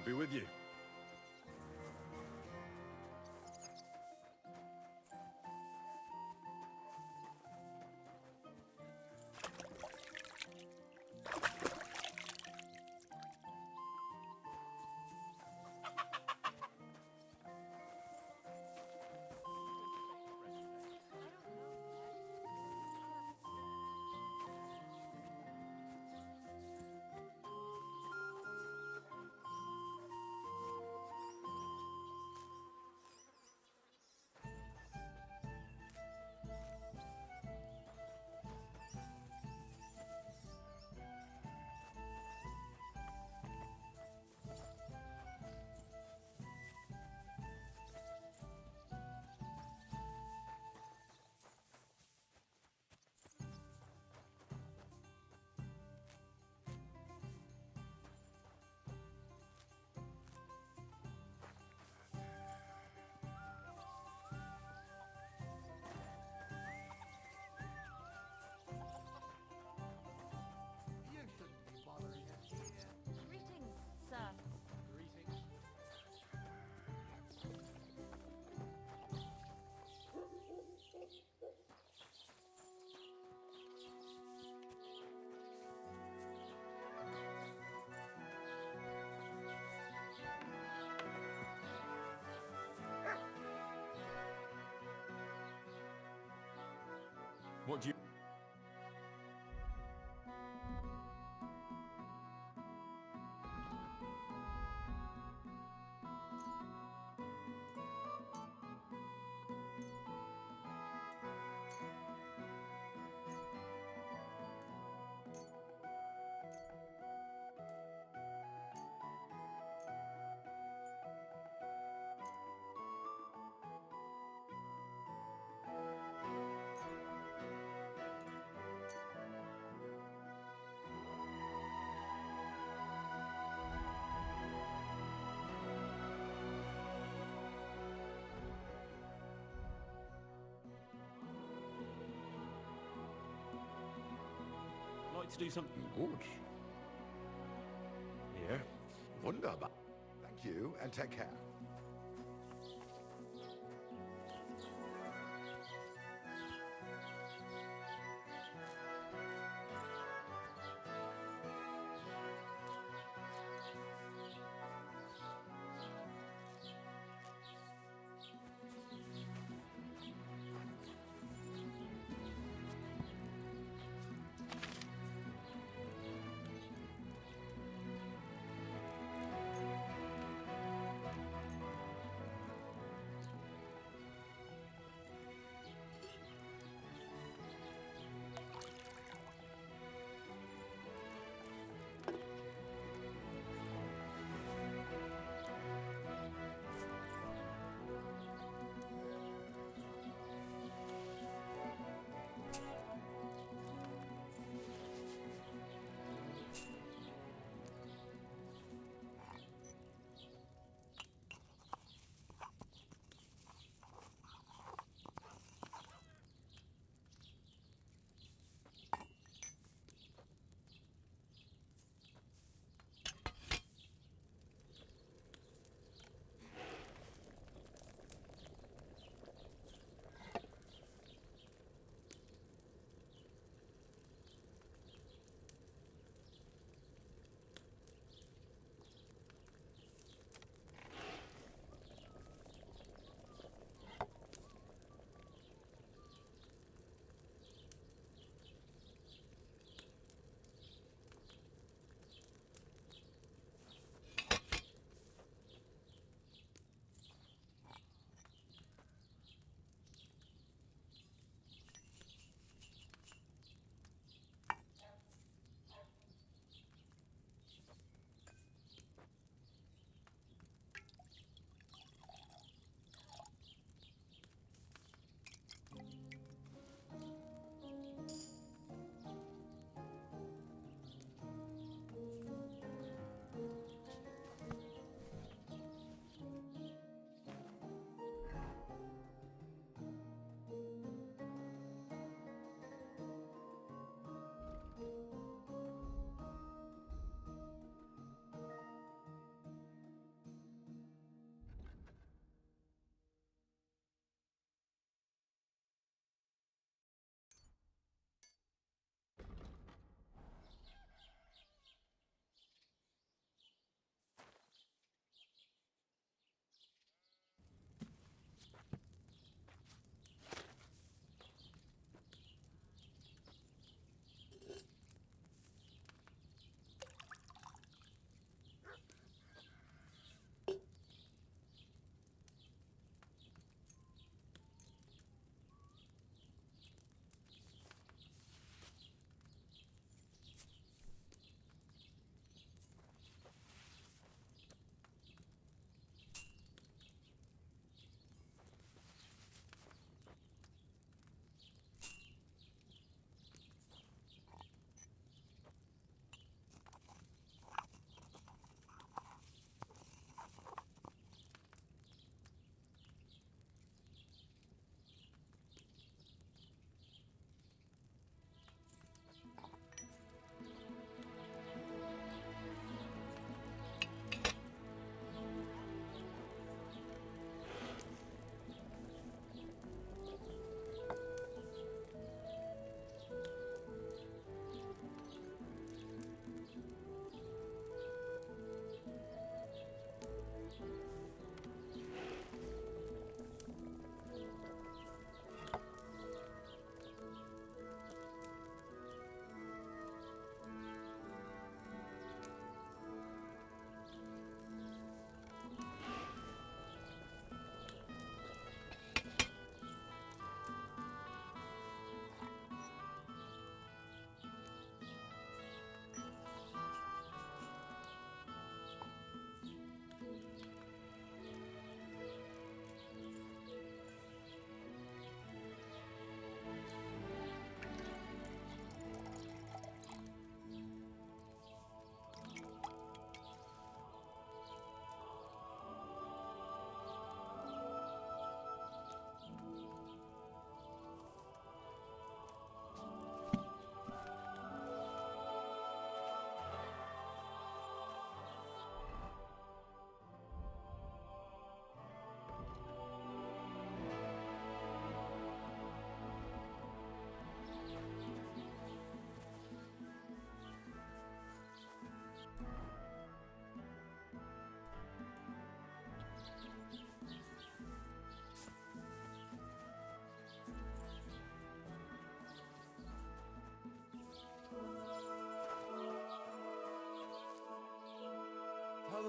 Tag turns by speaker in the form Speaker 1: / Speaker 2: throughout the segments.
Speaker 1: be with you.
Speaker 2: Greetings, sir.
Speaker 1: What do you... like to do something?
Speaker 3: Gut.
Speaker 1: Yeah.
Speaker 3: Wunderbar. Thank you and take care.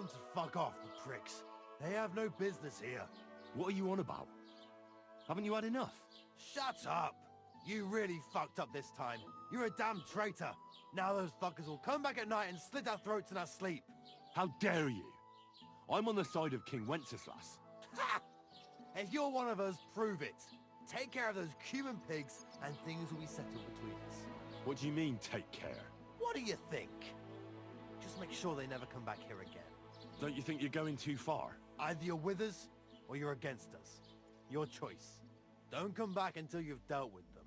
Speaker 4: them to fuck off, the pricks. They have no business here.
Speaker 1: What are you on about? Haven't you had enough?
Speaker 4: Shut up! You really fucked up this time. You're a damn traitor. Now those fuckers will come back at night and slit our throats in our sleep.
Speaker 1: How dare you? I'm on the side of King Wenceslas.
Speaker 4: Ha! If you're one of us, prove it. Take care of those Cuban pigs, and things will be settled between us.
Speaker 1: What do you mean, take care?
Speaker 4: What do you think? Just make sure they never come back here again.
Speaker 1: Don't you think you're going too far?
Speaker 4: Either you're with us, or you're against us. Your choice. Don't come back until you've dealt with them.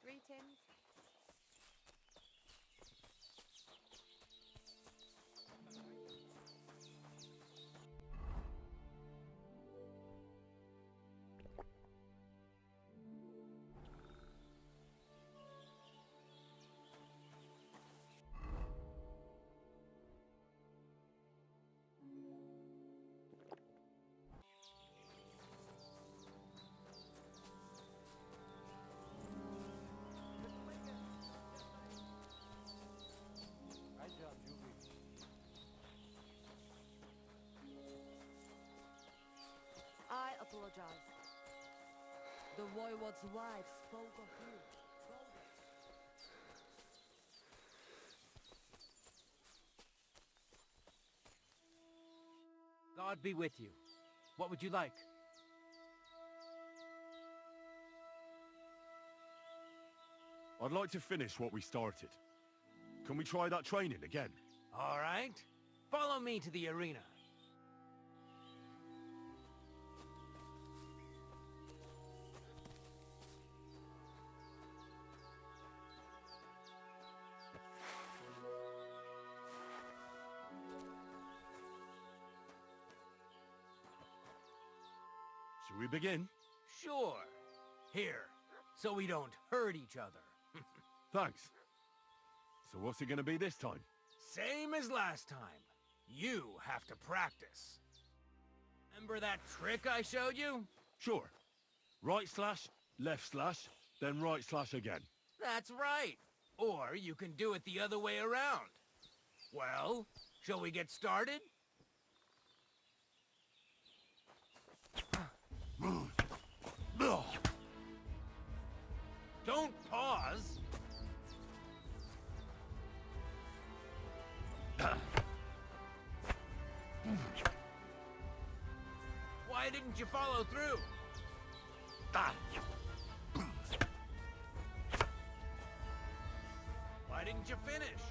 Speaker 2: Greetings. I apologize. The voivode's wife spoke of you.
Speaker 5: God be with you. What would you like?
Speaker 1: I'd like to finish what we started. Can we try that training again?
Speaker 5: All right. Follow me to the arena.
Speaker 1: Shall we begin?
Speaker 5: Sure. Here, so we don't hurt each other.
Speaker 1: Thanks. So what's it gonna be this time?
Speaker 5: Same as last time. You have to practice. Remember that trick I showed you?
Speaker 1: Sure. Right slash, left slash, then right slash again.
Speaker 5: That's right. Or you can do it the other way around. Well, shall we get started? Don't pause. Why didn't you follow through? Why didn't you finish?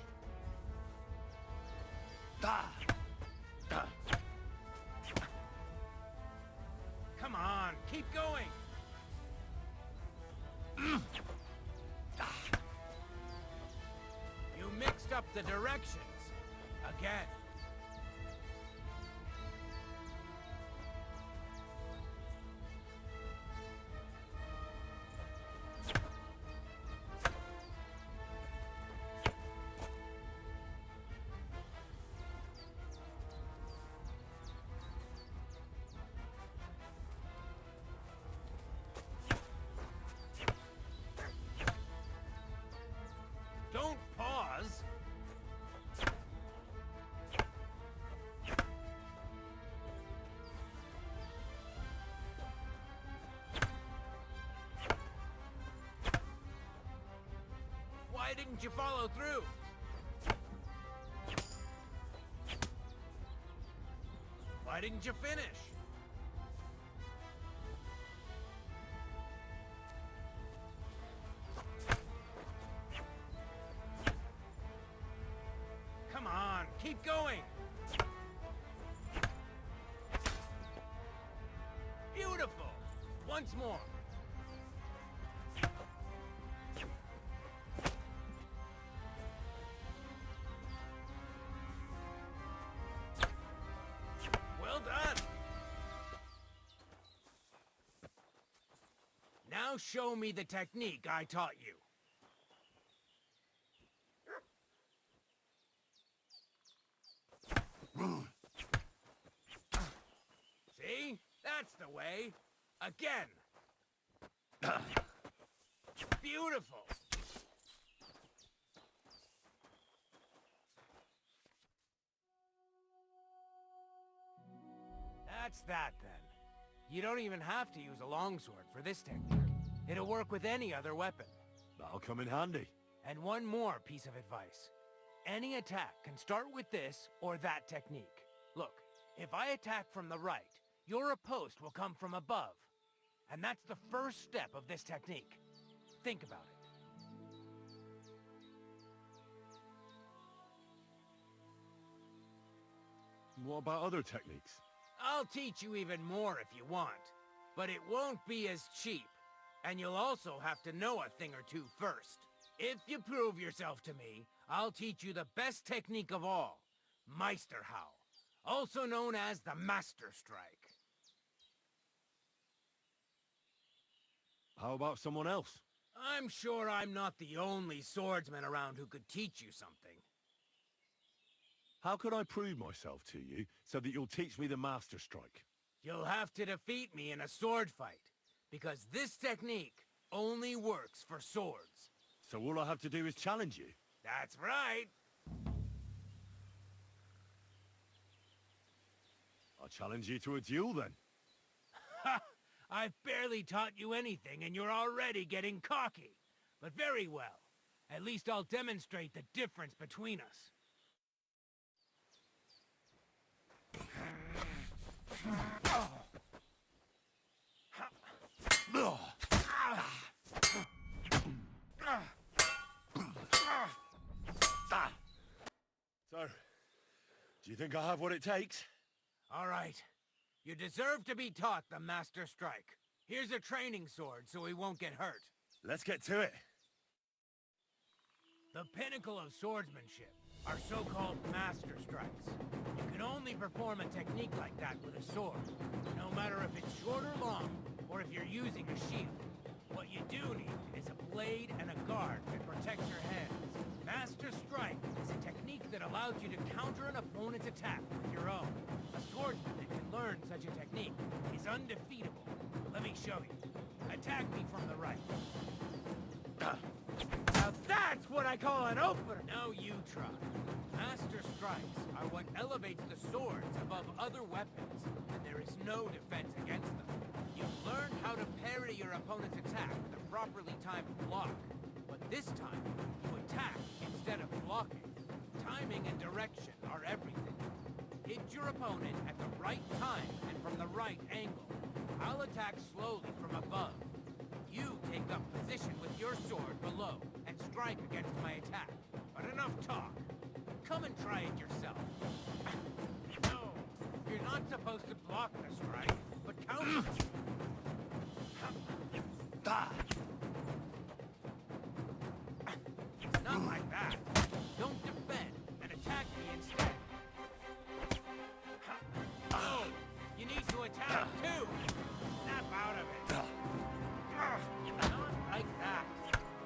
Speaker 5: Come on, keep going. You mixed up the directions. Again. Don't pause. Why didn't you follow through? Why didn't you finish? Come on, keep going! Beautiful! Once more. Well done! Now show me the technique I taught you. See? That's the way. Again. Beautiful. That's that then. You don't even have to use a longsword for this technique. It'll work with any other weapon.
Speaker 1: That'll come in handy.
Speaker 5: And one more piece of advice. Any attack can start with this or that technique. Look, if I attack from the right, your riposte will come from above. And that's the first step of this technique. Think about it.
Speaker 1: What about other techniques?
Speaker 5: I'll teach you even more if you want. But it won't be as cheap. And you'll also have to know a thing or two first. If you prove yourself to me, I'll teach you the best technique of all. Meisterhau. Also known as the Master Strike.
Speaker 1: How about someone else?
Speaker 5: I'm sure I'm not the only swordsman around who could teach you something.
Speaker 1: How could I prove myself to you so that you'll teach me the Master Strike?
Speaker 5: You'll have to defeat me in a sword fight, because this technique only works for swords.
Speaker 1: So all I have to do is challenge you?
Speaker 5: That's right.
Speaker 1: I'll challenge you to a duel then.
Speaker 5: Ha! I've barely taught you anything and you're already getting cocky. But very well. At least I'll demonstrate the difference between us.
Speaker 1: So, do you think I have what it takes?
Speaker 5: All right. You deserve to be taught the Master Strike. Here's a training sword so he won't get hurt.
Speaker 1: Let's get to it.
Speaker 5: The pinnacle of swordsmanship are so-called Master Strikes. You can only perform a technique like that with a sword, no matter if it's short or long, or if you're using a shield. What you do need is a blade and a guard that protects your hands. Master Strike is a technique that allows you to counter an opponent's attack with your own. A swordsman that can learn such a technique is undefeatable. Let me show you. Attack me from the right. Now that's what I call an opener! Now you try. Master Strikes are what elevates the swords above other weapons, and there is no defense against them. You've learned how to parry your opponent's attack with a properly timed block. But this time, you attack instead of blocking. Timing and direction are everything. Hit your opponent at the right time and from the right angle. I'll attack slowly from above. You take up position with your sword below and strike against my attack. But enough talk. Come and try it yourself. No, you're not supposed to block the strike, but counter. Not like that. Don't defend and attack me instead. Oh, you need to attack too. Snap out of it. Not like that.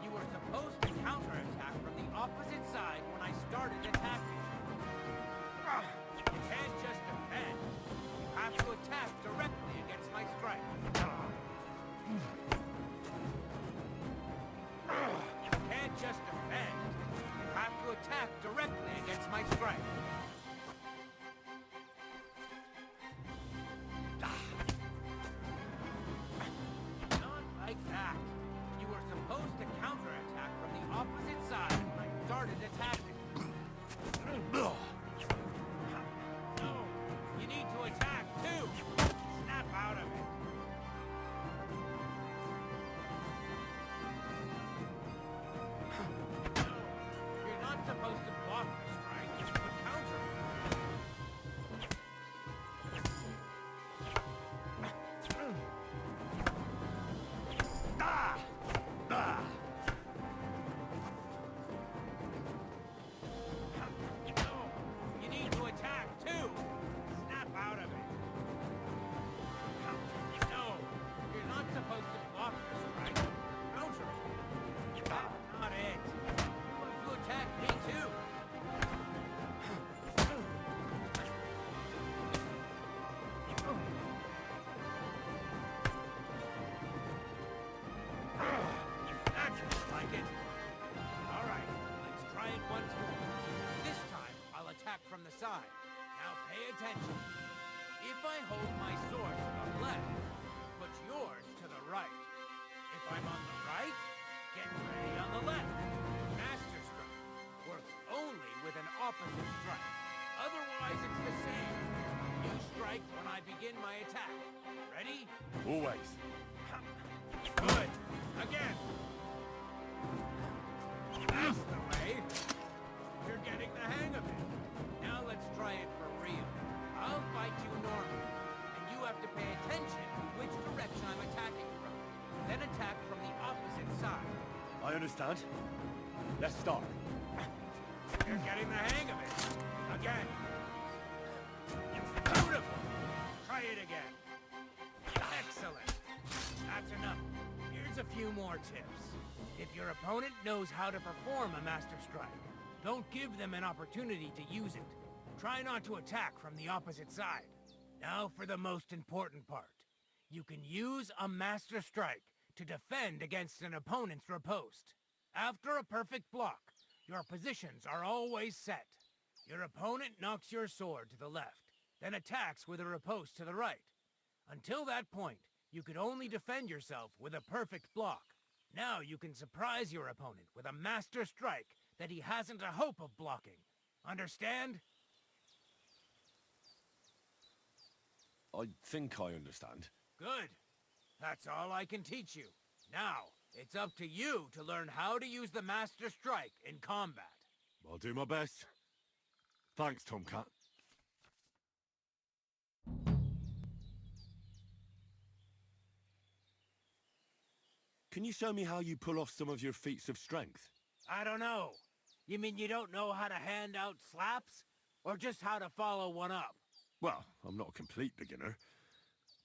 Speaker 5: You were supposed to counterattack from the opposite side when I started attacking. You can't just defend. You have to attack directly against my strike. You can't just defend. You have to attack directly against my strike. attention. If I hold my sword to the left, put yours to the right. If I'm on the right, get ready on the left. Master Strike works only with an opposite strike. Otherwise, it's the same. You strike when I begin my attack. Ready?
Speaker 1: Always.
Speaker 5: Good. Again. That's the way. You're getting the hang of it. Now let's try it for real. I'll fight you normally, and you have to pay attention which direction I'm attacking from. Then attack from the opposite side.
Speaker 1: I understand. Let's start.
Speaker 5: You're getting the hang of it. Again. Beautiful. Try it again. Excellent. That's enough. Here's a few more tips. If your opponent knows how to perform a Master Strike, don't give them an opportunity to use it. Try not to attack from the opposite side. Now for the most important part. You can use a Master Strike to defend against an opponent's riposte. After a perfect block, your positions are always set. Your opponent knocks your sword to the left, then attacks with a riposte to the right. Until that point, you could only defend yourself with a perfect block. Now you can surprise your opponent with a Master Strike that he hasn't a hope of blocking. Understand?
Speaker 1: I think I understand.
Speaker 5: Good. That's all I can teach you. Now, it's up to you to learn how to use the Master Strike in combat.
Speaker 1: I'll do my best. Thanks, Tomcat. Can you show me how you pull off some of your feats of strength?
Speaker 5: I don't know. You mean you don't know how to hand out slaps? Or just how to follow one up?
Speaker 1: Well, I'm not a complete beginner.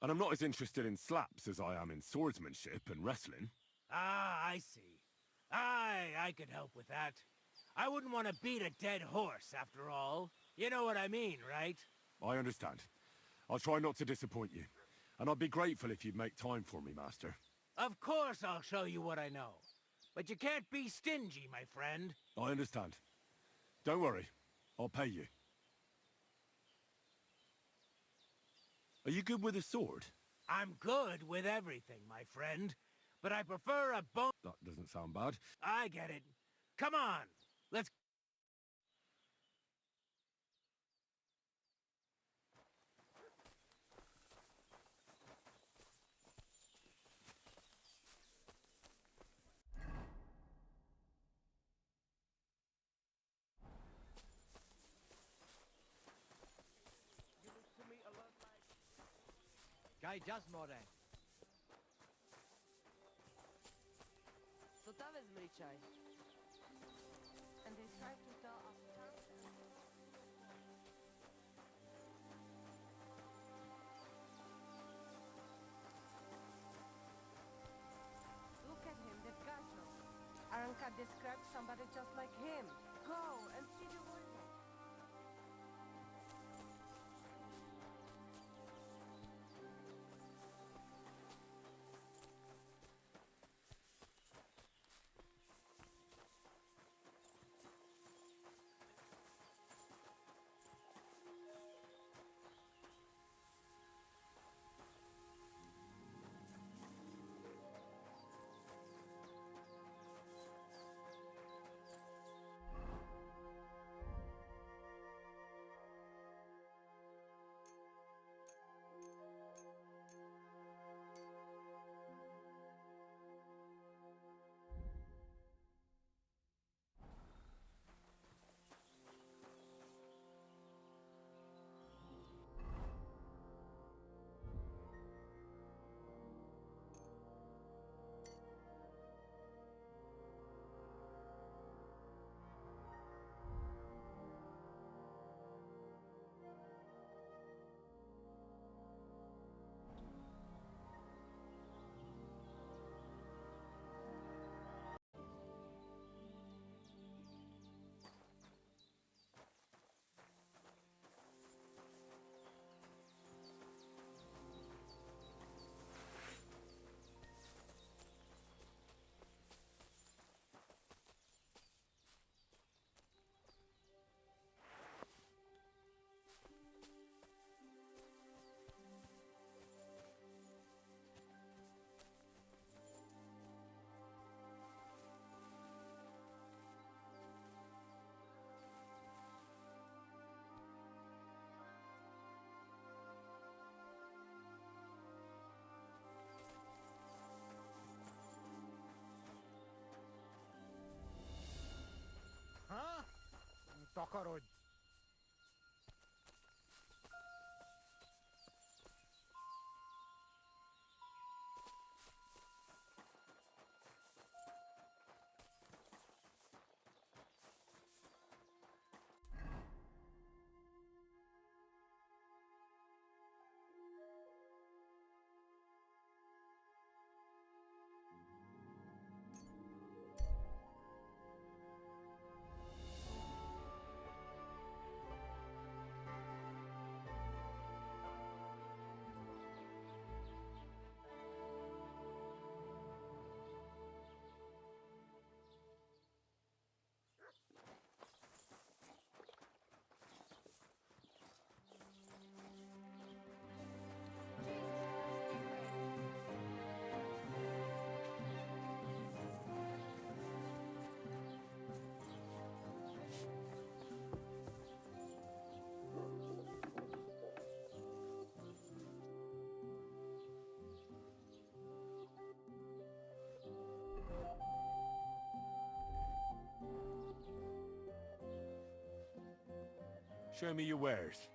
Speaker 1: And I'm not as interested in slaps as I am in swordsmanship and wrestling.
Speaker 5: Ah, I see. I could help with that. I wouldn't want to beat a dead horse, after all. You know what I mean, right?
Speaker 1: I understand. I'll try not to disappoint you. And I'd be grateful if you'd make time for me, Master.
Speaker 5: Of course I'll show you what I know. But you can't be stingy, my friend.
Speaker 1: I understand. Don't worry. I'll pay you. Are you good with a sword?
Speaker 5: I'm good with everything, my friend. But I prefer a bone...
Speaker 1: That doesn't sound bad.
Speaker 5: I get it. Come on, let's...
Speaker 4: Gai Jasmore.
Speaker 2: So that is Mrichai. And they tried to tell us something. Look at him, they've got us. Aranka described somebody just like him. Go and see the world.
Speaker 5: Kakarod.
Speaker 1: Show me your wares.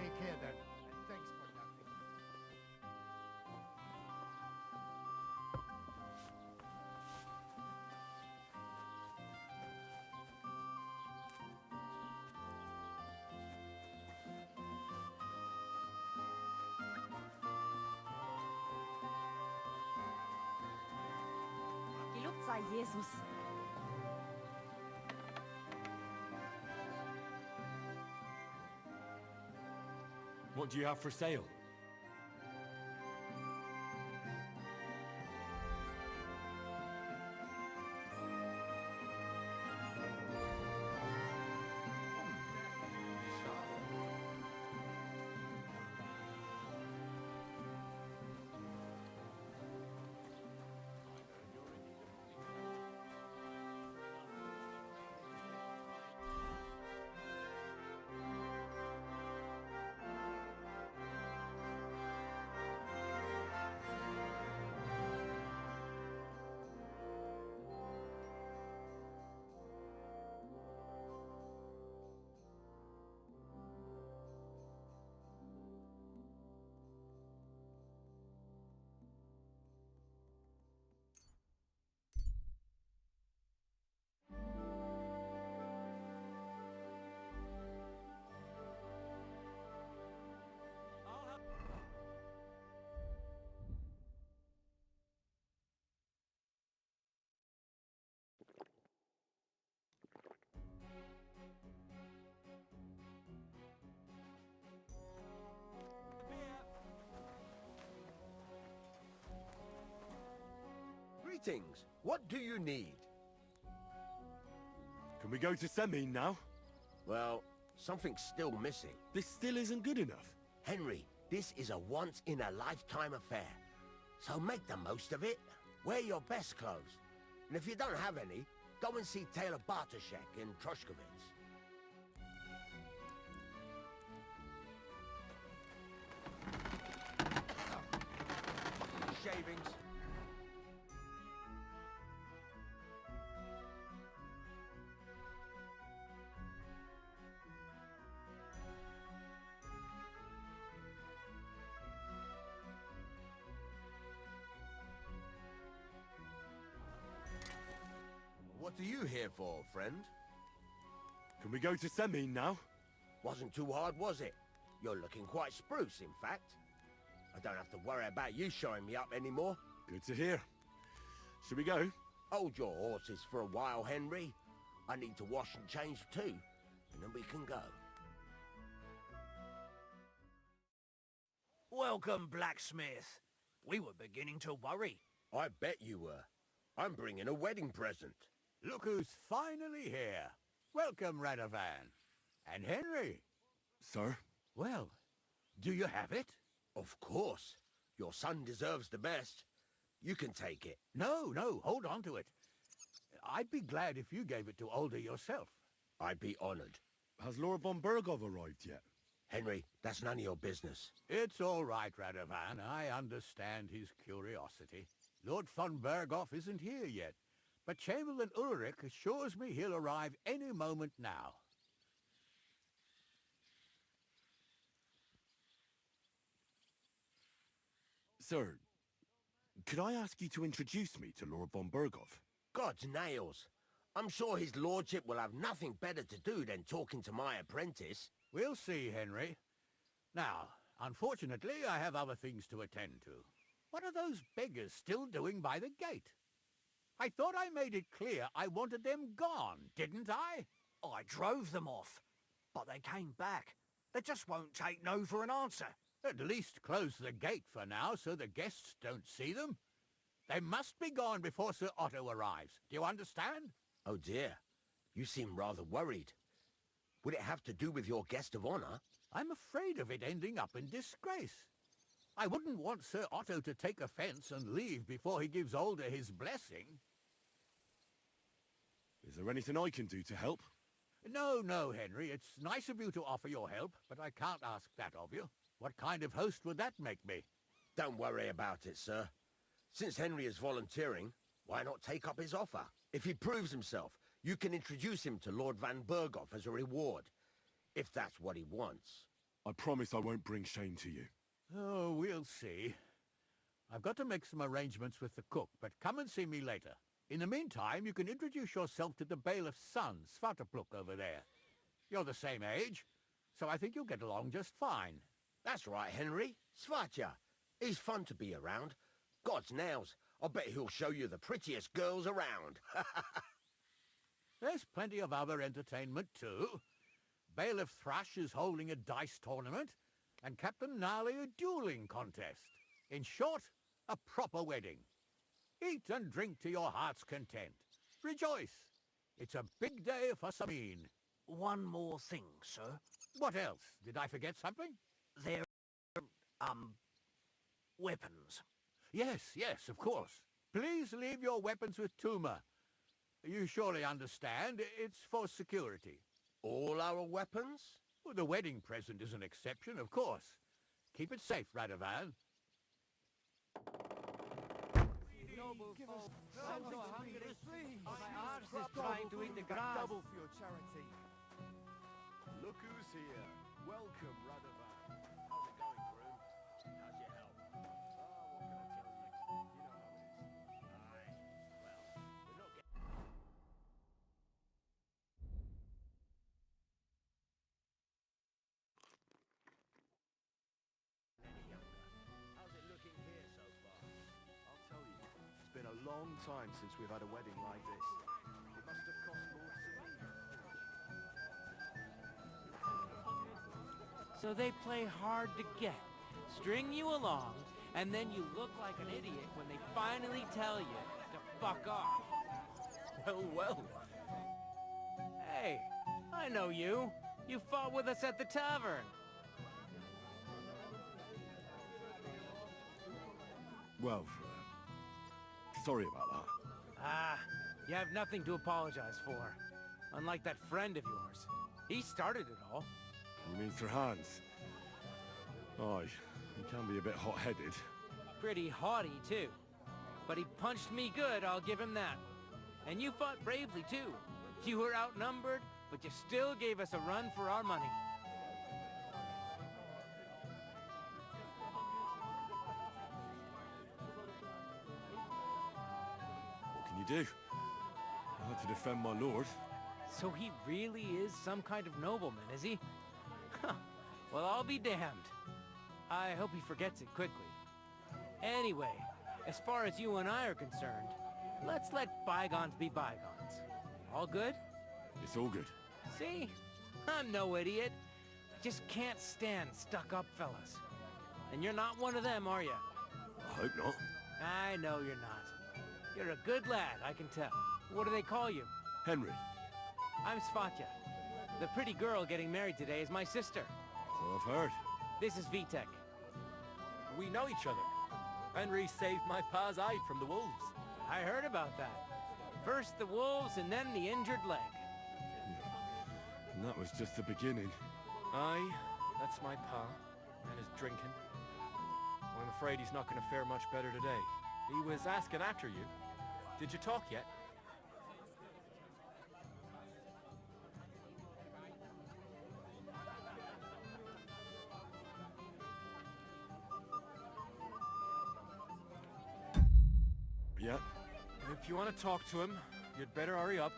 Speaker 4: Take care then, and thanks for nothing.
Speaker 2: Gelobt sei Jesus.
Speaker 1: What do you have for sale?
Speaker 6: Greetings. What do you need?
Speaker 1: Can we go to Semine now?
Speaker 6: Well, something's still missing.
Speaker 1: This still isn't good enough.
Speaker 6: Henry, this is a once-in-a-lifetime affair. So make the most of it. Wear your best clothes. And if you don't have any, go and see Taylor Bartoszek in Troshkovitz. Shavings. What are you here for, friend?
Speaker 1: Can we go to Semine now?
Speaker 6: Wasn't too hard, was it? You're looking quite spruce, in fact. I don't have to worry about you showing me up anymore.
Speaker 1: Good to hear. Should we go?
Speaker 6: Hold your horses for a while, Henry. I need to wash and change too, and then we can go.
Speaker 5: Welcome, blacksmith. We were beginning to worry.
Speaker 6: I bet you were. I'm bringing a wedding present.
Speaker 7: Look who's finally here. Welcome, Radovan. And Henry.
Speaker 1: Sir?
Speaker 7: Well, do you have it?
Speaker 6: Of course. Your son deserves the best. You can take it.
Speaker 7: No, hold on to it. I'd be glad if you gave it to Older yourself.
Speaker 6: I'd be honored.
Speaker 1: Has Lord von Bergov arrived yet?
Speaker 6: Henry, that's none of your business.
Speaker 7: It's all right, Radovan. I understand his curiosity. Lord von Berghoff isn't here yet, but Chamberlain Ulrich assures me he'll arrive any moment now.
Speaker 1: Sir, could I ask you to introduce me to Lord von Bergov?
Speaker 6: God's nails. I'm sure his lordship will have nothing better to do than talking to my apprentice.
Speaker 7: We'll see, Henry. Now, unfortunately, I have other things to attend to. What are those beggars still doing by the gate? I thought I made it clear I wanted them gone, didn't I?
Speaker 5: I drove them off, but they came back. They just won't take no for an answer.
Speaker 7: At least close the gate for now so the guests don't see them. They must be gone before Sir Otto arrives. Do you understand?
Speaker 6: Oh dear, you seem rather worried. Would it have to do with your guest of honor?
Speaker 7: I'm afraid of it ending up in disgrace. I wouldn't want Sir Otto to take offense and leave before he gives Older his blessing.
Speaker 1: Is there anything I can do to help?
Speaker 7: No, Henry. It's nice of you to offer your help, but I can't ask that of you. What kind of host would that make me?
Speaker 6: Don't worry about it, sir. Since Henry is volunteering, why not take up his offer? If he proves himself, you can introduce him to Lord Van Berghoff as a reward, if that's what he wants.
Speaker 1: I promise I won't bring shame to you.
Speaker 7: Oh, we'll see. I've got to make some arrangements with the cook, but come and see me later. In the meantime, you can introduce yourself to the bailiff's son, Svatopluk, over there. You're the same age, so I think you'll get along just fine.
Speaker 6: That's right, Henry. Svatja. He's fun to be around. God's nails. I'll bet he'll show you the prettiest girls around.
Speaker 7: There's plenty of other entertainment, too. Bailiff Thrush is holding a dice tournament, and Captain Gnarly a dueling contest. In short, a proper wedding. Eat and drink to your heart's content. Rejoice. It's a big day for Semine.
Speaker 5: One more thing, sir.
Speaker 7: What else? Did I forget something?
Speaker 5: They're, weapons.
Speaker 7: Yes, of course. Please leave your weapons with Tuma. You surely understand, it's for security.
Speaker 6: All our weapons?
Speaker 7: Well, the wedding present is an exception, of course. Keep it safe, Radovan.
Speaker 5: Trying to eat the grass.
Speaker 4: Double for your charity. Look who's here. Welcome, Radovan.
Speaker 6: How's it going, groom? How's your health? How's it looking here so far?
Speaker 4: I'll tell you, it's been a long time since we've had a wedding like this. It must have cost Lord Semine.
Speaker 5: So they play hard to get, string you along, and then you look like an idiot when they finally tell you to fuck off. Well. Hey, I know you. You fought with us at the tavern.
Speaker 1: Well, sorry about that.
Speaker 5: Ah, you have nothing to apologize for. Unlike that friend of yours. He started it all.
Speaker 1: You mean Sir Hans? Aye, he can be a bit hot-headed.
Speaker 5: Pretty haughty, too. But he punched me good, I'll give him that. And you fought bravely, too. You were outnumbered, but you still gave us a run for our money.
Speaker 1: What can you do? I had to defend my lord.
Speaker 5: So he really is some kind of nobleman, is he? Huh. Well, I'll be damned. I hope he forgets it quickly. Anyway, as far as you and I are concerned, let's let bygones be bygones. All good?
Speaker 1: It's all good.
Speaker 5: See? I'm no idiot. I just can't stand stuck-up fellas. And you're not one of them, are you?
Speaker 1: I hope not.
Speaker 5: I know you're not. You're a good lad, I can tell. What do they call you?
Speaker 1: Henry.
Speaker 5: I'm Svatya. The pretty girl getting married today is my sister.
Speaker 1: So I've heard.
Speaker 5: This is Vitek.
Speaker 8: We know each other. Henry saved my pa's eye from the wolves.
Speaker 5: I heard about that. First the wolves and then the injured leg.
Speaker 1: And that was just the beginning.
Speaker 8: Aye, that's my pa, and his drinking. I'm afraid he's not going to fare much better today. He was asking after you. Did you talk yet?
Speaker 1: Yeah.
Speaker 8: If you want to talk to him, you'd better hurry up.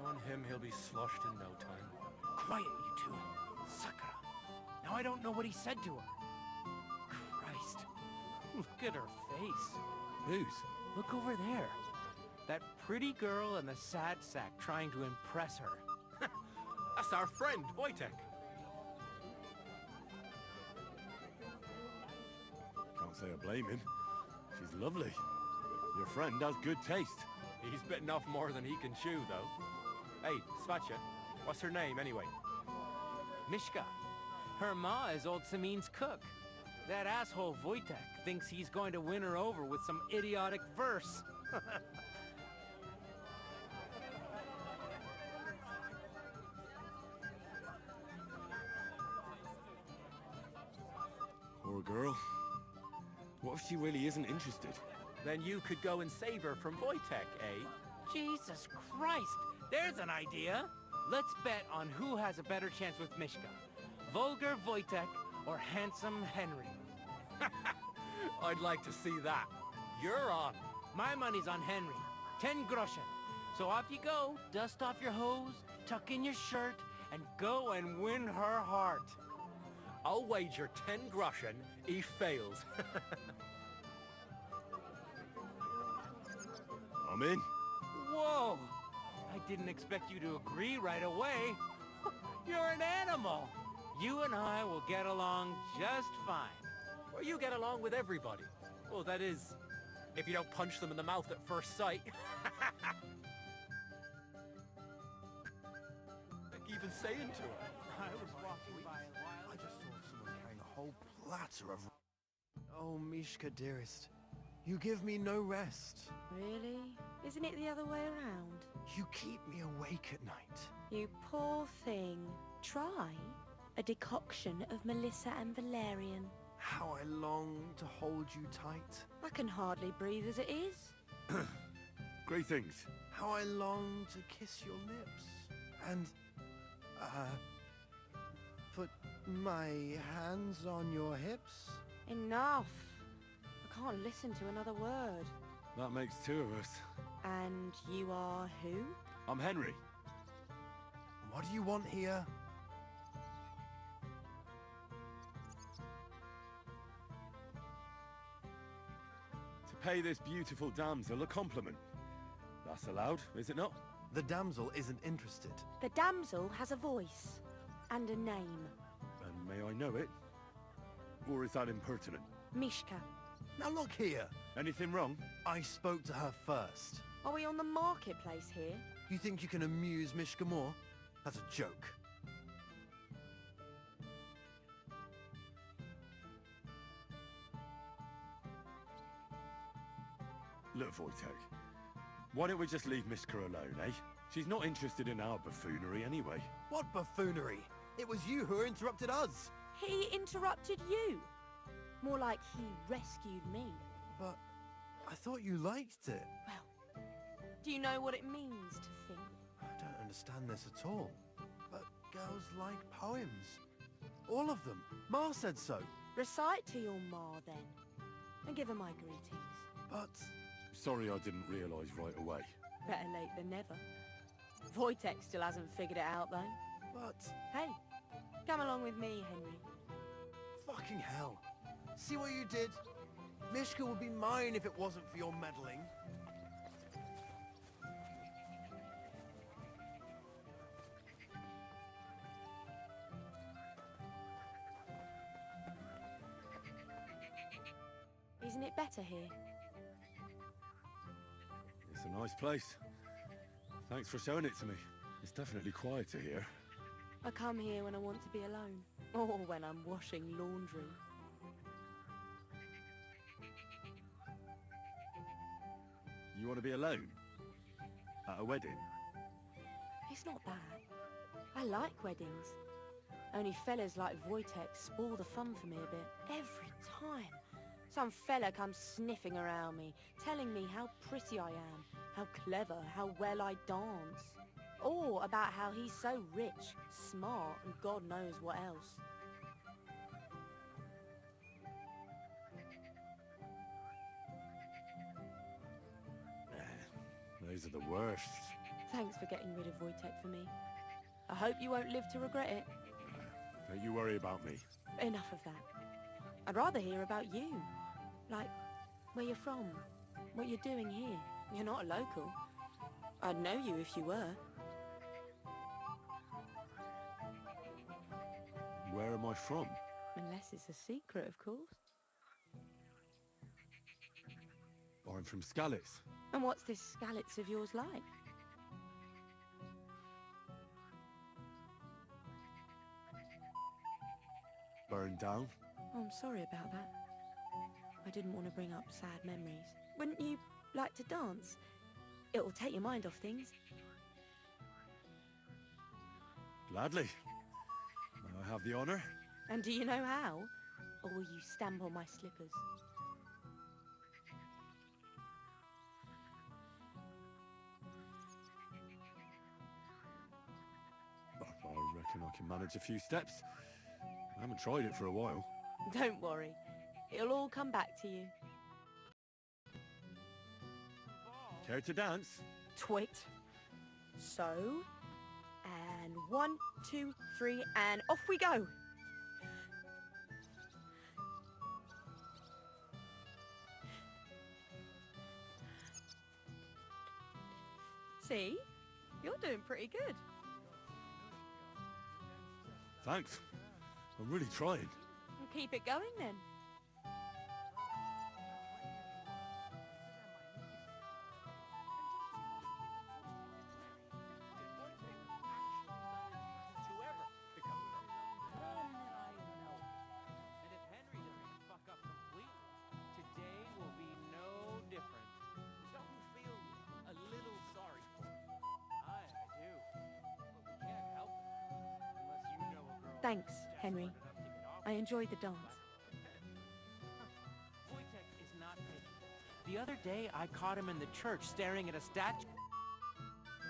Speaker 8: Knowing him, he'll be sloshed in no time.
Speaker 5: Quiet, you two. Sakura. Now I don't know what he said to her. Christ. Look at her face.
Speaker 1: Whose?
Speaker 5: Look over there. That pretty girl in the sad sack trying to impress her.
Speaker 8: That's our friend, Wojtek.
Speaker 1: Can't say I blame him. She's lovely. Your friend has good taste.
Speaker 8: He's bitten off more than he can chew, though. Hey, Svatya, what's her name, anyway?
Speaker 5: Mishka. Her ma is old Semine's cook. That asshole Wojtek thinks he's going to win her over with some idiotic verse.
Speaker 1: Poor girl. What if she really isn't interested?
Speaker 8: Then you could go and save her from Wojtek, eh?
Speaker 5: Jesus Christ! There's an idea! Let's bet on who has a better chance with Mishka. Vulgar Wojtek or handsome Henry.
Speaker 8: I'd like to see that. You're on.
Speaker 5: My money's on Henry. 10 groschen. So off you go, dust off your hose, tuck in your shirt, and go and win her heart.
Speaker 8: I'll wager 10 groschen he fails.
Speaker 1: I'm in.
Speaker 5: Whoa! I didn't expect you to agree right away. You're an animal. You and I will get along just fine.
Speaker 8: Well, you get along with everybody. Well, that is, if you don't punch them in the mouth at first sight. Like even saying to her.
Speaker 5: I was walking by a while.
Speaker 4: I just saw someone carrying a whole platter of... Oh, Mishka, dearest. You give me no rest.
Speaker 2: Really? Isn't it the other way around?
Speaker 4: You keep me awake at night.
Speaker 2: You poor thing. Try a decoction of Melissa and Valerian.
Speaker 4: How I long to hold you tight.
Speaker 2: I can hardly breathe as it is.
Speaker 1: Great things.
Speaker 4: How I long to kiss your lips. And, put my hands on your hips.
Speaker 2: Enough. I can't listen to another word.
Speaker 1: That makes two of us.
Speaker 2: And you are who?
Speaker 1: I'm Henry.
Speaker 4: What do you want here?
Speaker 1: To pay this beautiful damsel a compliment. That's allowed, is it not?
Speaker 4: The damsel isn't interested.
Speaker 2: The damsel has a voice and a name.
Speaker 1: And may I know it? Or is that impertinent?
Speaker 2: Mishka.
Speaker 4: Now look here.
Speaker 1: Anything wrong?
Speaker 4: I spoke to her first.
Speaker 2: Are we on the marketplace here?
Speaker 4: You think you can amuse Mishka more? That's a joke.
Speaker 1: Look, Wojtek. Why don't we just leave Mishka alone, eh? She's not interested in our buffoonery anyway.
Speaker 4: What buffoonery? It was you who interrupted us.
Speaker 2: He interrupted you. More like he rescued me.
Speaker 4: But I thought you liked it.
Speaker 2: Well, do you know what it means to think?
Speaker 4: I don't understand this at all. But girls like poems. All of them. Ma said so.
Speaker 2: Recite to your ma then. And give her my greetings.
Speaker 4: But...
Speaker 1: Sorry I didn't realise right away.
Speaker 2: Better late than never. Wojtek still hasn't figured it out though.
Speaker 4: But...
Speaker 2: Hey, come along with me, Henry.
Speaker 4: Fucking hell. See what you did? Mishka would be mine if it wasn't for your meddling.
Speaker 9: Isn't it better here?
Speaker 1: It's a nice place. Thanks for showing it to me. It's definitely quieter here.
Speaker 9: I come here when I want to be alone. Or when I'm washing laundry.
Speaker 1: You want to be alone? At a wedding?
Speaker 9: It's not that. I like weddings. Only fellas like Wojtek spoil the fun for me a bit. Every time. Some fella comes sniffing around me, telling me how pretty I am, how clever, how well I dance. Or about how he's so rich, smart, and God knows what else.
Speaker 1: Those are the worst.
Speaker 9: Thanks for getting rid of Wojtek for me. I hope you won't live to regret it.
Speaker 1: Don't you worry about me.
Speaker 9: Enough of that. I'd rather hear about you. Like, where you're from, what you're doing here. You're not a local. I'd know you if you were.
Speaker 1: Where am I from?
Speaker 9: Unless it's a secret, of course.
Speaker 1: I'm from Skalitz.
Speaker 9: And what's this Skalitz of yours like?
Speaker 1: Burned down.
Speaker 9: Oh, I'm sorry about that. I didn't want to bring up sad memories. Wouldn't you like to dance? It'll take your mind off things.
Speaker 1: Gladly. May I have the honor?
Speaker 9: And do you know how? Or will you stamp on my slippers?
Speaker 1: I reckon I can manage a few steps. I haven't tried it for a while.
Speaker 9: Don't worry. It'll all come back to you.
Speaker 1: Care to dance?
Speaker 9: Twit. So, and 1, 2, 3, and off we go. See? You're doing pretty good.
Speaker 1: Thanks. I'm really trying.
Speaker 9: Well, keep it going then. Thanks, Henry. I enjoyed the dance.
Speaker 5: Wojtek is not picky. The other day, I caught him in the church staring at a statue.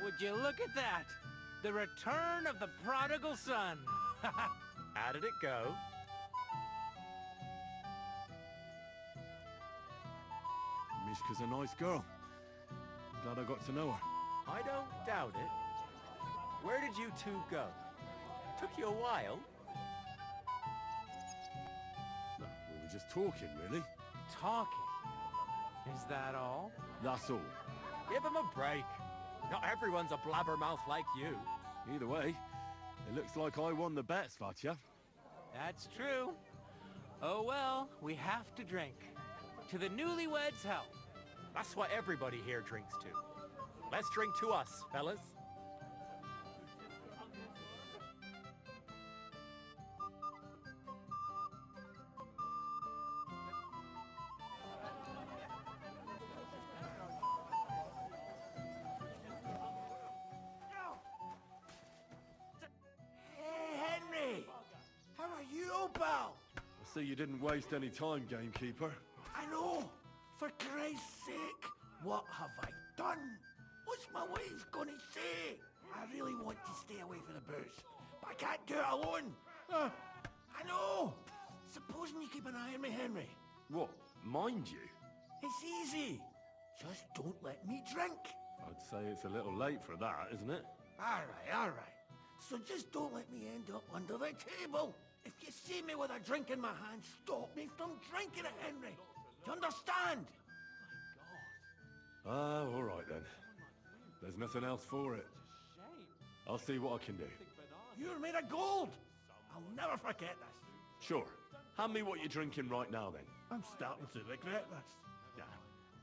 Speaker 5: Would you look at that? The return of the prodigal son.
Speaker 8: How did it go?
Speaker 1: Mishka's a nice girl. I'm glad I got to know her.
Speaker 8: I don't doubt it. Where did you two go? Took you a while.
Speaker 1: No, we were just talking, really.
Speaker 5: Talking. Is that all?
Speaker 1: That's all.
Speaker 8: Give him a break. Not everyone's a blabbermouth like you.
Speaker 1: Either way, it looks like I won the bet, Svatya.
Speaker 5: That's true. Oh well, we have to drink. To the newlyweds' health.
Speaker 8: That's what everybody here drinks to. Let's drink to us, fellas.
Speaker 1: I see you didn't waste any time, gamekeeper.
Speaker 6: I know! For Christ's sake! What have I done? What's my wife gonna say? I really want to stay away from the booze, but I can't do it alone. I know! Supposing you keep an eye on me, Henry.
Speaker 1: What, mind you?
Speaker 6: It's easy. Just don't let me drink.
Speaker 1: I'd say it's a little late for that, isn't it?
Speaker 6: All right. So just don't let me end up under the table. If you see me with a drink in my hand, stop me from drinking it, Henry. Do you understand?
Speaker 1: Ah, all right then. There's nothing else for it. I'll see what I can do.
Speaker 6: You're made of gold. I'll never forget this.
Speaker 1: Sure. Hand me what you're drinking right now, then.
Speaker 10: I'm starting to regret this.
Speaker 1: Yeah,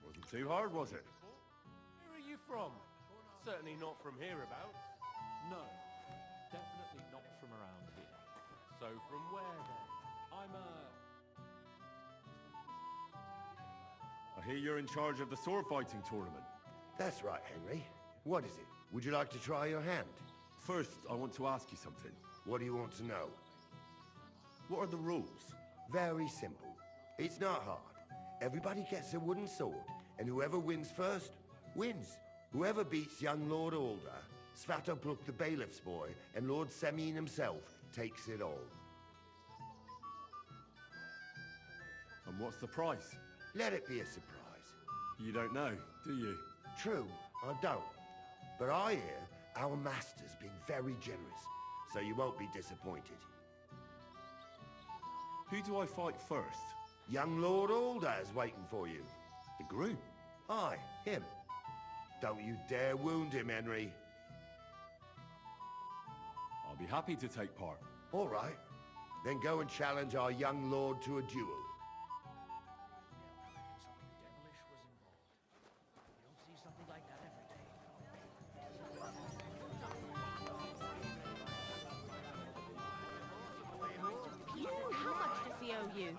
Speaker 1: wasn't too hard, was it?
Speaker 5: Where are you from? Certainly not from hereabouts.
Speaker 8: No, definitely not from around here.
Speaker 5: So from where then?
Speaker 8: I'm
Speaker 1: I hear you're in charge of the sword fighting tournament.
Speaker 3: That's right, Henry. What is it? Would you like to try your hand?
Speaker 1: First, I want to ask you something.
Speaker 3: What do you want to know?
Speaker 1: What are the rules?
Speaker 3: Very simple. It's not hard. Everybody gets a wooden sword, and whoever wins first, wins. Whoever beats young Lord Alder, Svatopluk the bailiff's boy, and Lord Semine himself takes it all.
Speaker 1: And what's the price?
Speaker 3: Let it be a surprise.
Speaker 1: You don't know, do you?
Speaker 3: True, I don't. But I hear our master's been very generous, so you won't be disappointed.
Speaker 1: Who do I fight first?
Speaker 3: Young Lord Alder is waiting for you.
Speaker 1: The groom.
Speaker 3: Aye, him. Don't you dare wound him, Henry.
Speaker 1: I'll be happy to take part.
Speaker 3: All right. Then go and challenge our young lord to a duel.
Speaker 9: How much does he owe you?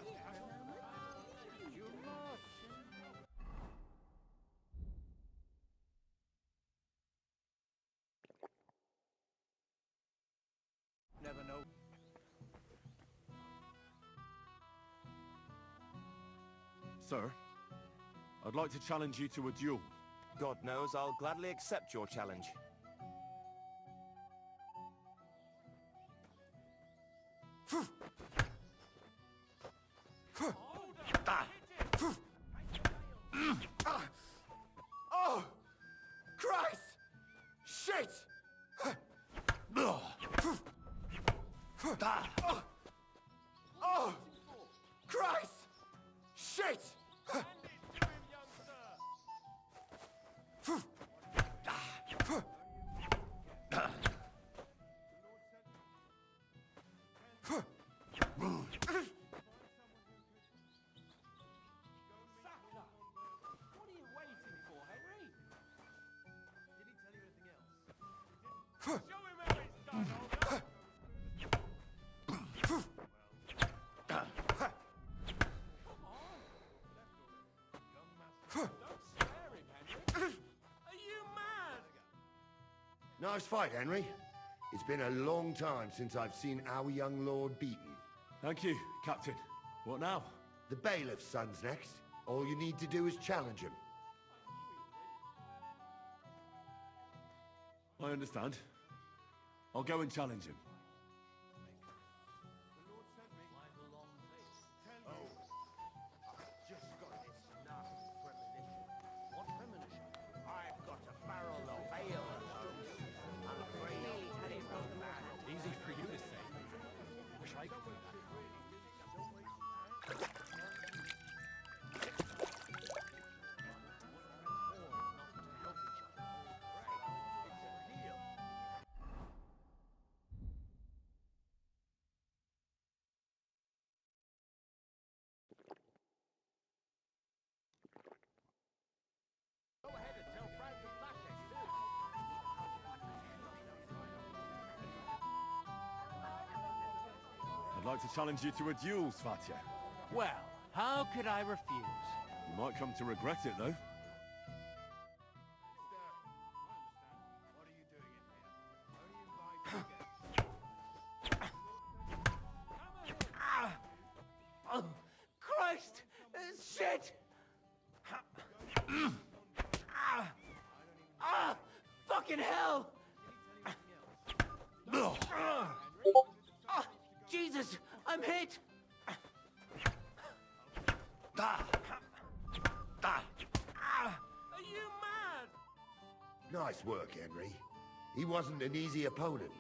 Speaker 7: Never know.
Speaker 1: Sir, I'd like to challenge you to a duel.
Speaker 11: God knows I'll gladly accept your challenge.
Speaker 4: Oh! Christ! Shit! Oh! Christ! Shit!
Speaker 5: What are you waiting for, Henry? Did he tell you anything else? Show him how it's done, Olga! Don't scare him, Henry. Are you mad?
Speaker 3: Nice fight, Henry. It's been a long time since I've seen our young lord beaten.
Speaker 1: Thank you, Captain. What now?
Speaker 3: The bailiff's son's next. All you need to do is challenge him.
Speaker 1: I understand. I'll go and challenge him.
Speaker 6: What premonition? I've got a barrel of ale. I'm afraid
Speaker 8: easy for you to say. Wish I could do that.
Speaker 5: Go ahead and tell Frank and Blackhead, too.
Speaker 1: I'd like to challenge you to a duel, Svatya.
Speaker 5: Well, how could I refuse?
Speaker 1: You might come to regret it, though.
Speaker 5: Oh, Christ! Shit! Fucking hell! Jesus! I'm hit! Are you mad?
Speaker 3: Nice work, Henry. He wasn't an easy opponent.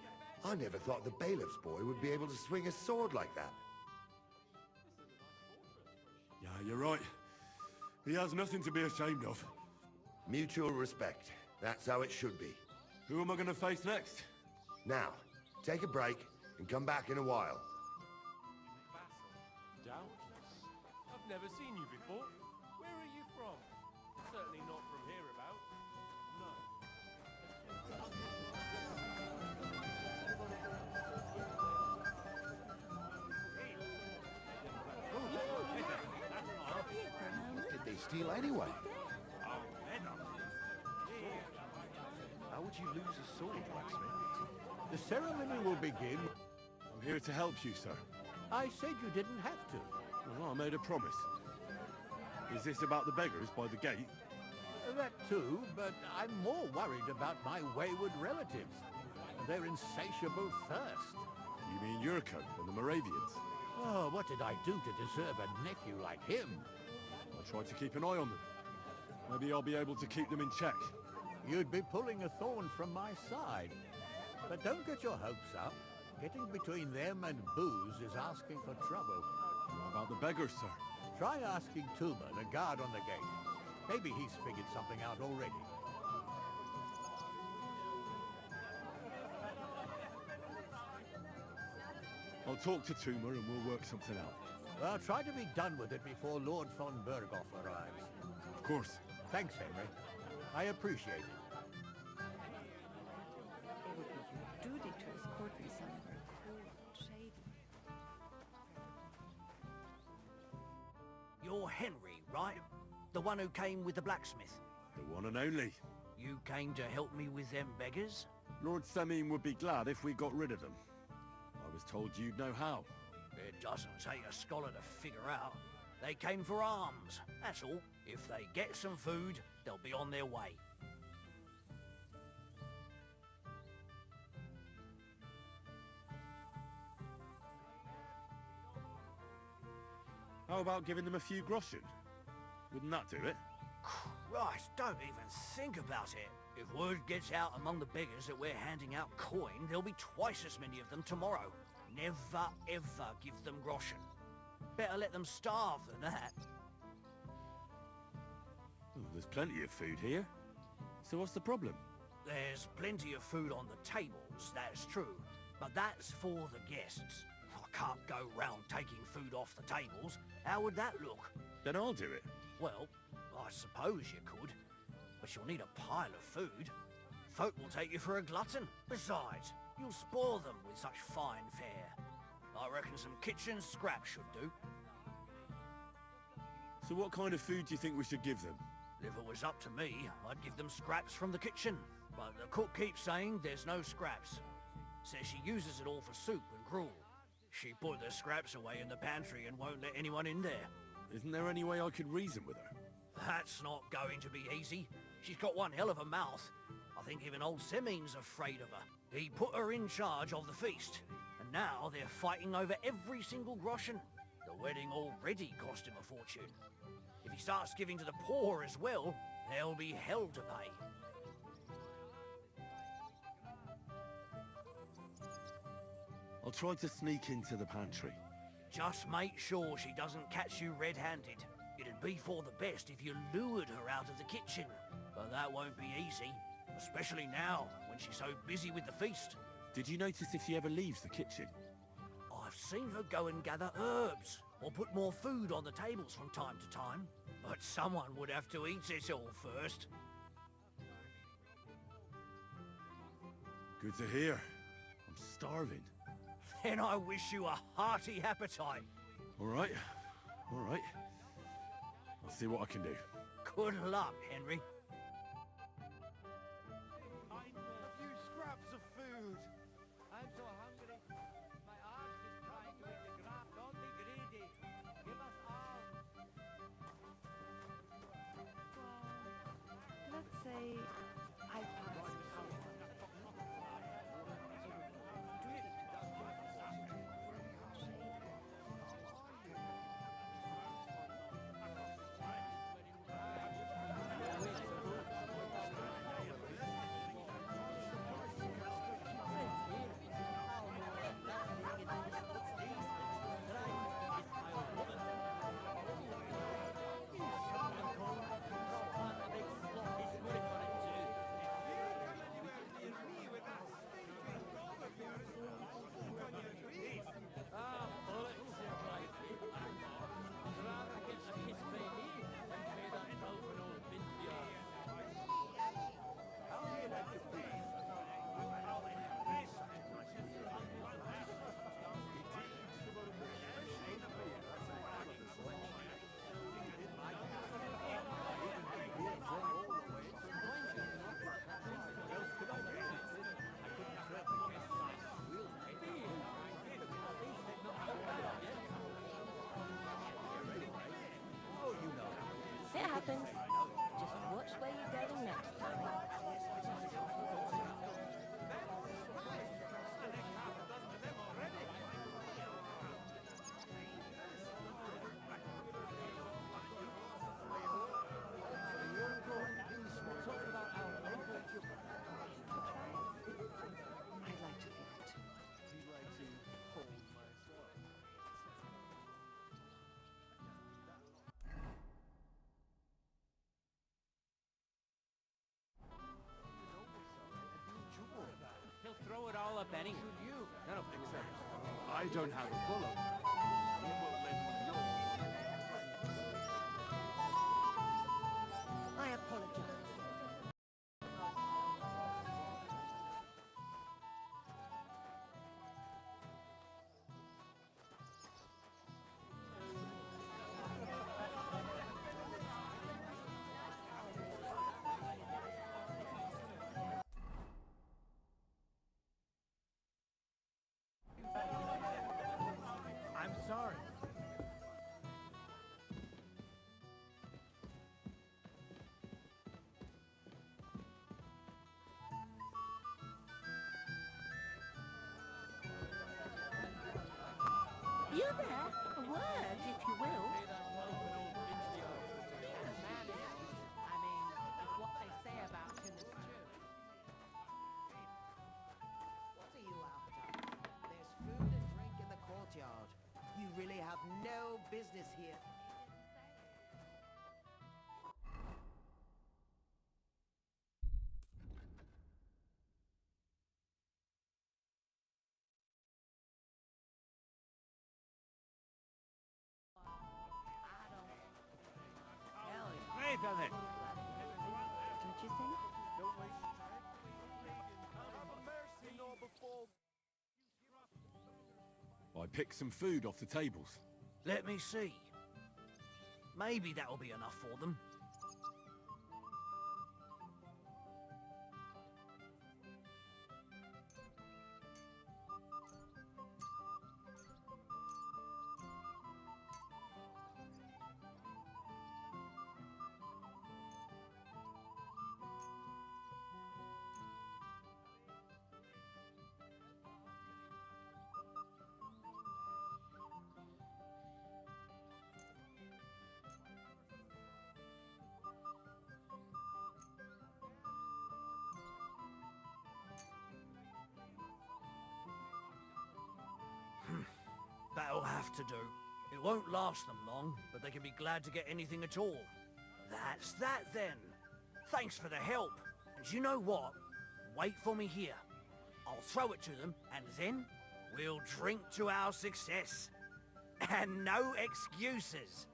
Speaker 3: I never thought the bailiff's boy would be able to swing a sword like that.
Speaker 1: Yeah, you're right. He has nothing to be ashamed of.
Speaker 3: Mutual respect. That's how it should be.
Speaker 1: Who am I going to face next?
Speaker 3: Now, take a break and come back in a while.
Speaker 5: shall. I've never seen you before. Where are you from? Certainly not from hereabouts. No.
Speaker 4: What did they steal anyway? How would you lose a sword, blacksmith?
Speaker 7: The ceremony will begin.
Speaker 1: I'm here to help you, sir.
Speaker 7: I said you didn't have to.
Speaker 1: Well, I made a promise. Is this about the beggars by the gate?
Speaker 7: That too, but I'm more worried about my wayward relatives and their insatiable thirst.
Speaker 1: You mean Yurko and the Moravians?
Speaker 7: Oh, what did I do to deserve a nephew like him?
Speaker 1: I tried to keep an eye on them. Maybe I'll be able to keep them in check.
Speaker 7: You'd be pulling a thorn from my side. But don't get your hopes up. Getting between them and booze is asking for trouble.
Speaker 1: What about the beggars, sir?
Speaker 7: Try asking Tuba, the guard on the gate. Maybe he's figured something out already.
Speaker 1: I'll talk to Tuma and we'll work something out.
Speaker 7: Well, try to be done with it before Lord von Berghoff arrives.
Speaker 1: Of course.
Speaker 7: Thanks, Henry. I appreciate it.
Speaker 12: It would be your duty to escort me somewhere cool and shady.
Speaker 13: You're Henry, right? The one who came with the blacksmith.
Speaker 1: The one and only.
Speaker 13: You came to help me with them beggars?
Speaker 1: Lord Semine would be glad if we got rid of them. I was told you'd know how.
Speaker 13: It doesn't take a scholar to figure out. They came for alms, that's all. If they get some food, they'll be on their way.
Speaker 1: How about giving them a few groschen? Wouldn't that do it?
Speaker 13: Christ, don't even think about it. If word gets out among the beggars that we're handing out coin, there'll be twice as many of them tomorrow. Never, ever give them groschen. Better let them starve than that.
Speaker 1: Oh, there's plenty of food here. So what's the problem?
Speaker 13: There's plenty of food on the tables, that's true. But that's for the guests. I can't go round taking food off the tables. How would that look?
Speaker 1: Then I'll do it.
Speaker 13: Well, I suppose you could. But you'll need a pile of food. Folk will take you for a glutton. Besides, you'll spoil them with such fine fare. I reckon some kitchen scraps should do.
Speaker 1: So what kind of food do you think we should give them?
Speaker 13: If it was up to me, I'd give them scraps from the kitchen. But the cook keeps saying there's no scraps. Says she uses it all for soup and gruel. She put the scraps away in the pantry and won't let anyone in there.
Speaker 1: Isn't there any way I could reason with her?
Speaker 13: That's not going to be easy. She's got one hell of a mouth. I think even old Semine's afraid of her. He put her in charge of the feast, and now they're fighting over every single groschen. The wedding already cost him a fortune. If he starts giving to the poor as well, there'll be hell to pay.
Speaker 1: I'll try to sneak into the pantry.
Speaker 13: Just make sure she doesn't catch you red-handed. It'd be for the best if you lured her out of the kitchen. But that won't be easy, especially now, when she's so busy with the feast.
Speaker 1: Did you notice if she ever leaves the kitchen?
Speaker 13: I've seen her go and gather herbs, or put more food on the tables from time to time. But someone would have to eat it all first.
Speaker 1: Good to hear. I'm starving.
Speaker 13: Then I wish you a hearty appetite.
Speaker 1: All right. I'll see what I can do.
Speaker 13: Good luck, Henry.
Speaker 4: Find a few scraps of food.
Speaker 5: I'm so hungry. My arms is trying to eat the grass. Don't be greedy. Give us all.
Speaker 12: Let's say I pass.
Speaker 9: happens. Just watch where you're going next time.
Speaker 12: I'd like to feel it too.
Speaker 5: He'll throw it all up anyway. That'll fix it.
Speaker 1: I don't have a bullet.
Speaker 12: I apologize.
Speaker 5: I'm sorry.
Speaker 12: You there? A word, if you will.
Speaker 2: I mean, if what they say about him is true.
Speaker 14: What are you after? There's food and drink in the courtyard. You really have no business here.
Speaker 5: Wait a minute.
Speaker 12: Don't you think?
Speaker 1: I picked some food off the tables.
Speaker 13: Let me see. Maybe that'll be enough for them. That'll have to do. It won't last them long, but they can be glad to get anything at all. That's that then. Thanks for the help. And you know what? Wait for me here. I'll throw it to them, and then we'll drink to our success. And no excuses.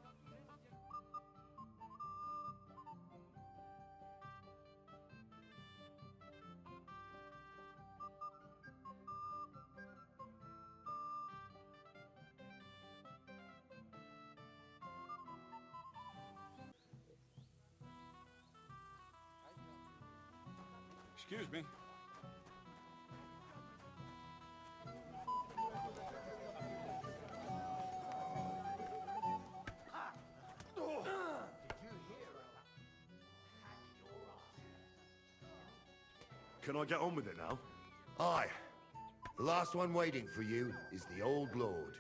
Speaker 1: Excuse me. Can I get on with it now?
Speaker 3: Aye. The last one waiting for you is the Old Lord.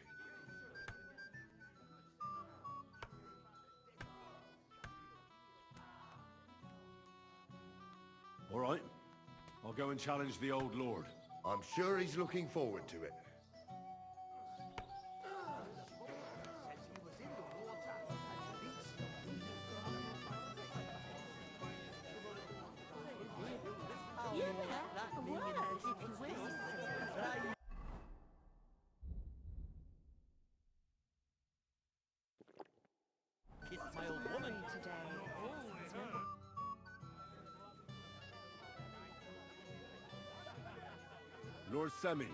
Speaker 1: All right. I'll go and challenge the Old Lord.
Speaker 3: I'm sure he's looking forward to it.
Speaker 12: You there? A word, if you will.
Speaker 13: Kiss my old woman.
Speaker 12: Today.
Speaker 1: Lord Semine,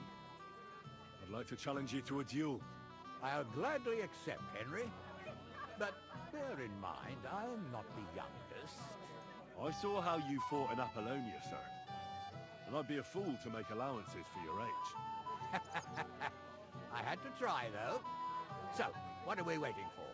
Speaker 1: I'd like to challenge you to a duel.
Speaker 7: I'll gladly accept, Henry. But bear in mind, I am not the youngest.
Speaker 1: I saw how you fought in Apollonia, sir. And I'd be a fool to make allowances for your age.
Speaker 7: I had to try, though. So, what are we waiting for?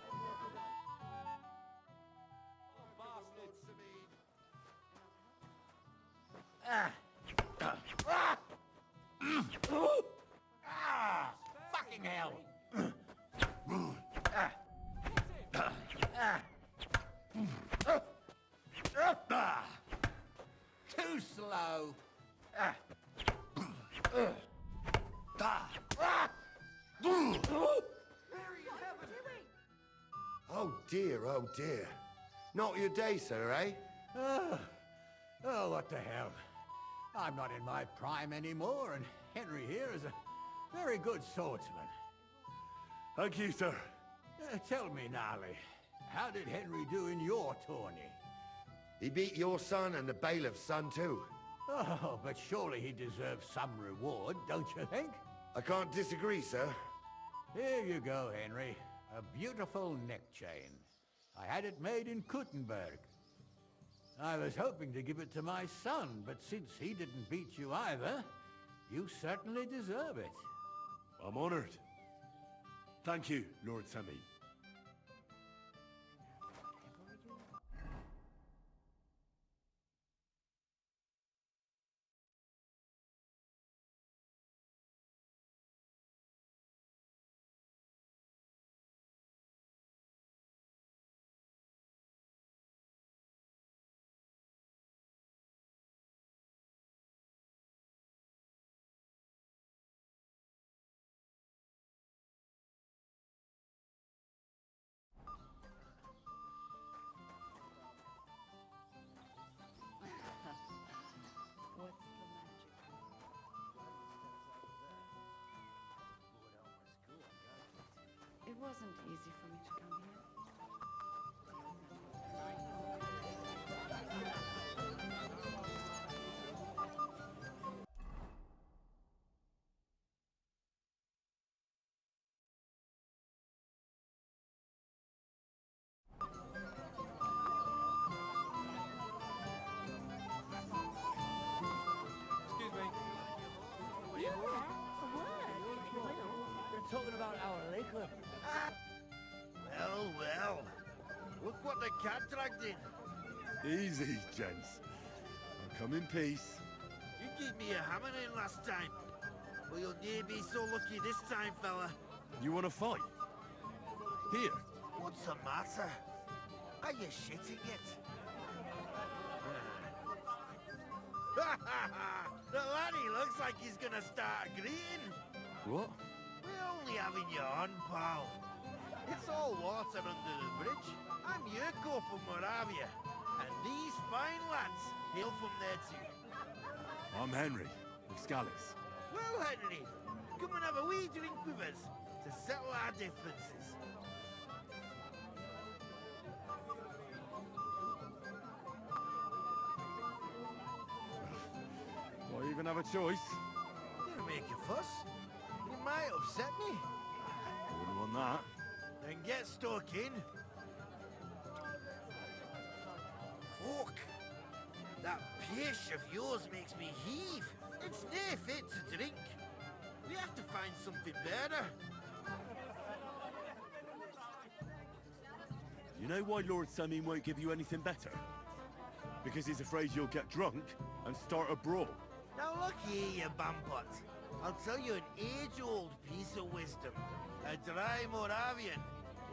Speaker 3: dear, oh dear. Not your day, sir, eh?
Speaker 7: Oh, what the hell. I'm not in my prime anymore, and Henry here is a very good swordsman.
Speaker 1: Thank you, sir.
Speaker 7: Tell me, Gnarly, how did Henry do in your tourney?
Speaker 3: He beat your son and the bailiff's son too.
Speaker 7: Oh, but surely he deserves some reward, don't you think?
Speaker 3: I can't disagree, sir.
Speaker 7: Here you go, Henry. A beautiful neck chain. I had it made in Kuttenberg. I was hoping to give it to my son, but since he didn't beat you either, you certainly deserve it.
Speaker 1: I'm honored. Thank you, Lord Semine.
Speaker 12: What's the magic? It wasn't easy for me to come here.
Speaker 5: Excuse me.
Speaker 13: They're talking about our liquor.
Speaker 6: Well, well. Look what the cat dragged in.
Speaker 1: Easy, gents. I'll come in peace.
Speaker 6: You gave me a hammering last time. Well, you'll near be so lucky this time, fella.
Speaker 1: You want to fight? Here.
Speaker 6: What's the matter? Are you shitting it? The laddie looks like he's gonna start agreeing.
Speaker 1: What?
Speaker 6: We're only having you on, pal. It's all water under the bridge. I'm Yurko from Moravia, and these fine lads hail from there too.
Speaker 1: I'm Henry, of Scallis.
Speaker 6: Well, Henry, come and have a wee drink with us to settle our differences.
Speaker 1: Do I even have a choice?
Speaker 6: Don't make a fuss. You might upset me.
Speaker 1: Wouldn't want that.
Speaker 6: Then get stuck in. Fuck. That pish of yours makes me heave. It's nae fit to drink. We have to find something better.
Speaker 1: You know why Lord Semine won't give you anything better? Because he's afraid you'll get drunk and start a brawl.
Speaker 6: Now look here, you bampot. I'll tell you an age-old piece of wisdom. A dry Moravian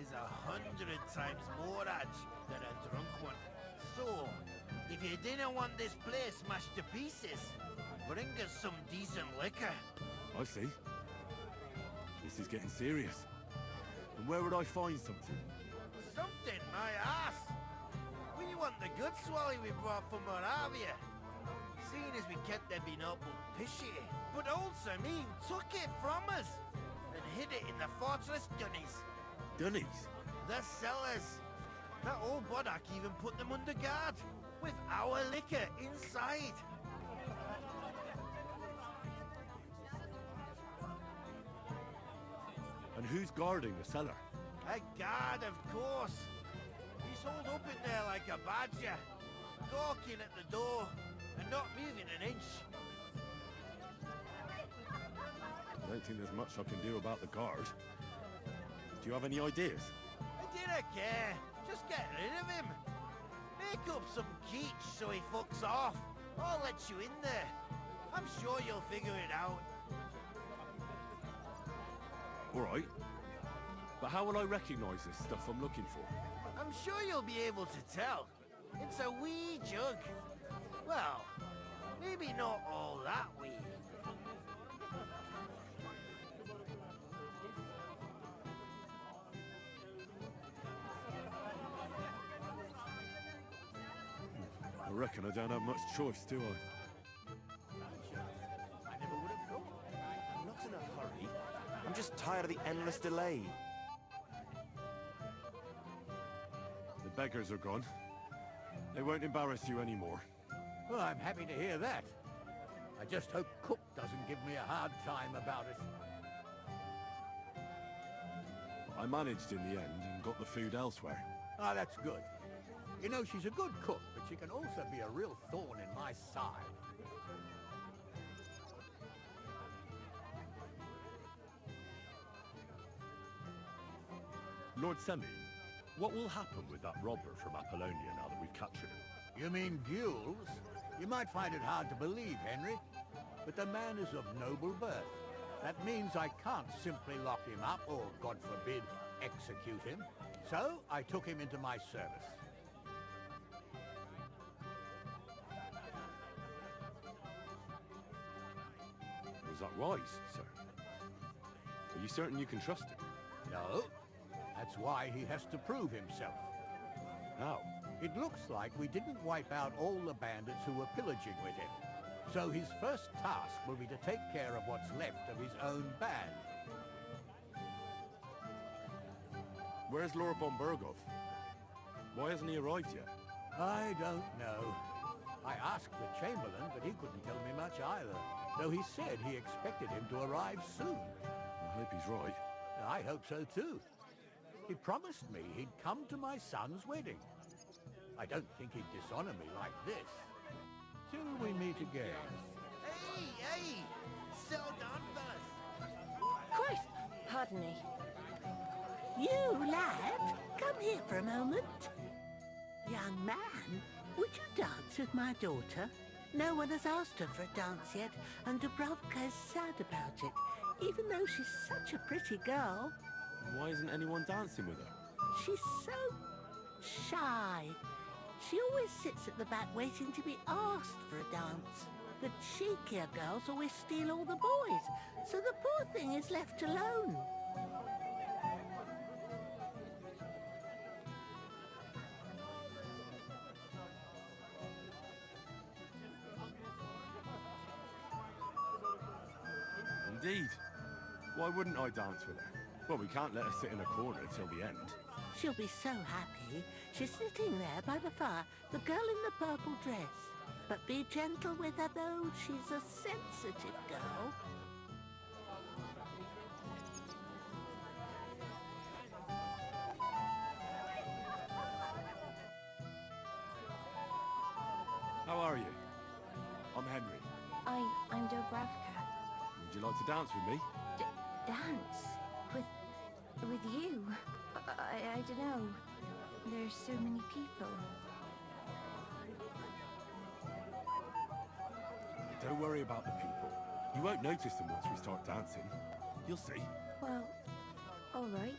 Speaker 6: is 100 times more edge than a drunk one. So, if you didn't want this place smashed to pieces, bring us some decent liquor.
Speaker 1: I see. This is getting serious. And where would I find something?
Speaker 6: Something, my ass! We want the good swally we brought from Moravia. Seeing as we kept there being up pishy. But old Semine took it from us and hid it in the fortress dunnies.
Speaker 1: Dunnies?
Speaker 6: The cellars. That old Boddock even put them under guard, with our liquor inside.
Speaker 1: And who's guarding the cellar?
Speaker 6: A guard, of course. He's holed up in there like a badger, gawking at the door and not moving an inch.
Speaker 1: I don't think there's much I can do about the guard. Do you have any ideas?
Speaker 6: I didn't care. Just get rid of him. Make up some keech so he fucks off. I'll let you in there. I'm sure you'll figure it out.
Speaker 1: All right. But how will I recognize this stuff I'm looking for?
Speaker 6: I'm sure you'll be able to tell. It's a wee jug. Well, maybe not all that wee.
Speaker 1: reckon I don't have much choice, do I?
Speaker 7: I never would have thought.
Speaker 11: I'm not in a hurry. I'm just tired of the endless delay.
Speaker 1: The beggars are gone. They won't embarrass you anymore.
Speaker 7: Well, I'm happy to hear that. I just hope Cook doesn't give me a hard time about it.
Speaker 1: I managed in the end and got the food elsewhere.
Speaker 7: Ah, that's good. You know, she's a good cook, but she can also be a real thorn in my side.
Speaker 1: Lord Semine, what will happen with that robber from Apollonia now that we've captured him?
Speaker 7: You mean Gules? You might find it hard to believe, Henry, but the man is of noble birth. That means I can't simply lock him up or, God forbid, execute him. So I took him into my service.
Speaker 1: Was that wise, sir? Are you certain you can trust him?
Speaker 7: No. That's why he has to prove himself.
Speaker 1: How?
Speaker 7: It looks like we didn't wipe out all the bandits who were pillaging with him. So his first task will be to take care of what's left of his own band.
Speaker 1: Where's Lord von Burgov? Why hasn't he arrived yet?
Speaker 7: I don't know. I asked the Chamberlain, but he couldn't tell me much either. Though he said he expected him to arrive soon.
Speaker 1: I hope he's right.
Speaker 7: I hope so too. He promised me he'd come to my son's wedding. I don't think he'd dishonor me like this. Till we meet again.
Speaker 14: Hey! Settle down, fellas.
Speaker 9: Christ! Pardon me.
Speaker 15: You, lad, come here for a moment. Young man, would you dance with my daughter? No one has asked her for a dance yet, and Dubravka is sad about it, even though she's such a pretty girl.
Speaker 1: Why isn't anyone dancing with her?
Speaker 15: She's so shy. She always sits at the back waiting to be asked for a dance. The cheekier girls always steal all the boys, so the poor thing is left alone.
Speaker 1: Indeed. Why wouldn't I dance with her? Well, we can't let her sit in a corner till the end.
Speaker 15: She'll be so happy. She's sitting there by the fire, the girl in the purple dress. But be gentle with her, though. She's a sensitive girl.
Speaker 1: How are you? I'm Henry.
Speaker 9: I'm Dubravka.
Speaker 1: Would you like to dance with me?
Speaker 9: Dance? With you? I don't know. There's so many people.
Speaker 1: Don't worry about the people. You won't notice them once we start dancing. You'll see.
Speaker 9: Well, all right.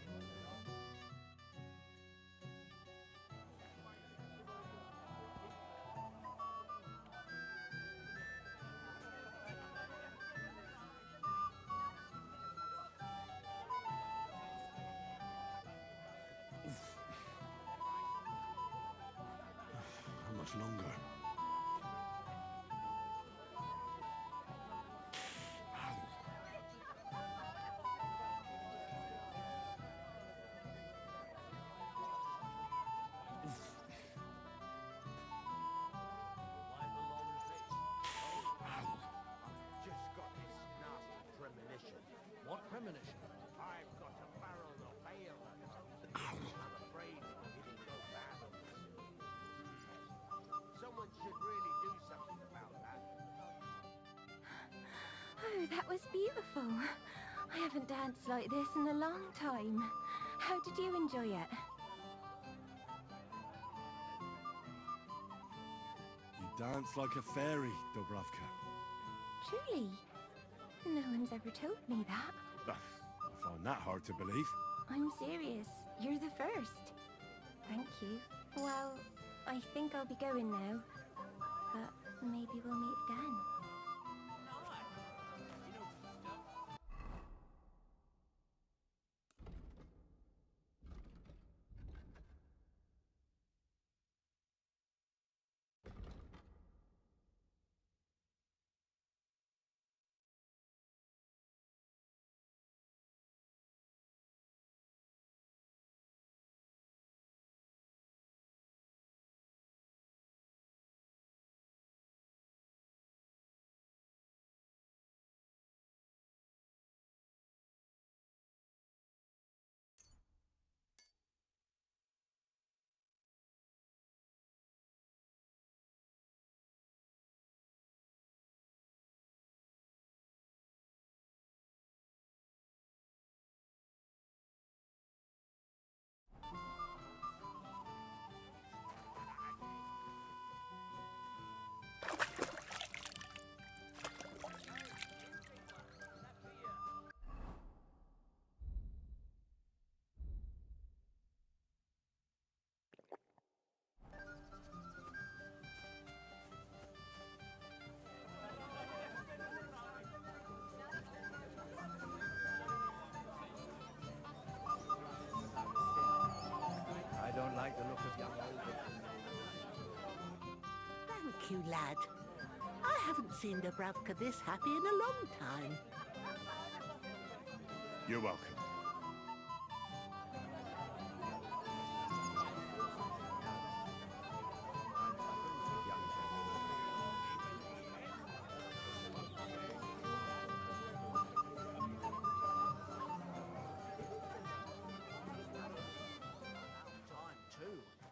Speaker 1: How much longer?
Speaker 13: What premonition? I've got a barrel of ale at home. I'm afraid it didn't go bad on this. Someone should really do something about that.
Speaker 9: Oh, that was beautiful. I haven't danced like this in a long time. How did you enjoy it?
Speaker 1: You dance like a fairy, Dubravka.
Speaker 9: Truly? No one's ever told me that.
Speaker 1: I find that hard to believe.
Speaker 9: I'm serious. You're the first. Thank you. Well, I think I'll be going now. But maybe we'll meet again.
Speaker 15: you, lad. I haven't seen Dubravka this happy in a long time.
Speaker 1: You're welcome.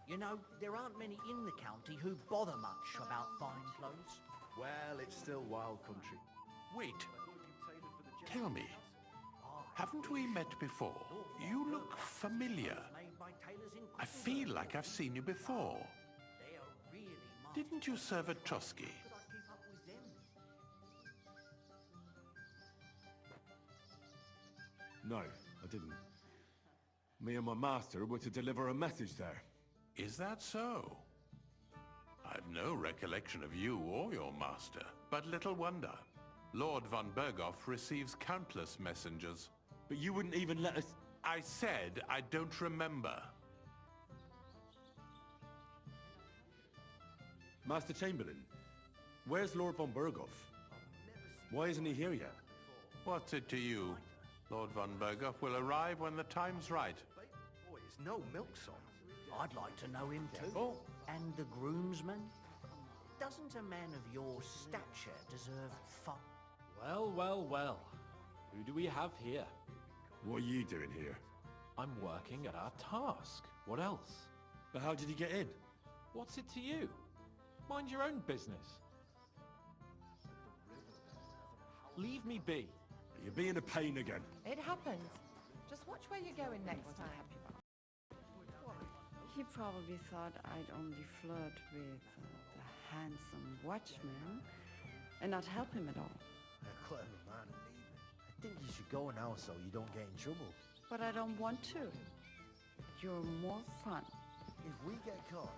Speaker 13: You know, there aren't many in the county who bother much about fine clothes.
Speaker 11: Well, it's still wild country.
Speaker 16: Wait. Tell me, haven't we met before? You look familiar. I feel like I've seen you before. Didn't you serve at Trosky?
Speaker 1: No, I didn't. Me and my master were to deliver a message there.
Speaker 16: Is that so? I've no recollection of you or your master, but little wonder. Lord von Berghoff receives countless messengers.
Speaker 1: But you wouldn't even let us...
Speaker 16: I said I don't remember.
Speaker 1: Master Chamberlain, where's Lord von Berghoff? Why isn't he here yet?
Speaker 16: What's it to you? Lord von Berghoff will arrive when the time's right.
Speaker 11: Boy, it's no milksop.
Speaker 13: I'd like to know him too. And the groomsman? Doesn't a man of your stature deserve fun?
Speaker 8: Well, well, well. Who do we have here?
Speaker 1: What are you doing here?
Speaker 8: I'm working at our task. What else?
Speaker 1: But how did he get in?
Speaker 8: What's it to you? Mind your own business. Leave me be.
Speaker 1: You're being a pain again.
Speaker 2: It happens. Just watch where you're going next time.
Speaker 12: He probably thought I'd only flirt with the handsome watchman and not help him at all.
Speaker 4: Clever man. I think you should go now so you don't get in trouble.
Speaker 12: But I don't want to. You're more fun.
Speaker 4: If we get caught,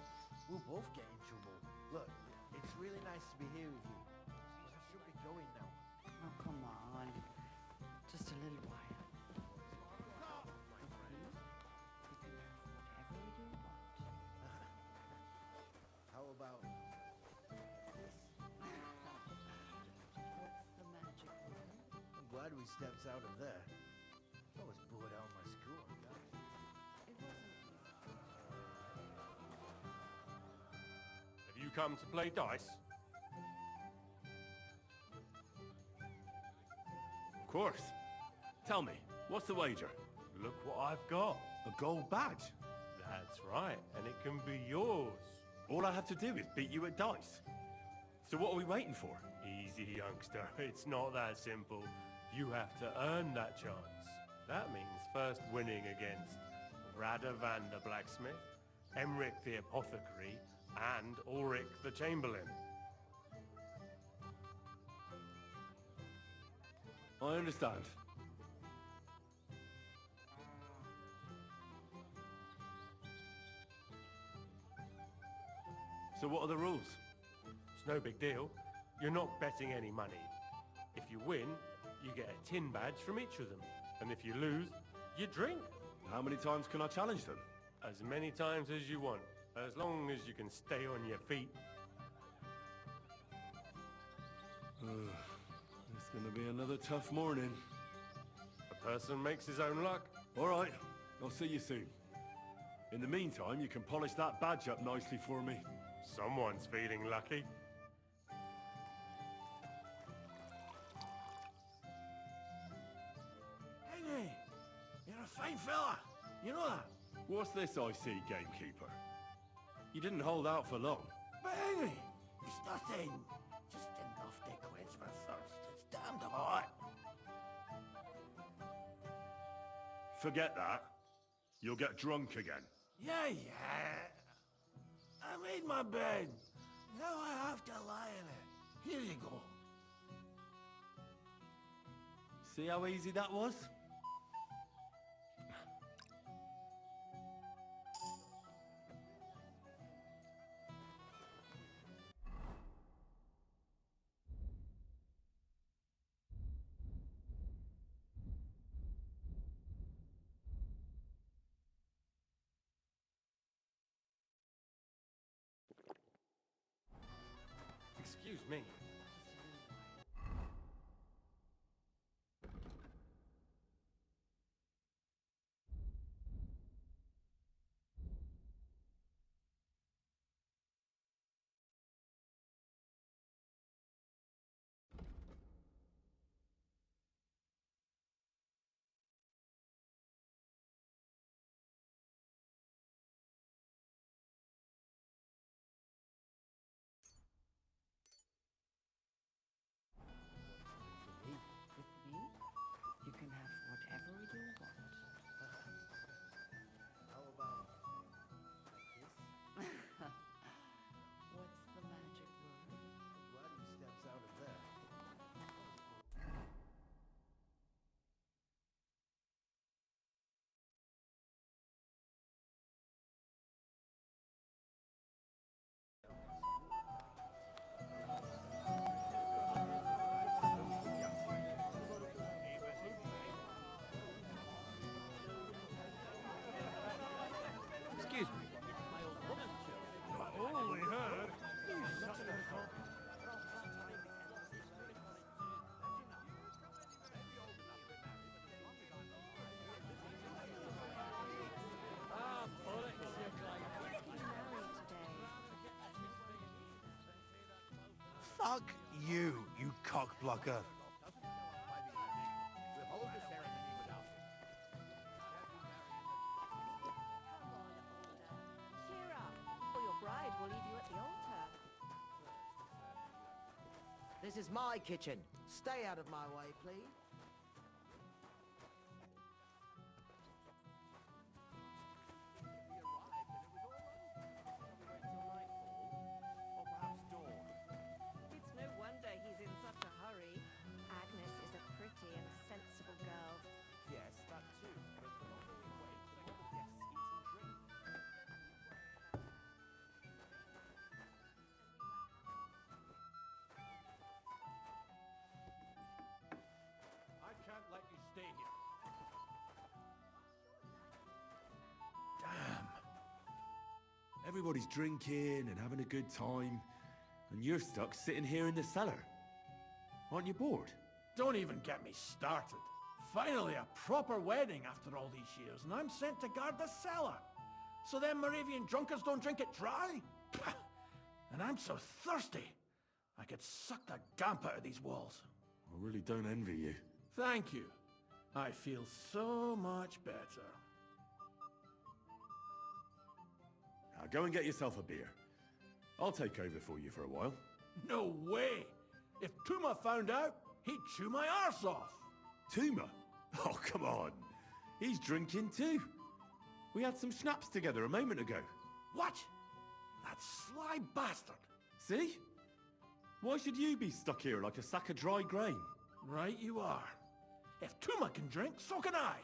Speaker 4: we'll both get in trouble. Look, it's really nice to be here with you. I should be going now.
Speaker 12: Oh, come on. Just a little while.
Speaker 4: How about this?
Speaker 12: What's the magic word?
Speaker 4: I'm glad we stepped out of there. I was bored out of my school.
Speaker 12: It wasn't easy.
Speaker 10: Have you come to play dice?
Speaker 1: Of course. Tell me, what's the wager?
Speaker 10: Look what I've got.
Speaker 1: A gold badge?
Speaker 10: That's right, and it can be yours.
Speaker 1: All I have to do is beat you at dice. So what are we waiting for?
Speaker 10: Easy, youngster. It's not that simple. You have to earn that chance. That means first winning against Radovan the blacksmith, Emric the apothecary, and Ulrich the chamberlain.
Speaker 1: I understand. So what are the rules?
Speaker 10: It's no big deal. You're not betting any money. If you win, you get a tin badge from each of them. And if you lose, you drink.
Speaker 1: How many times can I challenge them?
Speaker 10: As many times as you want, as long as you can stay on your feet.
Speaker 1: It's gonna be another tough morning.
Speaker 10: A person makes his own luck.
Speaker 1: All right, I'll see you soon. In the meantime, you can polish that badge up nicely for me.
Speaker 10: Someone's feeling lucky.
Speaker 7: Henry, you're a fine fella. You know that?
Speaker 1: What's this I see, gamekeeper? You didn't hold out for long.
Speaker 7: But Henry, it's nothing. Just enough to quench my thirst. It's damned hot.
Speaker 1: Forget that. You'll get drunk again.
Speaker 7: Yeah. I made my bed. Now I have to lie in it. Here you go.
Speaker 1: See how easy that was?
Speaker 10: Excuse me.
Speaker 12: With me, you can have whatever you want.
Speaker 4: How about
Speaker 12: What's the magic word?
Speaker 4: glad he steps out of there?
Speaker 5: Excuse me. Holy heard.
Speaker 4: Fuck you, you cockblocker.
Speaker 7: We'll hold the ceremony without it.
Speaker 9: Cheer up, or your bride will leave you at the altar.
Speaker 14: This is my kitchen. Stay out of my way, please.
Speaker 2: It's no wonder he's in such a hurry.
Speaker 9: Agnes is a pretty and sensible girl.
Speaker 11: Yes, that too. But not only wait, but all the guests eat and drink.
Speaker 7: I can't let you stay here.
Speaker 1: Damn. Everybody's drinking and having a good time, and you're stuck sitting here in the cellar. Aren't you bored?
Speaker 7: Don't even get me started. Finally, a proper wedding after all these years, and I'm sent to guard the cellar. So them Moravian drunkards don't drink it dry? Pah! And I'm so thirsty, I could suck the gamp out of these walls.
Speaker 1: I really don't envy you.
Speaker 7: Thank you. I feel so much better.
Speaker 1: Now go and get yourself a beer. I'll take over for you for a while.
Speaker 7: No way! If Tuma found out, he'd chew my arse off.
Speaker 1: Tuma? Oh, come on. He's drinking too. We had some schnapps together a moment ago.
Speaker 7: What? That sly bastard.
Speaker 1: See? Why should you be stuck here like a sack of dry grain?
Speaker 7: Right you are. If Tuma can drink, so can I.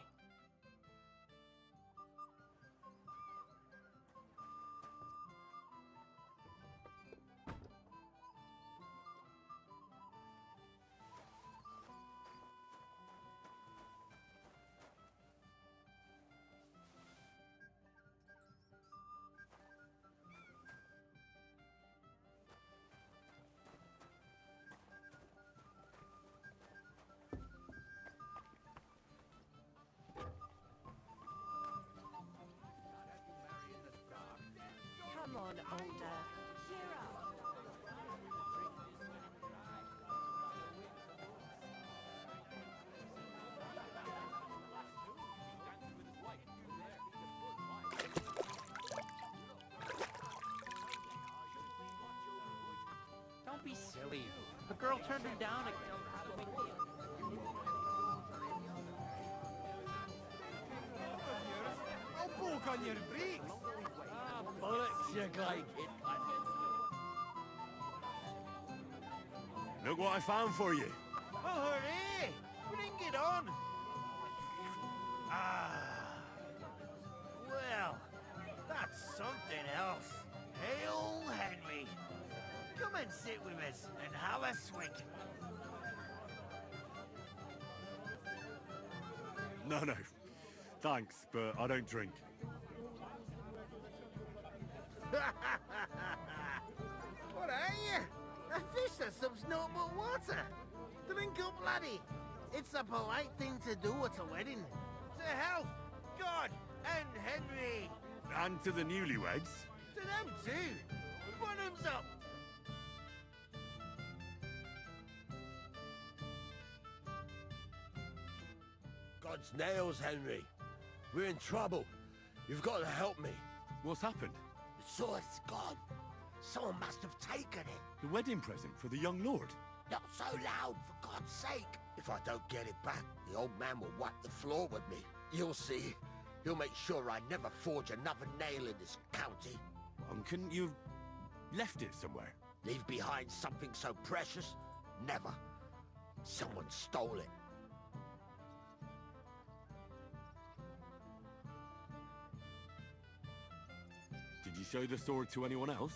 Speaker 9: Come on, older. Cheer up.
Speaker 5: Don't be silly. The girl turned him down again.
Speaker 4: I'll poke on your brakes.
Speaker 5: Bollocks, you guy.
Speaker 1: Look what I found for you.
Speaker 13: Oh, hooray! Bring it on! Ah. Well, that's something else. Hail Henry. Come and sit with us and have a swig.
Speaker 1: No. Thanks, but I don't drink.
Speaker 13: What are you? A fist
Speaker 17: It's not but water. Drink up, laddie. It's a polite thing to do at a wedding. To health, God, and Henry.
Speaker 1: And to the newlyweds.
Speaker 17: To them too. Bottoms up.
Speaker 6: God's nails, Henry. We're in trouble. You've got to help me.
Speaker 1: What's happened?
Speaker 6: The sword's gone. Someone must have taken it.
Speaker 1: The wedding present for the young lord?
Speaker 6: Not so loud, for God's sake. If I don't get it back, the old man will wipe the floor with me. You'll see. He'll make sure I never forge another nail in this county.
Speaker 1: Couldn't you have left it somewhere?
Speaker 6: Leave behind something so precious? Never. Someone stole it.
Speaker 1: Did you show the sword to anyone else?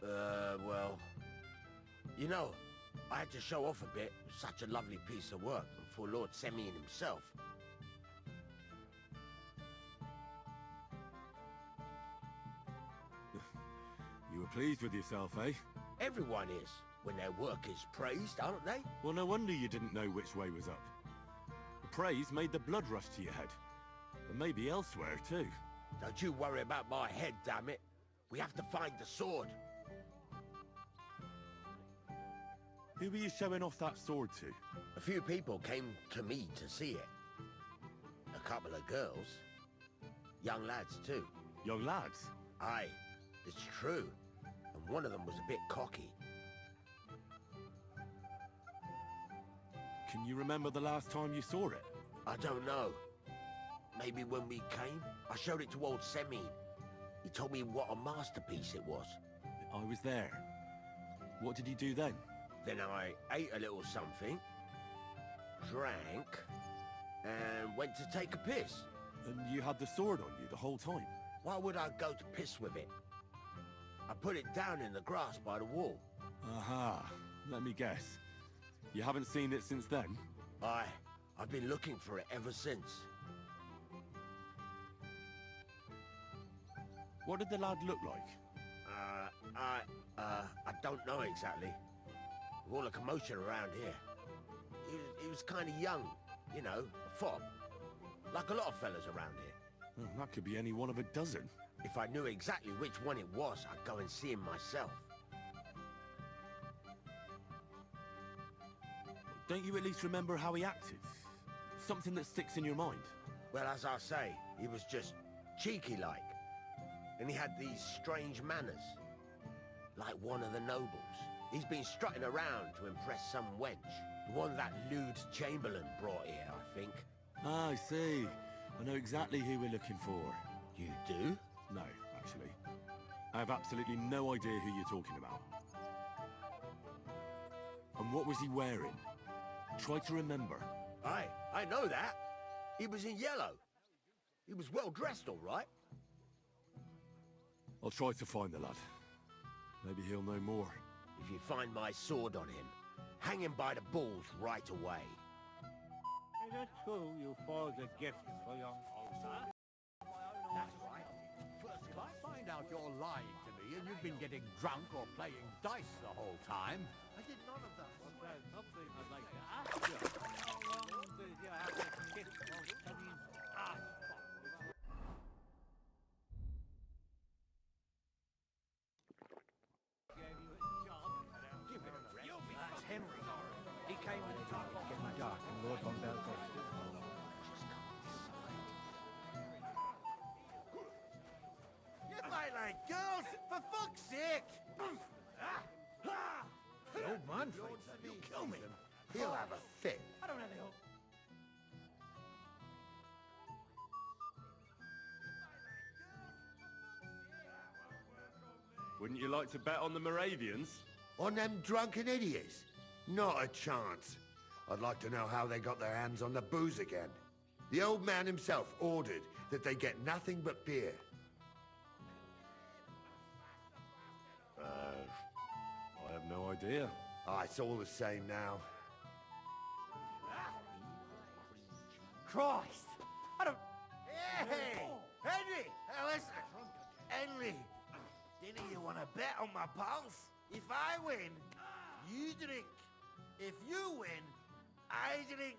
Speaker 6: Well... You know, I had to show off a bit. It was such a lovely piece of work for Lord Semine himself.
Speaker 1: You were pleased with yourself, eh?
Speaker 6: Everyone is, when their work is praised, aren't they?
Speaker 1: Well, no wonder you didn't know which way was up. The praise made the blood rush to your head. And maybe elsewhere, too.
Speaker 6: Don't you worry about my head, damn it. We have to find the sword.
Speaker 1: Who were you showing off that sword to?
Speaker 6: A few people came to me to see it. A couple of girls. Young lads, too.
Speaker 1: Young lads?
Speaker 6: Aye, it's true. And one of them was a bit cocky.
Speaker 1: Can you remember the last time you saw it?
Speaker 6: I don't know. Maybe when we came, I showed it to old Semine. He told me what a masterpiece it was.
Speaker 1: I was there. What did you do then?
Speaker 6: Then I ate a little something, drank, and went to take a piss.
Speaker 1: And you had the sword on you the whole time?
Speaker 6: Why would I go to piss with it? I put it down in the grass by the wall.
Speaker 1: Aha. Let me guess. You haven't seen it since then?
Speaker 6: I've been looking for it ever since.
Speaker 1: What did the lad look like?
Speaker 6: I don't know exactly. With all the commotion around here. He was kind of young, you know, a fob. Like a lot of fellas around here.
Speaker 1: Well, that could be any one of a dozen.
Speaker 6: If I knew exactly which one it was, I'd go and see him myself.
Speaker 1: Don't you at least remember how he acted? Something that sticks in your mind?
Speaker 6: Well, as I say, he was just cheeky-like. And he had these strange manners. Like one of the nobles. He's been strutting around to impress some wench. The one that lewd Chamberlain brought here, I think.
Speaker 1: Ah, I see. I know exactly who we're looking for.
Speaker 6: You do?
Speaker 1: No, actually. I have absolutely no idea who you're talking about. And what was he wearing? Try to remember.
Speaker 6: I know that. He was in yellow. He was well dressed, all right.
Speaker 1: I'll try to find the lad. Maybe he'll know more.
Speaker 6: If you find my sword on him, hang him by the balls right away.
Speaker 7: Is it true you forged a gift for young Ulster? That's right. First, if I find out you're lying to me and you've been getting drunk or playing dice the whole time...
Speaker 17: I did none of that.
Speaker 7: There's something I'd like to ask you. How long did you have this gift of Semine's ass?
Speaker 13: That's Henry. He came in the dark.
Speaker 5: Getting dark, and Lord von Belkoff stood.
Speaker 17: You fight like girls, for fuck's sake!
Speaker 7: The old man fights that. He'll kill me.
Speaker 3: He'll have a fit.
Speaker 17: I don't have the hope.
Speaker 1: Wouldn't you like to bet on the Moravians?
Speaker 3: On them drunken idiots? Not a chance. I'd like to know how they got their hands on the booze again. The old man himself ordered that they get nothing but beer.
Speaker 1: I have no idea.
Speaker 3: It's all the same now.
Speaker 17: Christ! I don't... Hey! Henry! Listen! Henry! Didn't you want to bet on my pulse? If I win, you drink. If you win, I drink.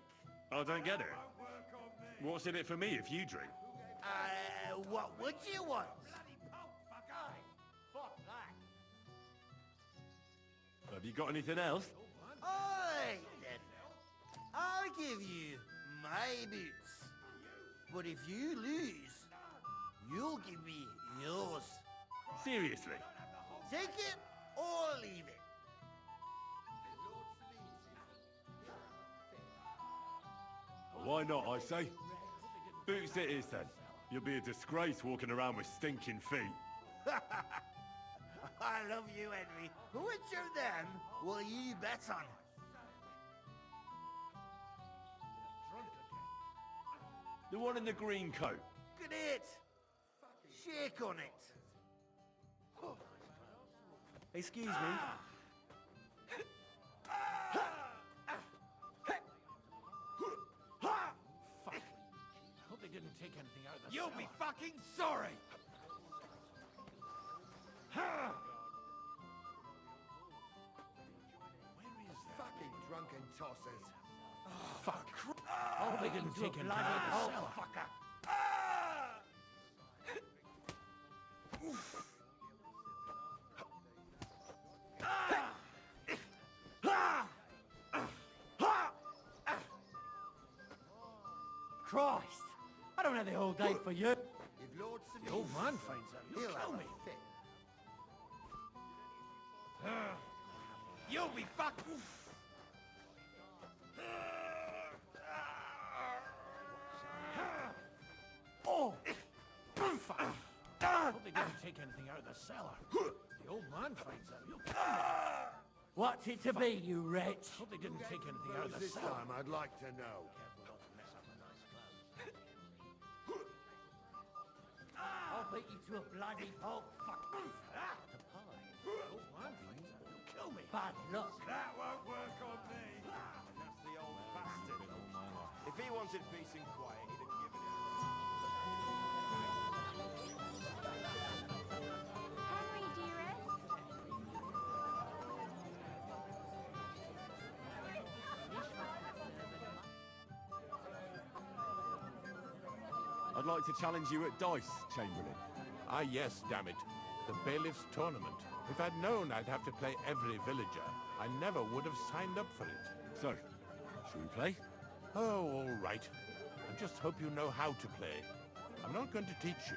Speaker 1: I don't get it. What's in it for me if you drink?
Speaker 17: What would you want?
Speaker 1: Have you got anything else?
Speaker 17: Alright then. I'll give you my boots. But if you lose, you'll give me yours.
Speaker 1: Seriously?
Speaker 17: Take it or leave it.
Speaker 1: Why not, I say? Boots it is then. You'll be a disgrace walking around with stinking feet.
Speaker 17: I love you, Henry. Which of them will you bet on?
Speaker 1: The one in the green coat.
Speaker 17: Great. Shake on it.
Speaker 1: Excuse me.
Speaker 7: Fuck. I hope they didn't take anything out of the
Speaker 5: You'll be fucking sorry!
Speaker 3: Fucking drunken tossers.
Speaker 7: Fuck. I hope they didn't take anything out of the cellar.
Speaker 5: Fucker!
Speaker 13: Christ! I don't have the whole day for you.
Speaker 3: If Lord Semine...
Speaker 7: The old man finds out, he'll kill me.
Speaker 5: You'll be fucking...
Speaker 7: Oh! Fuck. I hope they didn't take anything out of the cellar. The old man finds out, he'll kill me.
Speaker 13: What's it to be, you wretch?
Speaker 7: I hope they didn't take anything out of the
Speaker 3: This
Speaker 7: cellar.
Speaker 3: time, I'd like to know.
Speaker 13: I'll beat you to a bloody pulp. Fuck.
Speaker 7: The old man finds out, he'll kill me.
Speaker 13: Bad luck.
Speaker 10: That won't work on me. And that's the old bastard. If he wanted peace and quiet, he'd have given it.
Speaker 9: Henry, dearest.
Speaker 1: I'd like to challenge you at dice, Chamberlain.
Speaker 16: Ah yes, damn it. The bailiff's tournament. If I'd known I'd have to play every villager, I never would have signed up for it.
Speaker 1: So, should we play?
Speaker 16: Oh, all right. I just hope you know how to play. I'm not going to teach you.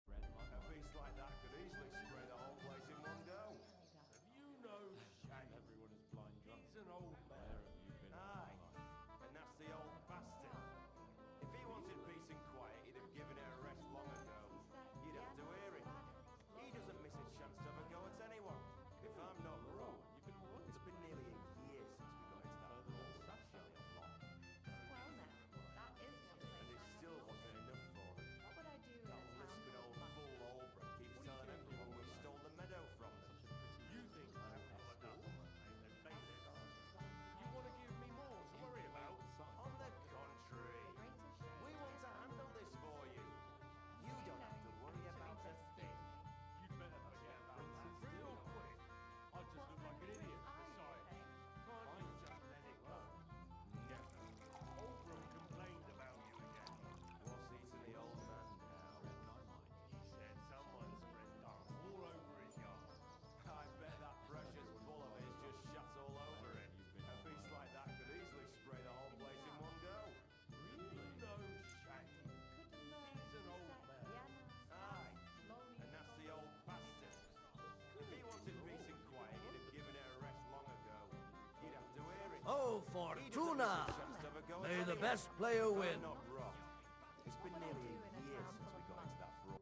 Speaker 10: A beast like that could easily spray the whole place in one go. Have you no shame? Everyone is blind drunk. He's an old man. Where have you been? Aye, and that's the old bastard. If he wanted peace and quiet, he'd have given it a rest long ago. You'd have to hear him. He doesn't miss a chance to have a go at anyone. If I'm not wrong, it's been nearly a year since we got into that whole satchel lot.
Speaker 9: Well, now, that is lovely.
Speaker 10: And it still wasn't enough for them.
Speaker 9: What would I do in
Speaker 10: That
Speaker 9: a town
Speaker 10: lisping
Speaker 9: full
Speaker 10: old
Speaker 9: of
Speaker 10: fool Albrecht keeps telling everyone we stole the meadow from them. You think I haven't got enough? You want to give me more to worry about? On the contrary, we want to handle this for you. You don't have to worry about a thing. You'd better forget about that real quick. I just look like an idiot. Besides, can't you just let it go? Never. Oldbrook complained about you again. What's he to the old man now? He said someone spread dust all over his yard. I bet that precious bull of his just shuts all over it. A beast like that could easily spray the whole place in one go. Really? No shame. He's an old man. Aye, and that's the old bastard. If he wanted peace and quiet, he'd have given it a rest long ago. You'd have to hear it.
Speaker 13: Oh, Fortuna! May the best player win.
Speaker 10: Not wrong. It's been nearly a year since we got into that brawl.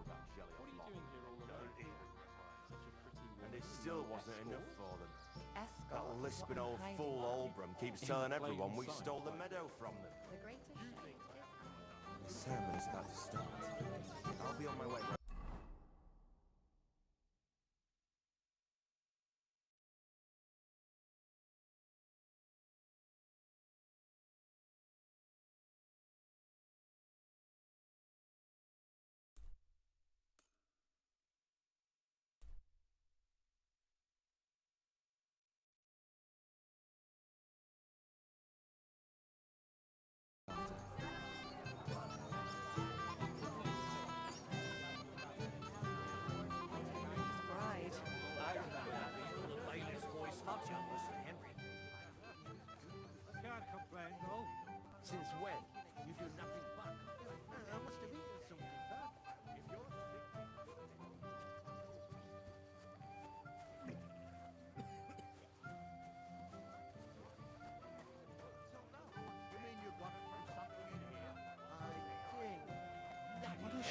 Speaker 10: That jelly
Speaker 8: What are you doing here all alone? Such a pretty
Speaker 10: And it still wasn't enough for them.
Speaker 14: Escort
Speaker 10: That
Speaker 14: is
Speaker 10: lisping
Speaker 14: what
Speaker 10: old
Speaker 14: I'm
Speaker 10: fool
Speaker 14: hiding
Speaker 10: Albrecht keeps telling
Speaker 8: plain
Speaker 10: everyone we
Speaker 8: sight.
Speaker 10: stole the meadow from them.
Speaker 14: The greatest shame is
Speaker 10: The ceremony's about to start. I'll be on my way.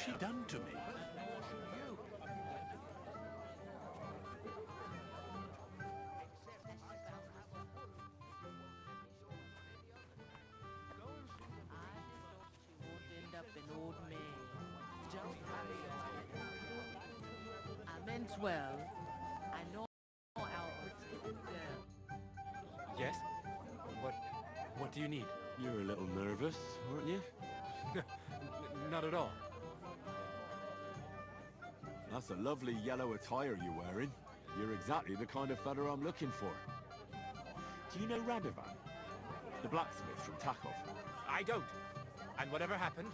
Speaker 16: she done to me?
Speaker 2: End up an old man. Don't worry about it. I meant well. I know Albert's little girl.
Speaker 8: Yes? What do you need?
Speaker 1: You're a little nervous, aren't you?
Speaker 8: Not at all.
Speaker 1: That's a lovely yellow attire you're wearing. You're exactly the kind of fella I'm looking for. Do you know Radovan? The blacksmith from Takov?
Speaker 8: I don't. And whatever happened,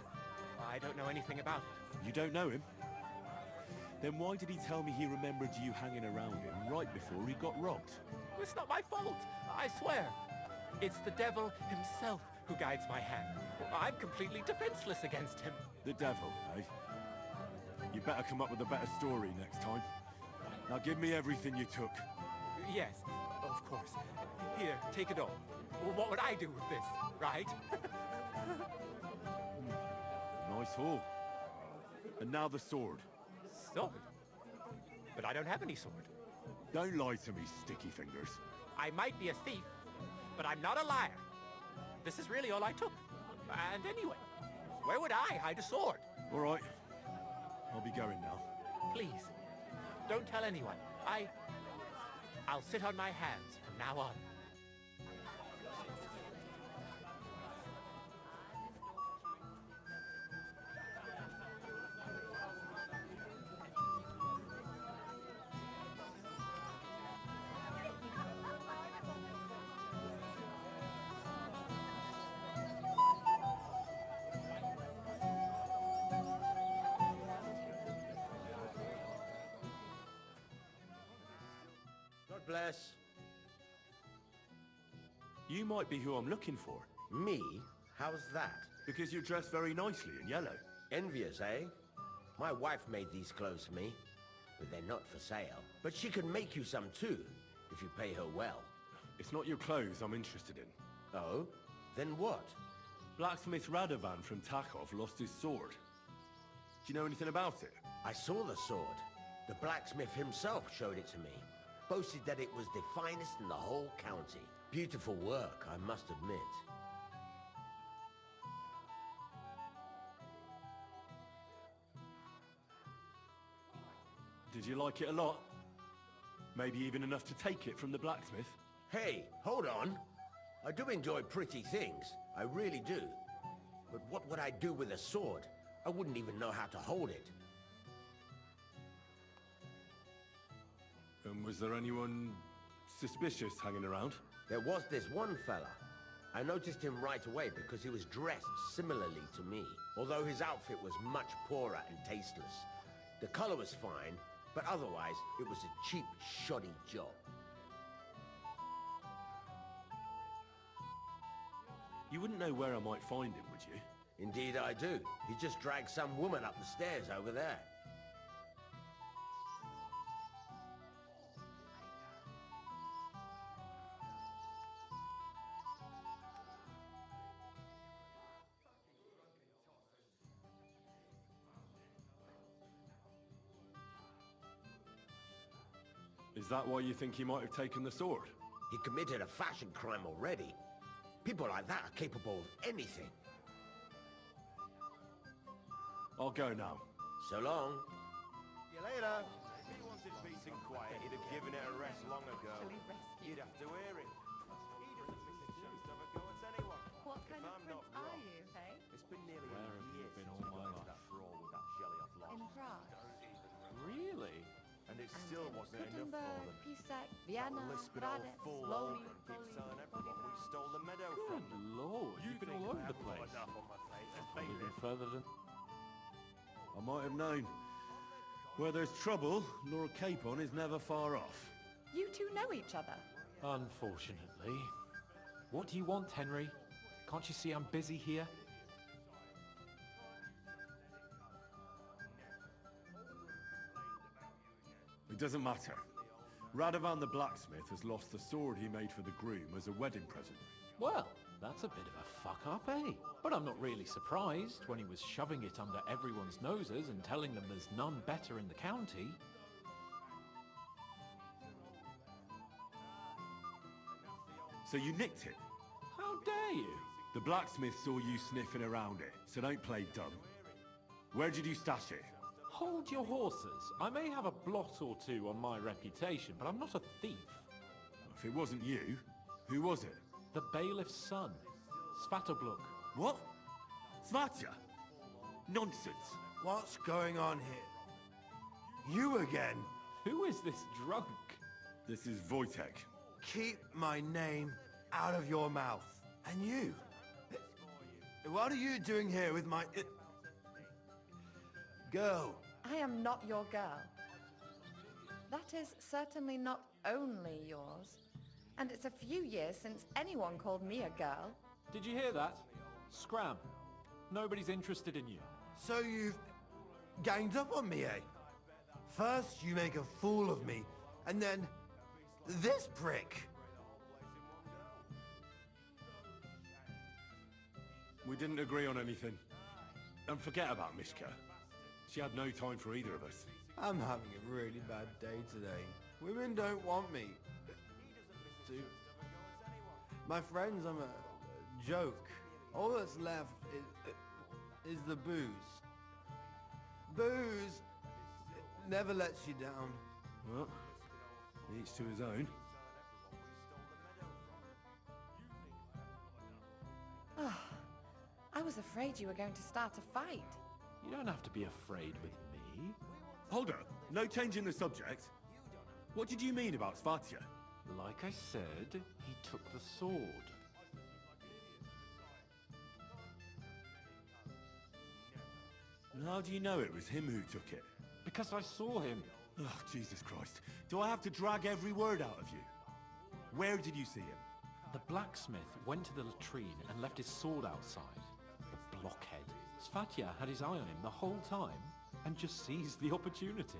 Speaker 8: I don't know anything about it.
Speaker 1: You don't know him? Then why did he tell me he remembered you hanging around him right before he got robbed?
Speaker 8: It's not my fault, I swear. It's the devil himself who guides my hand. I'm completely defenseless against him.
Speaker 1: The devil, eh? You better come up with a better story next time. Now give me everything you took.
Speaker 8: Yes, of course. Here, take it all. What would I do with this, right?
Speaker 1: Nice haul. And now the sword.
Speaker 8: Sword? But I don't have any sword.
Speaker 1: Don't lie to me, sticky fingers.
Speaker 8: I might be a thief, but I'm not a liar. This is really all I took. And anyway, where would I hide a sword?
Speaker 1: All right. I'll be going now.
Speaker 8: Please, don't tell anyone. I'll sit on my hands from now on.
Speaker 6: God bless.
Speaker 1: You might be who I'm looking for.
Speaker 6: Me? How's that?
Speaker 1: Because you're dressed very nicely in yellow.
Speaker 6: Envious, eh? My wife made these clothes for me, but they're not for sale. But she can make you some too, if you pay her well.
Speaker 1: It's not your clothes I'm interested in.
Speaker 6: Oh? Then what?
Speaker 1: Blacksmith Radovan from Takov lost his sword. Do you know anything about it?
Speaker 6: I saw the sword. The blacksmith himself showed it to me. Boasted that it was the finest in the whole county. Beautiful work, I must admit.
Speaker 1: Did you like it a lot? Maybe even enough to take it from the blacksmith?
Speaker 6: Hey, hold on. I do enjoy pretty things. I really do. But what would I do with a sword? I wouldn't even know how to hold it.
Speaker 1: And was there anyone suspicious hanging around?
Speaker 6: There was this one fella. I noticed him right away because he was dressed similarly to me, although his outfit was much poorer and tasteless. The color was fine, but otherwise it was a cheap, shoddy job.
Speaker 1: You wouldn't know where I might find him, would you?
Speaker 6: Indeed I do. He just dragged some woman up the stairs over there.
Speaker 1: Is that why you think he might have taken the sword?
Speaker 6: He committed a fashion crime already. People like that are capable of anything.
Speaker 1: I'll go now.
Speaker 6: So long.
Speaker 4: See you later. If he wanted peace and quiet, he'd have given it a rest long ago. You'd have to hear him. He doesn't miss a chance to have a go at anyone.
Speaker 2: What kind
Speaker 4: If
Speaker 2: of
Speaker 4: I'm not
Speaker 2: prince are
Speaker 4: wrong,
Speaker 2: you, hey?
Speaker 4: It's been nearly
Speaker 11: Where
Speaker 4: a
Speaker 11: have you
Speaker 4: year
Speaker 11: been
Speaker 4: since
Speaker 11: all
Speaker 4: we
Speaker 11: my
Speaker 4: got into
Speaker 11: life?
Speaker 4: that brawl with that jelly-off lot.
Speaker 2: In Prague.
Speaker 11: Really?
Speaker 4: And it still wasn't enough for
Speaker 9: Wittenberg,
Speaker 4: them.
Speaker 9: Pisak,
Speaker 4: That
Speaker 9: Vienna,
Speaker 4: lisping old
Speaker 9: Gradec,
Speaker 4: fool
Speaker 9: Slowly,
Speaker 4: Holden keeps telling everyone we stole the meadow from
Speaker 11: Good
Speaker 4: them.
Speaker 11: lord, you've been all over the
Speaker 4: I haven't got
Speaker 11: place.
Speaker 4: enough on my plate to
Speaker 11: Probably
Speaker 4: feel
Speaker 11: been
Speaker 4: it.
Speaker 11: further than...
Speaker 1: I might have known. Where there's trouble, Lord Capon is never far off.
Speaker 18: You two know each other?
Speaker 11: Unfortunately. What do you want, Henry? Can't you see I'm busy here?
Speaker 1: It doesn't matter. Radovan the blacksmith has lost the sword he made for the groom as a wedding present.
Speaker 11: Well, that's a bit of a
Speaker 8: fuck up, eh? But I'm not really surprised when he was shoving it under everyone's noses and telling them there's none better in the county.
Speaker 1: So you nicked it?
Speaker 8: How dare you?
Speaker 1: The blacksmith saw you sniffing around it, so don't play dumb. Where did you stash it?
Speaker 8: Hold your horses. I may have a blot or two on my reputation, but I'm not a thief.
Speaker 1: If it wasn't you, who was it?
Speaker 8: The bailiff's son, Svatobluk.
Speaker 1: What? Svatya? Nonsense.
Speaker 17: What's going on here? You again?
Speaker 8: Who is this drunk?
Speaker 1: This is Wojtek.
Speaker 17: Keep my name out of your mouth. And you? What are you doing here with my... girl?
Speaker 18: I am not your girl. That is certainly not only yours. And it's a few years since anyone called me a girl.
Speaker 8: Did you hear that? Scram. Nobody's interested in you.
Speaker 17: So you've ganged up on me, eh? First you make a fool of me, and then this prick.
Speaker 1: We didn't agree on anything. And forget about Mishka. She had no time for either of us.
Speaker 17: I'm having a really bad day today. Women don't want me. My friends, I'm a joke. All that's left is the booze. Booze never lets you down.
Speaker 1: Well, each to his own.
Speaker 18: I was afraid you were going to start a fight.
Speaker 8: You don't have to be afraid with me.
Speaker 1: Hold up. No change in the subject. What did you mean about Svatya?
Speaker 8: Like I said, he took the sword.
Speaker 1: And how do you know it was him who took it?
Speaker 8: Because I saw him.
Speaker 1: Oh, Jesus Christ. Do I have to drag every word out of you? Where did you see him?
Speaker 8: The blacksmith went to the latrine and left his sword outside. The blockhead. Svatya had his eye on him the whole time and just seized the opportunity.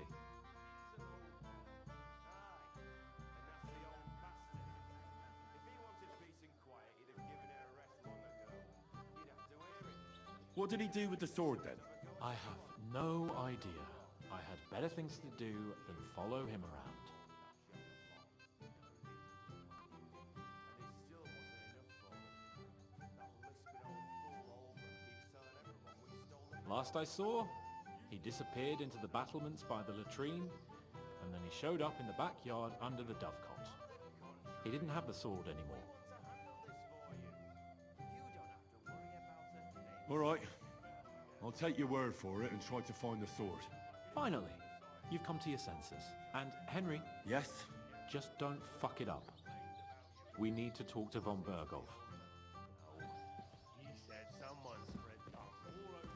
Speaker 1: What did he do with the sword then?
Speaker 8: I have no idea. I had better things to do than follow him around. Last I saw, he disappeared into the battlements by the latrine, and then he showed up in the backyard under the dovecot. He didn't have the sword anymore.
Speaker 1: All right. I'll take your word for it and try to find the sword.
Speaker 8: Finally, you've come to your senses. And Henry...
Speaker 1: Yes?
Speaker 8: Just don't fuck it up. We need to talk to von Berghoff.
Speaker 4: He said someone spread all over it.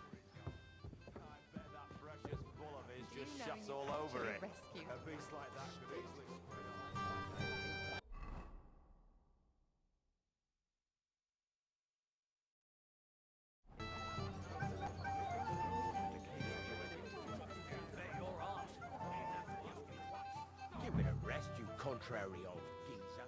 Speaker 4: I bet that precious bull of his just shuts all over it. A beast like that could easily spread all.
Speaker 6: Give it a rest, you contrary old geezer.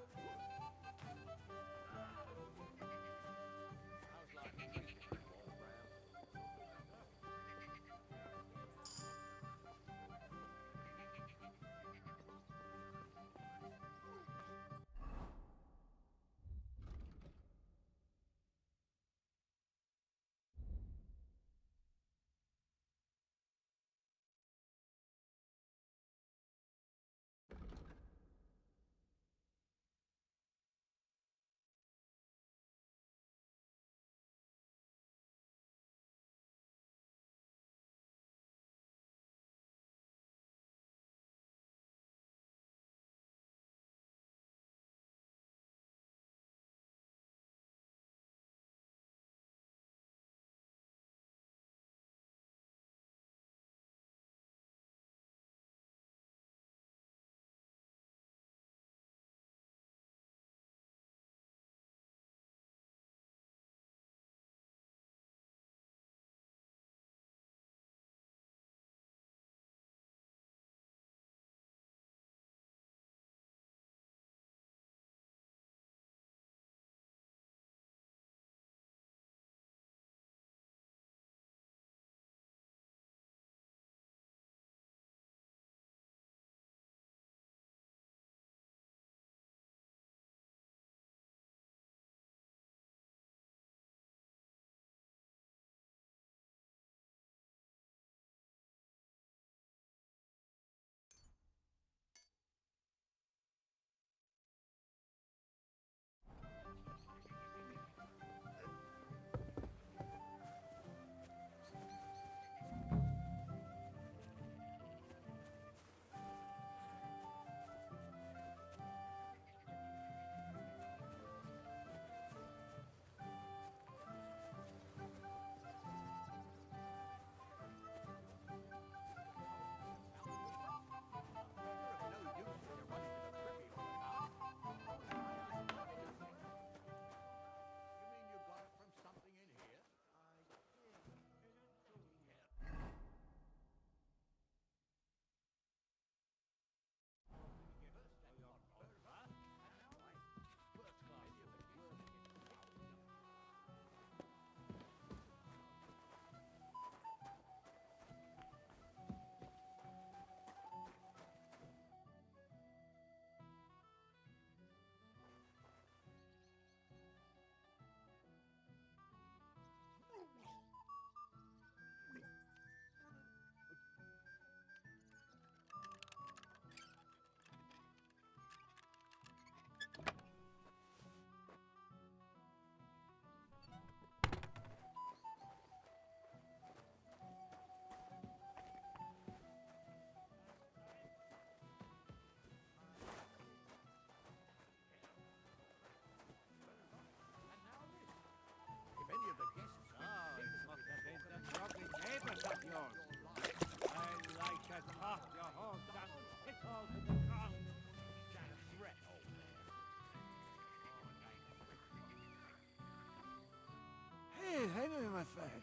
Speaker 19: friend?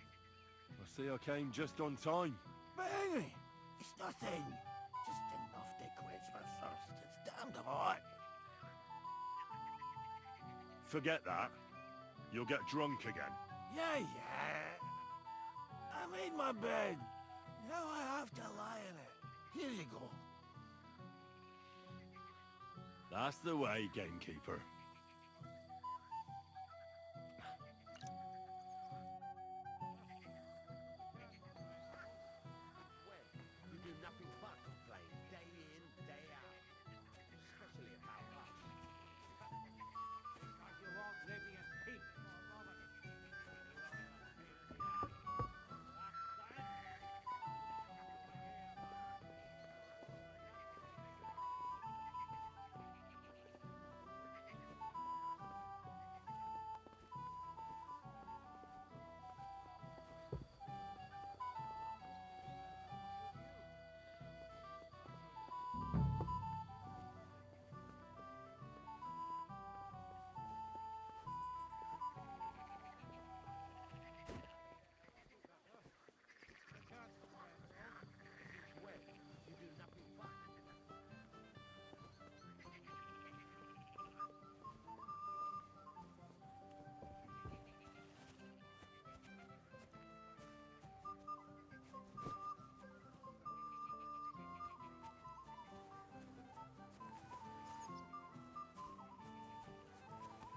Speaker 1: I see I came just on time.
Speaker 19: Really? It's nothing. Just enough to quench my thirst. It's damned hot.
Speaker 1: Forget that. You'll get drunk again.
Speaker 19: Yeah. I made my bed. Now I have to lie in it. Here you go.
Speaker 1: That's the way, gamekeeper.
Speaker 6: You do nothing but complain, day in, day out. Especially about us.
Speaker 5: Because you won't live in peace.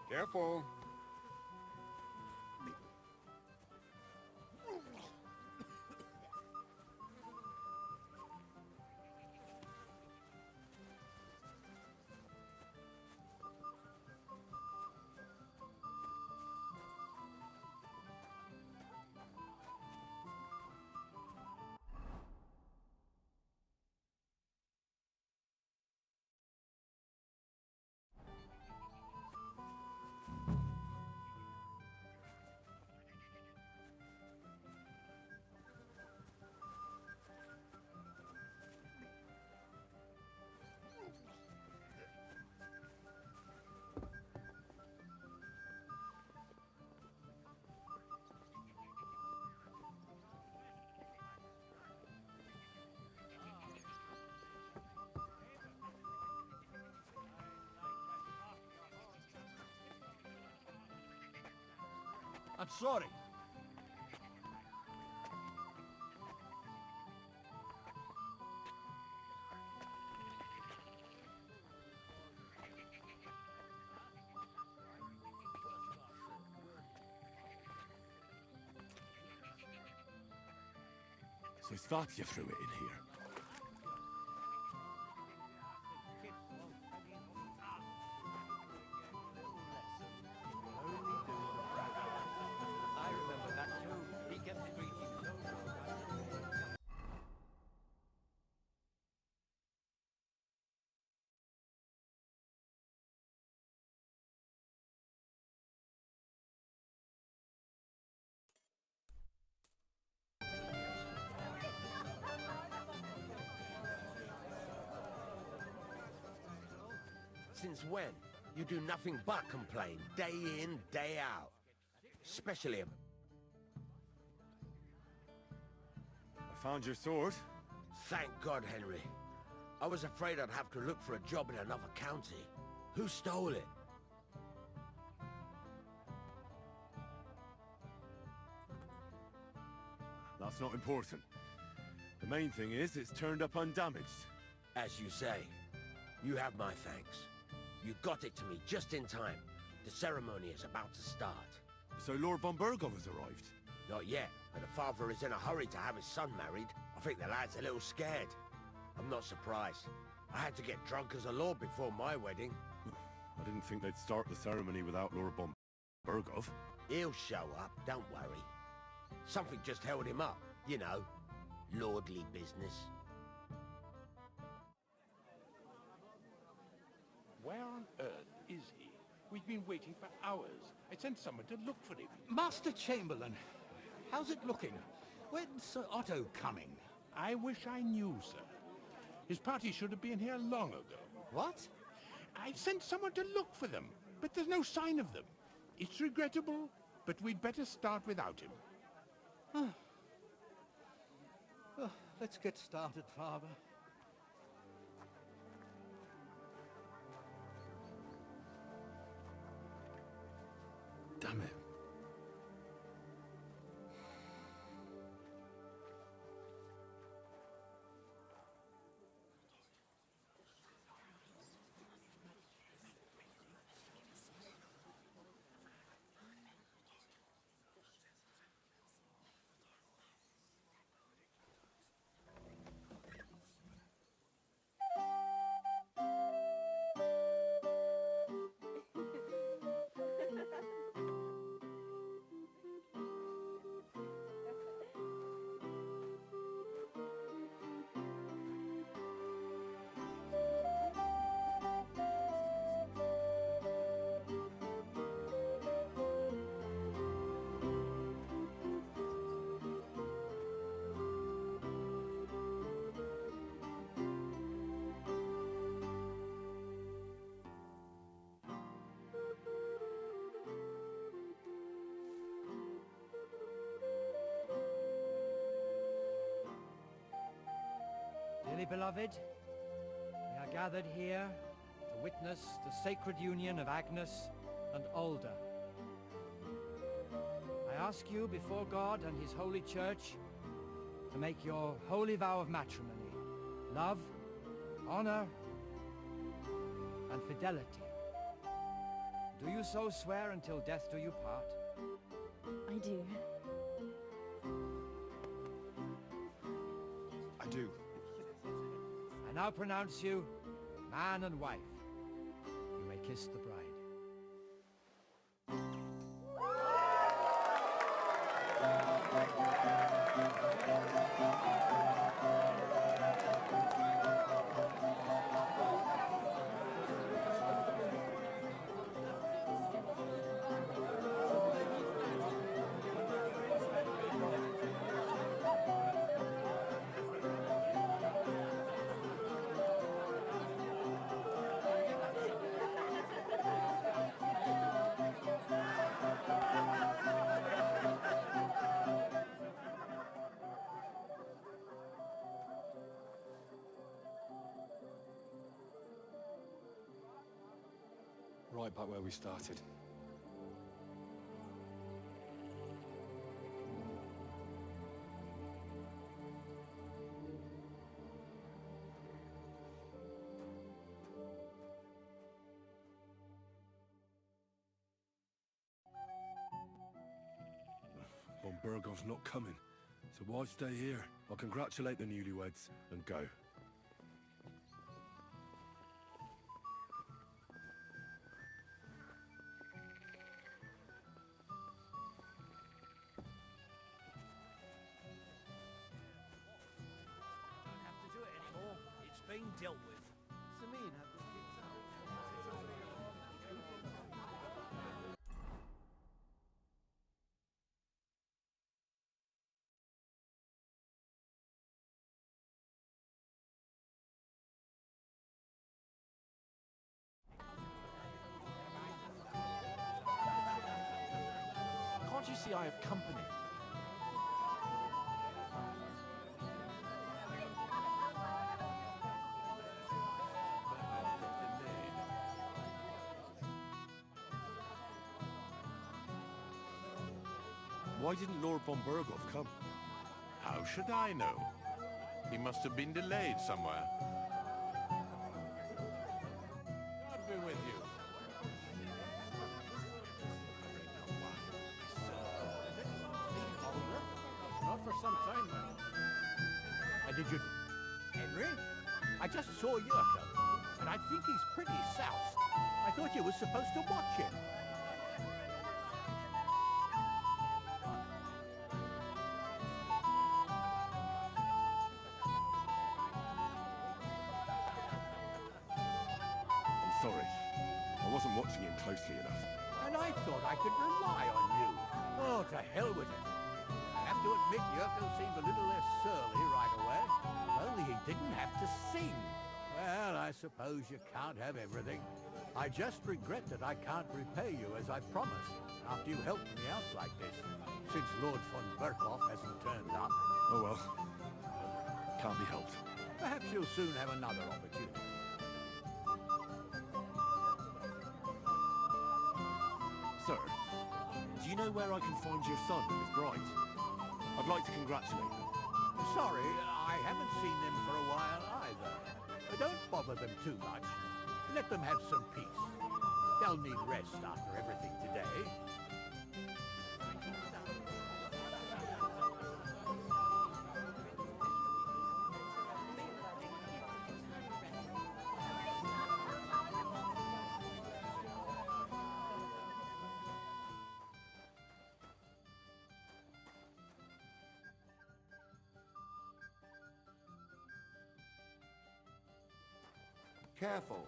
Speaker 8: Careful.
Speaker 7: I'm sorry.
Speaker 1: So it's that you threw it in here.
Speaker 5: I remember that too. He kept screeching so
Speaker 6: Since when? You do nothing but complain, day in, day out. Especially
Speaker 1: I found your sword.
Speaker 6: Thank God, Henry. I was afraid I'd have to look for a job in another county. Who stole it?
Speaker 1: That's not important. The main thing is it's turned up undamaged.
Speaker 6: As you say, you have my thanks. You got it to me just in time. The ceremony is about to start.
Speaker 1: So Lord von Burgov has arrived?
Speaker 6: Not yet, but the father is in a hurry to have his son married. I think the lad's a little scared. I'm not surprised. I had to get drunk as a lord before my wedding.
Speaker 1: I didn't think they'd start the ceremony without Lord von Burgov.
Speaker 6: He'll show up, don't worry. Something just held him up, you know. Lordly business.
Speaker 20: Where on earth is he? We've been waiting for hours. I sent someone to look for him.
Speaker 7: Master Chamberlain, how's it looking? When's Sir Otto coming?
Speaker 20: I wish I knew, sir. His party should have been here long ago.
Speaker 7: What?
Speaker 20: I sent someone to look for them, but there's no sign of them. It's regrettable, but we'd better start without him.
Speaker 7: Let's get started, Father.
Speaker 1: Damn it.
Speaker 21: Dearly beloved, we are gathered here to witness the sacred union of Agnes and Alda. I ask you before God and His holy church to make your holy vow of matrimony, love, honor, and fidelity. Do you so swear until death do you part?
Speaker 22: I do.
Speaker 1: I do.
Speaker 21: I now pronounce you man and wife. You may kiss the bride.
Speaker 1: Right back where we started. Von Burgov's not coming, so why stay here? I'll congratulate the newlyweds and go.
Speaker 13: Been dealt with.
Speaker 14: Semine had this kicked out.
Speaker 8: Can't you see I have company?
Speaker 1: Why didn't Lord von Burgov come?
Speaker 16: How should I know? He must have been delayed somewhere. God be with you.
Speaker 7: Not for some time now. And did you... Henry? I just saw Yurko, and I think he's pretty soused. I thought you were supposed to watch him.
Speaker 1: Sorry. I wasn't watching him closely enough.
Speaker 7: And I thought I could rely on you. Oh, to hell with it. I have to admit, Yurko seemed a little less surly right away. Only he didn't have to sing. Well, I suppose you can't have everything. I just regret that I can't repay you as I promised, after you helped me out like this. since Lord von Berkoff hasn't turned up.
Speaker 1: Oh well. Can't be helped.
Speaker 7: Perhaps you'll soon have another opportunity.
Speaker 1: Sir, do you know where I can find your son and his bride? I'd like to congratulate them.
Speaker 7: Sorry, I haven't seen them for a while either. Don't bother them too much. Let them have some peace. They'll need rest after everything today.
Speaker 3: Careful.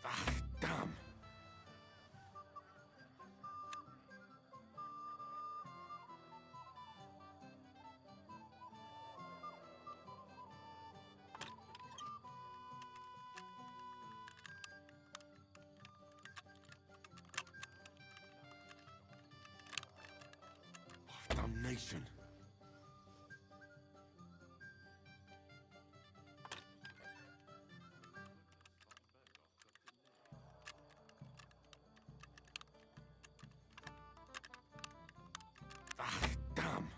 Speaker 1: Ah, damn. Oh, damnation. Ah, damn.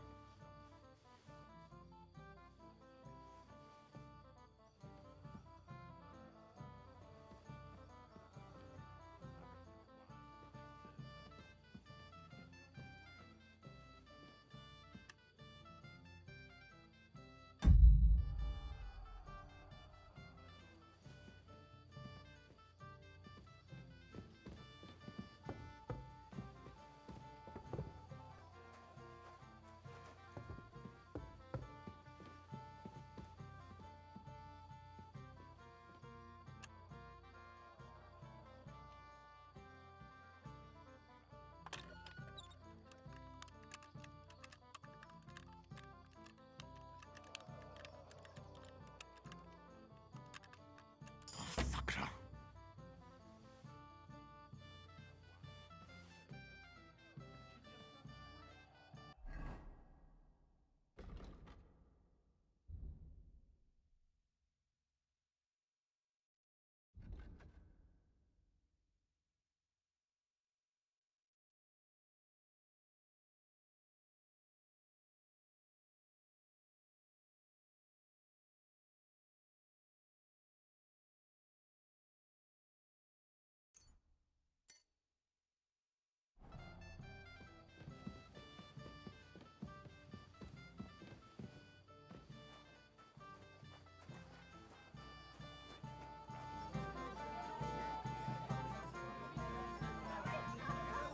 Speaker 1: Fucker.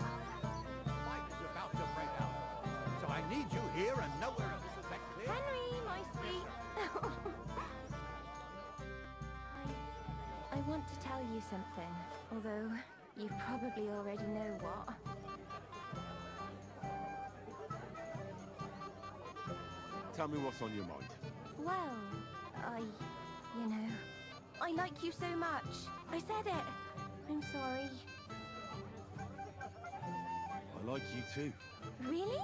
Speaker 7: Fight is about to break out, so I need you here and nowhere else. Is that clear?
Speaker 9: Henry, my sweet. I want to tell you something, although you probably already know what.
Speaker 1: Tell me what's on your mind.
Speaker 9: Well, I like you so much. I said it. I'm sorry.
Speaker 1: I like you too.
Speaker 9: Really?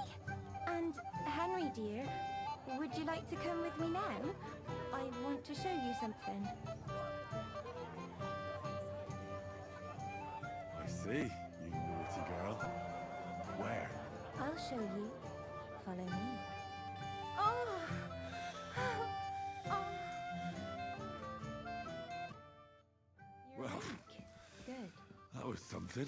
Speaker 9: And Henry, dear, would you like to come with me now? I want to show you something.
Speaker 1: I see, you naughty girl. Where?
Speaker 9: I'll show you. Follow me. Oh! Oh! You're
Speaker 1: Well,
Speaker 9: awake. Good.
Speaker 1: that was something.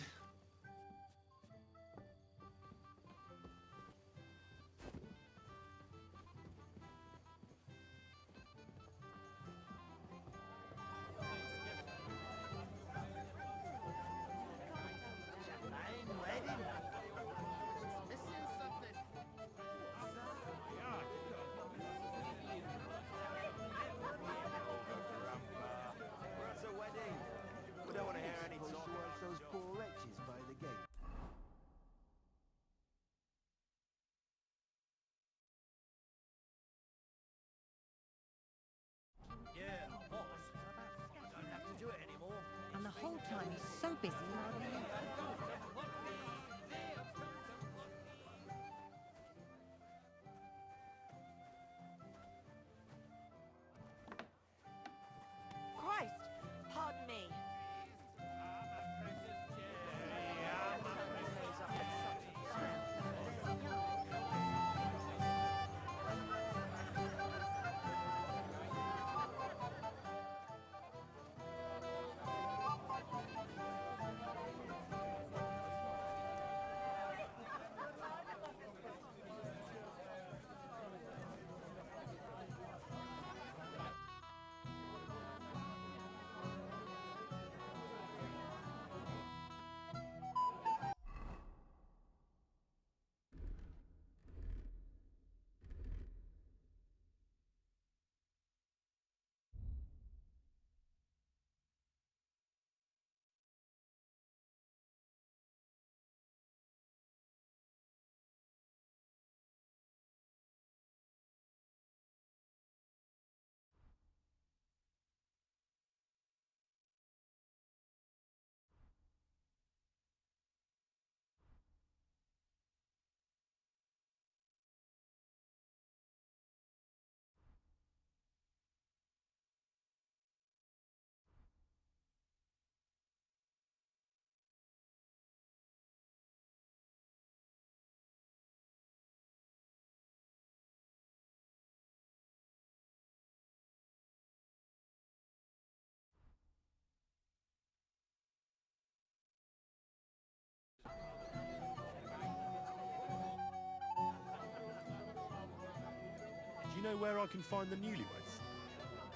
Speaker 1: know where I can find the newlyweds?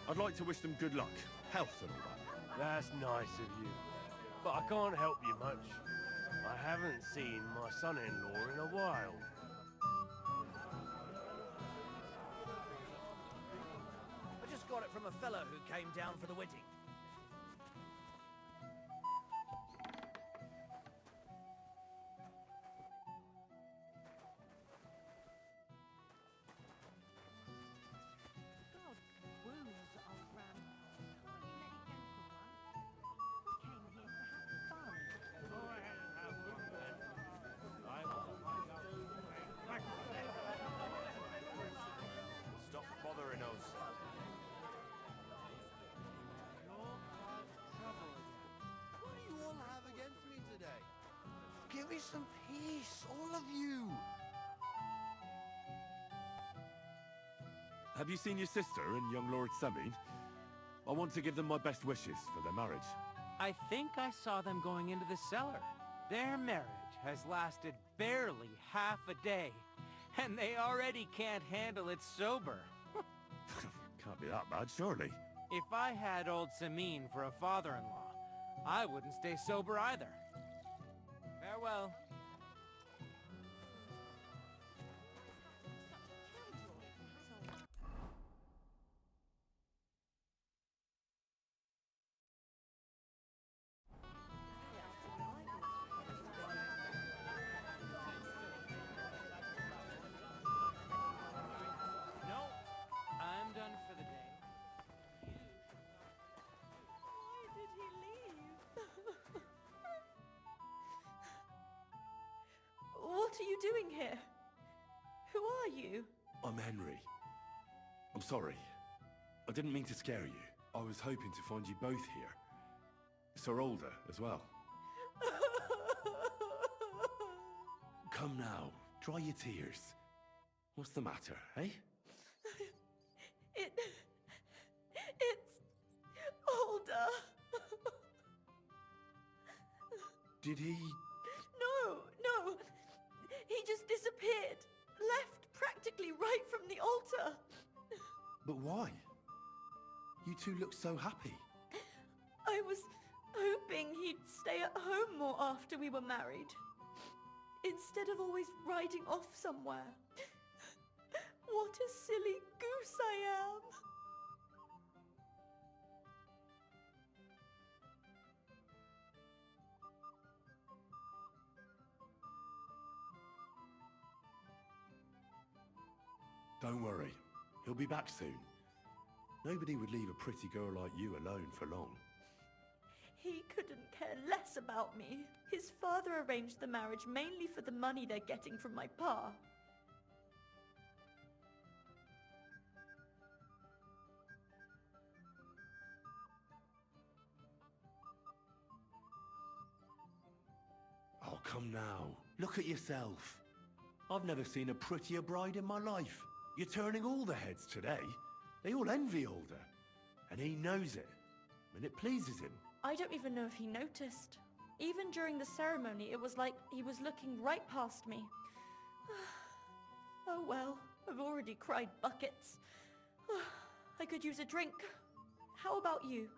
Speaker 1: I'd like to wish them good luck, health and all that.
Speaker 10: That's nice of you. But I can't help you much. I haven't seen my son-in-law in a while.
Speaker 13: I just got it from a fellow who came down for the wedding.
Speaker 4: Stop bothering us.
Speaker 17: What do you all have against me today? Give me some peace, all of you.
Speaker 1: Have you seen your sister and young Lord Semine? I want to give them my best wishes for their marriage.
Speaker 5: I think I saw them going into the cellar. Their marriage has lasted barely half a day, and they already can't handle it sober.
Speaker 1: Can't be that bad, surely.
Speaker 5: If I had old Semine for a father-in-law, I wouldn't stay sober either. Farewell. No, I'm done for the day.
Speaker 9: Why did he leave? What are you doing here? Who are you?
Speaker 1: I'm Henry. I'm sorry. I didn't mean to scare you. I was hoping to find you both here. Sir Older as well. Come now, dry your tears. What's the matter, eh?
Speaker 9: It's Older.
Speaker 1: Did he...
Speaker 9: No. He just disappeared. Left practically right from the altar.
Speaker 1: But why? You two look so happy.
Speaker 9: I was hoping he'd stay at home more after we were married. Instead of always riding off somewhere. What a silly goose I am.
Speaker 1: Don't worry. He'll be back soon. Nobody would leave a pretty girl like you alone for long.
Speaker 9: He couldn't care less about me. His father arranged the marriage mainly for the money they're getting from my pa.
Speaker 1: Oh, come now. Look at yourself. I've never seen a prettier bride in my life. You're turning all the heads today. They all envy Older. And he knows it. And it pleases him.
Speaker 9: I don't even know if he noticed. Even during the ceremony, it was like he was looking right past me. Oh well, I've already cried buckets. I could use a drink. How about you?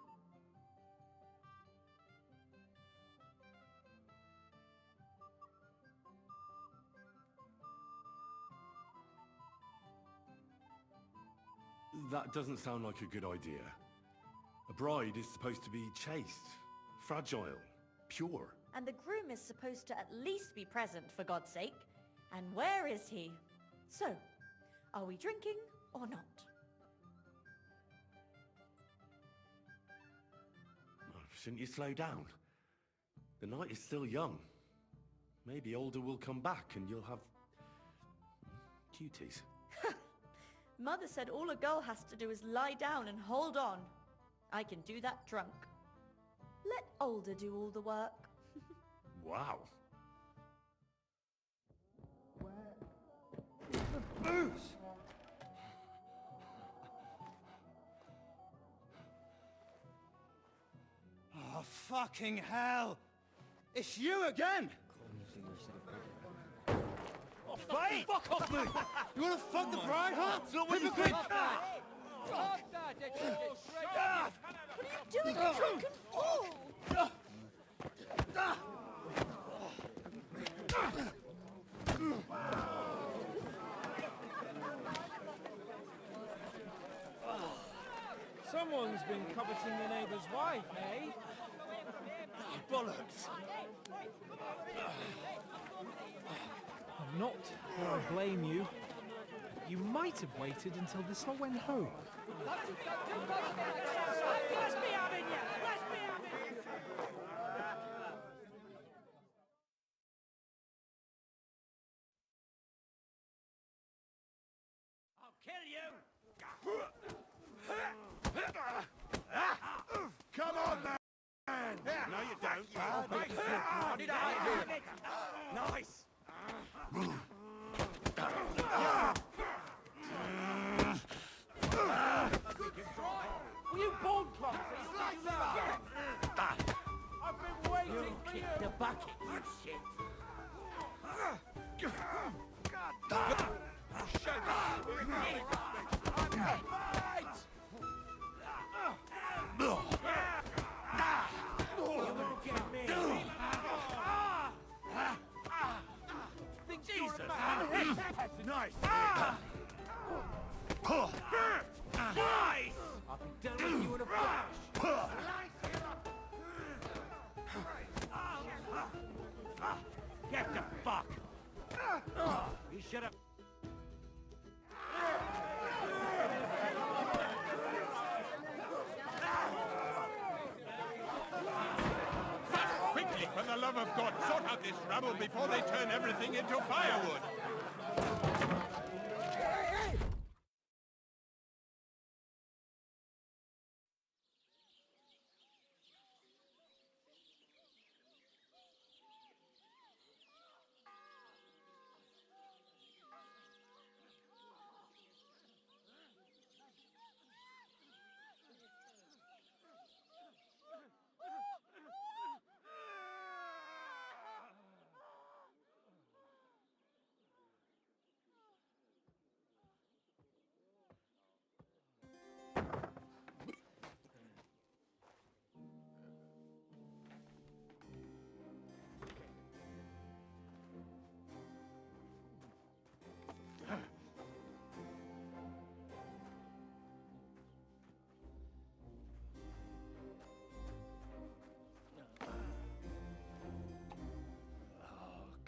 Speaker 1: That doesn't sound like a good idea. A bride is supposed to be chaste, fragile, pure.
Speaker 9: And the groom is supposed to at least be present, for God's sake. And where is he? So, are we drinking or not?
Speaker 1: Oh, shouldn't you slow down? The night is still young. Maybe Older will come back and you'll have... duties.
Speaker 9: Mother said all a girl has to do is lie down and hold on. I can do that drunk. Let Older do all the work.
Speaker 1: Wow.
Speaker 21: The booze! Oh, fucking hell! It's you again!
Speaker 10: Oh,
Speaker 5: fight? Fuck off me!
Speaker 19: You wanna fuck the bride, huh?
Speaker 5: That's not what you think!
Speaker 9: What are you doing, you drunken fool?
Speaker 5: Someone's been coveting the neighbour's wife, eh?
Speaker 19: Bollocks!
Speaker 5: I'm not where I blame you. You might have waited until this all went home.
Speaker 13: I'll kill you!
Speaker 19: Come on, man!
Speaker 6: No, you don't.
Speaker 13: Nice!
Speaker 5: Will you bald clock? I've been waiting for you!
Speaker 13: The bucket, you shit!
Speaker 5: Jesus!
Speaker 13: Nice!
Speaker 5: Nice! I'll be done with you in a flash!
Speaker 13: Get the fuck! You should have...
Speaker 16: Quickly, for the love of God, sort out this rabble before they turn everything into firewood!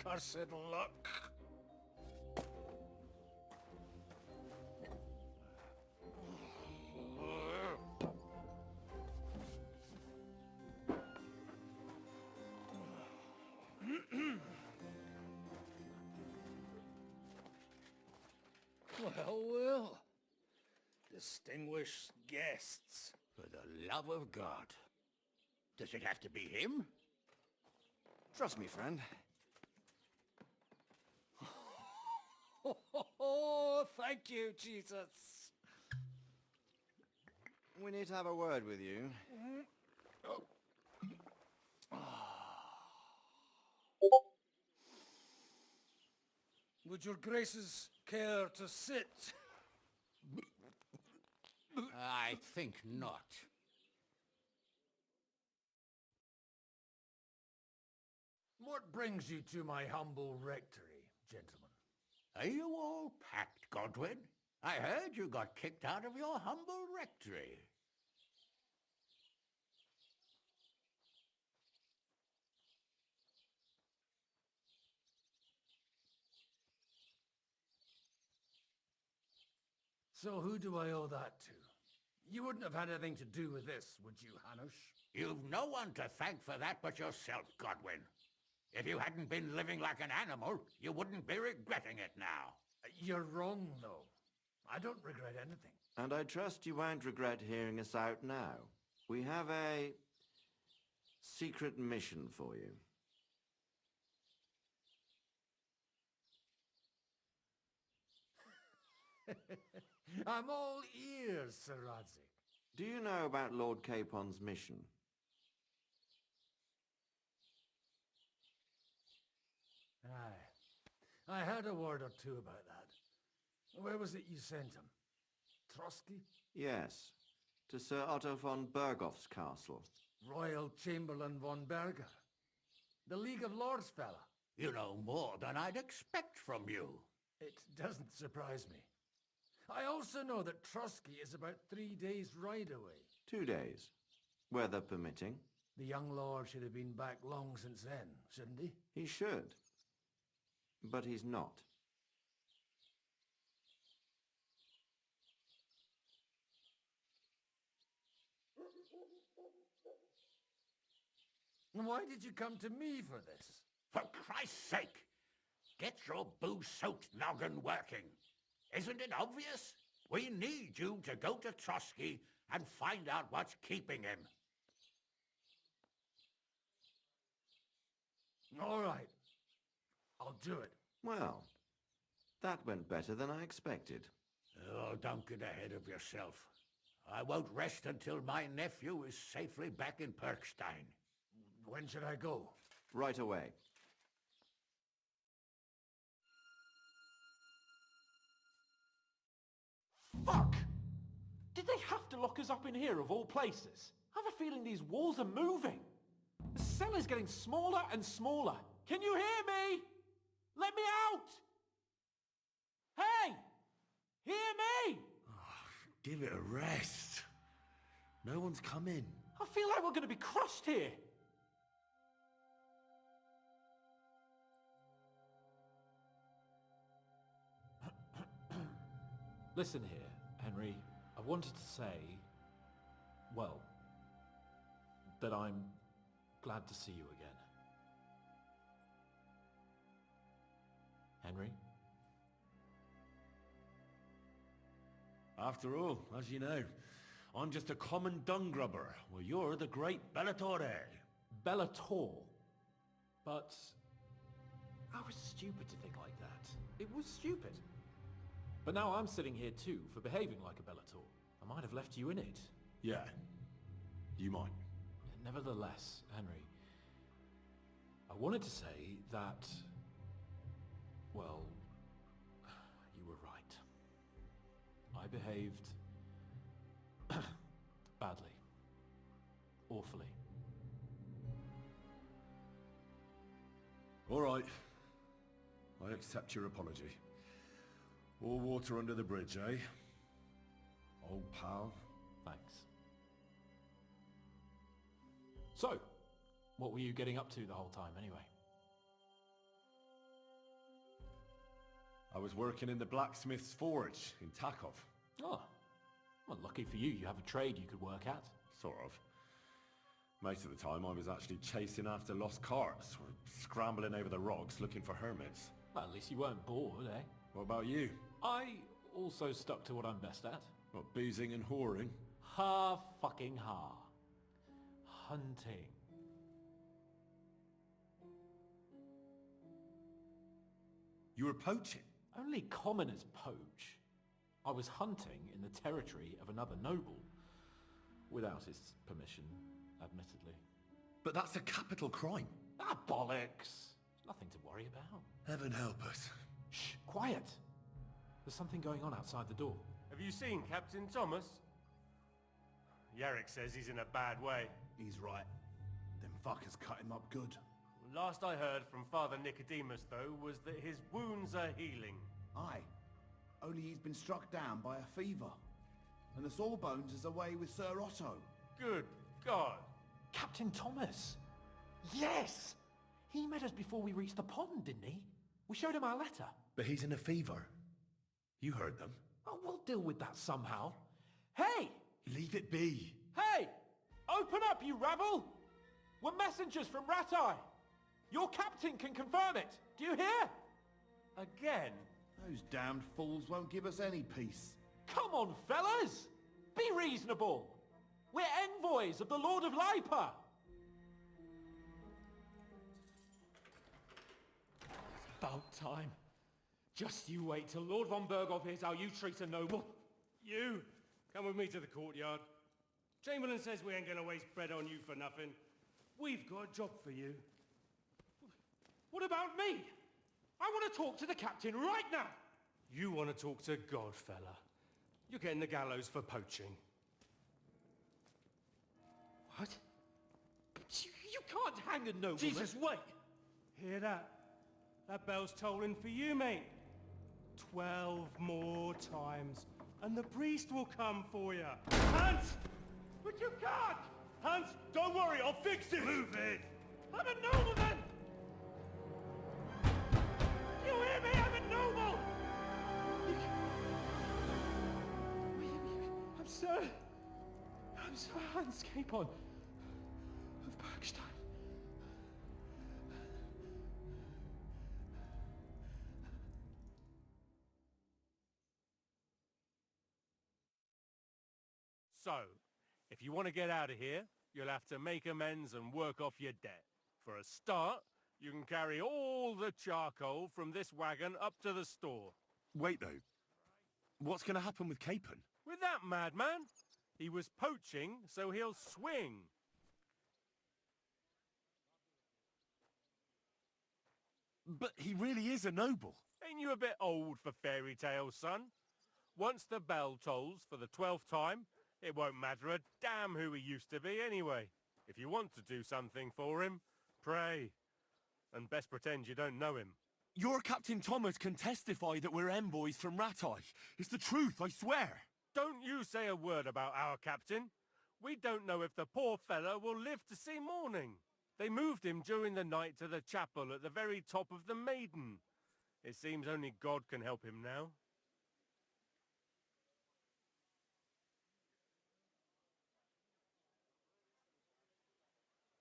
Speaker 19: Cursed luck. Well. Distinguished guests.
Speaker 7: For the love of God. Does it have to be him?
Speaker 12: Trust me, friend.
Speaker 19: Oh, thank you, Jesus.
Speaker 12: We need to have a word with you.
Speaker 19: Would your graces care to sit?
Speaker 7: I think not.
Speaker 15: What brings you to my humble rectory, gentlemen?
Speaker 7: Are you all packed, Godwin? I heard you got kicked out of your humble rectory.
Speaker 15: So who do I owe that to? You wouldn't have had anything to do with this, would you, Hanush?
Speaker 7: You've no one to thank for that but yourself, Godwin. If you hadn't been living like an animal, you wouldn't be regretting it now.
Speaker 15: You're wrong, though. I don't regret anything.
Speaker 12: And I trust you won't regret hearing us out now. We have a secret mission for you.
Speaker 15: I'm all ears, Sir Radzik.
Speaker 12: Do you know about Lord Capon's mission?
Speaker 15: Aye. I had a word or two about that. Where was it you sent him? Trosky?
Speaker 12: Yes, to Sir Otto von Bergoff's castle.
Speaker 15: Royal Chamberlain von Berger. The League of Lords fella.
Speaker 7: You know more than I'd expect from you.
Speaker 15: It doesn't surprise me. I also know that Trosky is about 3 days' ride away.
Speaker 12: 2 days, weather permitting.
Speaker 15: The young lord should have been back long since then, shouldn't he?
Speaker 12: He should. But he's not.
Speaker 15: Why did you come to me for this?
Speaker 7: For Christ's sake, get your booze-soaked noggin working. Isn't it obvious? We need you to go to Trosky and find out what's keeping him.
Speaker 15: All right. I'll do it.
Speaker 12: Well, that went better than I expected.
Speaker 7: Oh, don't get ahead of yourself. I won't rest until my nephew is safely back in Perkstein.
Speaker 15: When should I go?
Speaker 12: Right away.
Speaker 8: Fuck! Did they have to lock us up in here of all places? I have a feeling these walls are moving. The cell is getting smaller and smaller. Can you hear me? Let me out! Hey! Hear me!
Speaker 1: Give it a rest. No one's come in.
Speaker 8: I feel like we're going to be crushed here. Listen here, Henry. I wanted to say, well, that I'm glad to see you again. Henry?
Speaker 1: After all, as you know, I'm just a common dung grubber, while you're the great Bellatore.
Speaker 8: Bellator? But I was stupid to think like that. It was stupid. But now I'm sitting here too for behaving like a Bellator. I might have left you in it.
Speaker 1: Yeah, you might.
Speaker 8: Nevertheless, Henry, I wanted to say that, well, you were right. I behaved badly. Awfully.
Speaker 1: All right. I accept your apology. All water under the bridge, eh? Old pal.
Speaker 8: Thanks. So, what were you getting up to the whole time anyway?
Speaker 1: I was working in the blacksmith's forge in Takov.
Speaker 8: Oh, well, lucky for you, you have a trade you could work at.
Speaker 1: Sort of. Most of the time I was actually chasing after lost carts, or scrambling over the rocks looking for hermits.
Speaker 8: Well, at least you weren't bored, eh?
Speaker 1: What about you?
Speaker 8: I also stuck to what I'm best at.
Speaker 1: What, boozing and whoring?
Speaker 8: Fucking Hunting.
Speaker 1: You were poaching?
Speaker 8: Only commoners poach. I was hunting in the territory of another noble. Without his permission, admittedly.
Speaker 1: But that's a capital crime.
Speaker 8: Ah, bollocks! Nothing to worry about.
Speaker 1: Heaven help us.
Speaker 8: Shh, quiet! There's something going on outside the door.
Speaker 10: Have you seen Captain Thomas? Yarrick says he's in a bad way.
Speaker 17: He's right. Them fuckers cut him up good.
Speaker 10: Last I heard from Father Nicodemus, though, was that his wounds are healing.
Speaker 17: Aye. Only he's been struck down by a fever. And the Sawbones is away with Sir Otto.
Speaker 10: Good God.
Speaker 8: Captain Thomas! Yes! He met us before we reached the pond, didn't he? We showed him our letter.
Speaker 1: But he's in a fever. You heard them.
Speaker 8: Oh, we'll deal with that somehow. Hey!
Speaker 1: Leave it be.
Speaker 8: Hey! Open up, you rabble! We're messengers from Ratai. Your captain can confirm it. Do you hear?
Speaker 10: Again?
Speaker 17: Those damned fools won't give us any peace.
Speaker 8: Come on, fellas! Be reasonable! We're envoys of the Lord of Lipa! It's about time. Just you wait till Lord von Bergoff hears how you treat a noble.
Speaker 10: You, come with me to the courtyard. Chamberlain says we ain't gonna waste bread on you for nothing. We've got a job for you.
Speaker 8: What about me? I want to talk to the captain right now!
Speaker 10: You want to talk to God, fella. You're getting the gallows for poaching.
Speaker 8: What? You can't hang a nobleman.
Speaker 10: Jesus, wait! Hear that? That bell's tolling for you, mate. 12 more times, and the priest will come for you. Hans!
Speaker 8: But you can't!
Speaker 10: Hans, don't worry, I'll fix it! Move it!
Speaker 8: I'm a nobleman! You hear me? I'm a noble! I'm Sir Hans Capon of Bergstein.
Speaker 10: So, if you want to get out of here, you'll have to make amends and work off your debt. For a start, you can carry all the charcoal from this wagon up to the store.
Speaker 1: Wait, though. What's going to happen with Capon?
Speaker 10: With that madman? He was poaching, so he'll swing.
Speaker 1: But he really is a noble.
Speaker 10: Ain't you a bit old for fairy tales, son? Once the bell tolls for the 12th time, it won't matter a damn who he used to be anyway. If you want to do something for him, pray. And best pretend you don't know him.
Speaker 1: Your Captain Thomas can testify that we're envoys from Ratai. It's the truth, I swear.
Speaker 10: Don't you say a word about our captain. We don't know if the poor fellow will live to see morning. They moved him during the night to the chapel at the very top of the Maiden. It seems only God can help him now.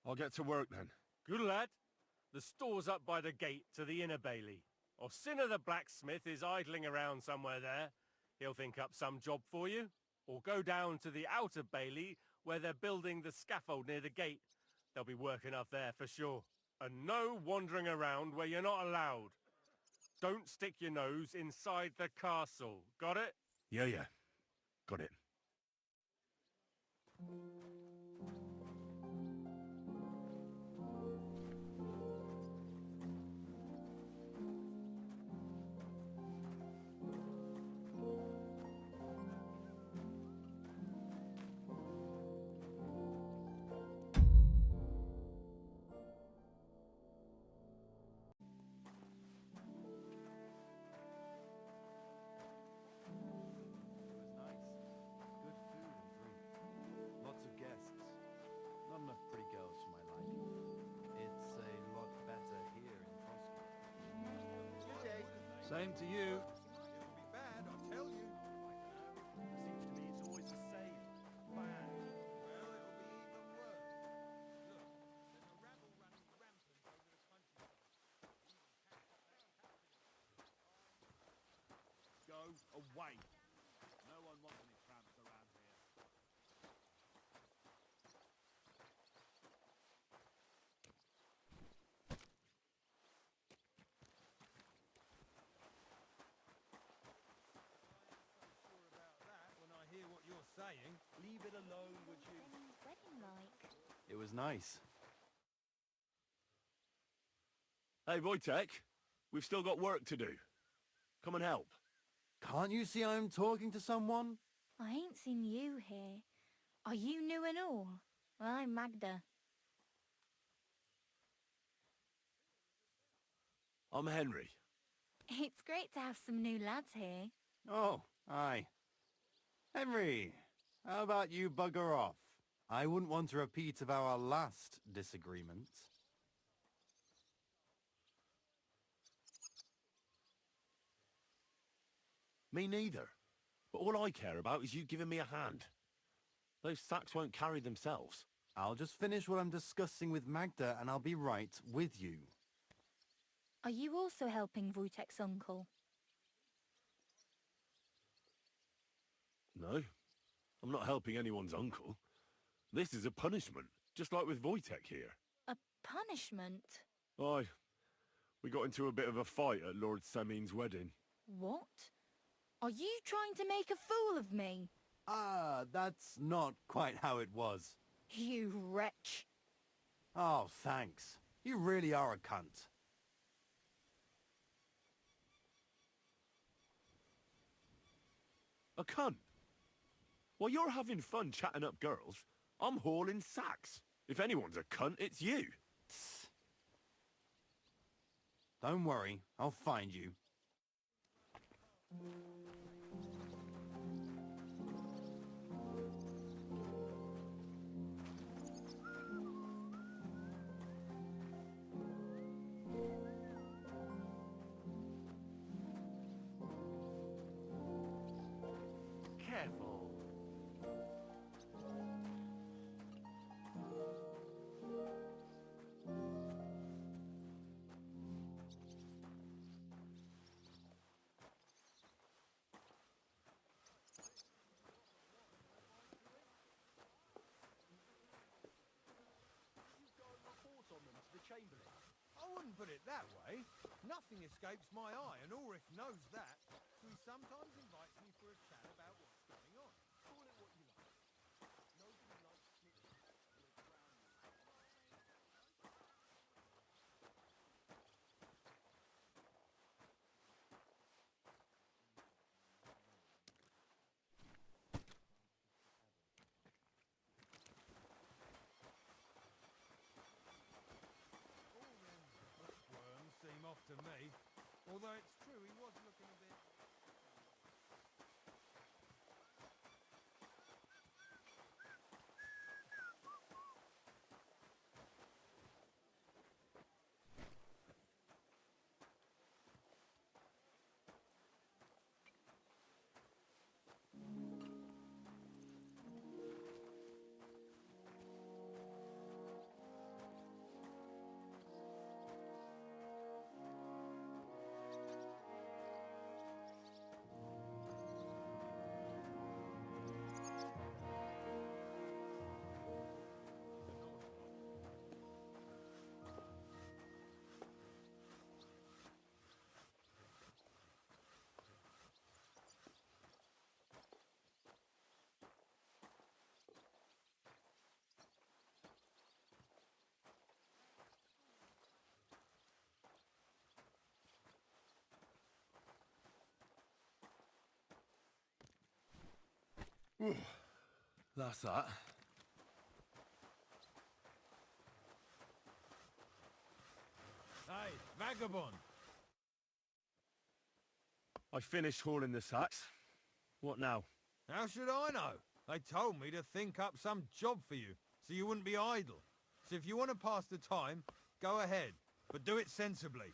Speaker 1: I'll get to work then.
Speaker 10: Good lad. The store's up by the gate to the inner bailey. Orsina the blacksmith is idling around somewhere there. He'll think up some job for you. Or go down to the outer bailey where they're building the scaffold near the gate. They'll be working up there for sure. And no wandering around where you're not allowed. Don't stick your nose inside the castle. Got it?
Speaker 1: Yeah. Got it.
Speaker 2: Same to you.
Speaker 4: It'll be bad, I tell you.
Speaker 10: Seems to me it's always the same. Bad.
Speaker 4: Well, it'll be even worse. Look, there's a rabble running rampant over the countryside.
Speaker 2: Go away. No one wants any tramps around here.
Speaker 4: Hear what you're saying. Leave it alone, would you?
Speaker 11: Wedding like?
Speaker 2: It was nice.
Speaker 1: Hey, Wojtek, we've still got work to do. Come and help.
Speaker 2: Can't you see I'm talking to someone?
Speaker 11: I ain't seen you here. Are you new and all? Well, I'm Magda.
Speaker 1: I'm Henry.
Speaker 11: It's great to have some new lads here.
Speaker 2: Oh, aye. Henry, how about you bugger off? I wouldn't want a repeat of our last disagreement.
Speaker 1: Me neither. But all I care about is you giving me a hand. Those sacks won't carry themselves.
Speaker 2: I'll just finish what I'm discussing with Magda and I'll be right with you.
Speaker 11: Are you also helping Wojtek's uncle?
Speaker 1: No, I'm not helping anyone's uncle. This is a punishment, just like with Wojtek here.
Speaker 11: A punishment?
Speaker 1: Aye. We got into a bit of a fight at Lord Semine's wedding.
Speaker 11: What? Are you trying to make a fool of me?
Speaker 2: Ah, that's not quite how it was.
Speaker 11: You wretch.
Speaker 2: Oh, thanks. You really are a cunt.
Speaker 1: A cunt? While you're having fun chatting up girls, I'm hauling sacks. If anyone's a cunt, it's you.
Speaker 2: Don't worry, I'll find you.
Speaker 10: Careful.
Speaker 5: I wouldn't put it that way. Nothing escapes my eye, and Ulrich knows that. So he sometimes invites me for a chat about what's going on. Call it what you like. Nobody likes worms seem off to me. Although it's true, he was looking a bit...
Speaker 1: That's that.
Speaker 5: Hey, vagabond!
Speaker 1: I finished hauling the sacks. What now?
Speaker 5: How should I know? They told me to think up some job for you, so you wouldn't be idle. So if you want to pass the time, go ahead, but do it sensibly.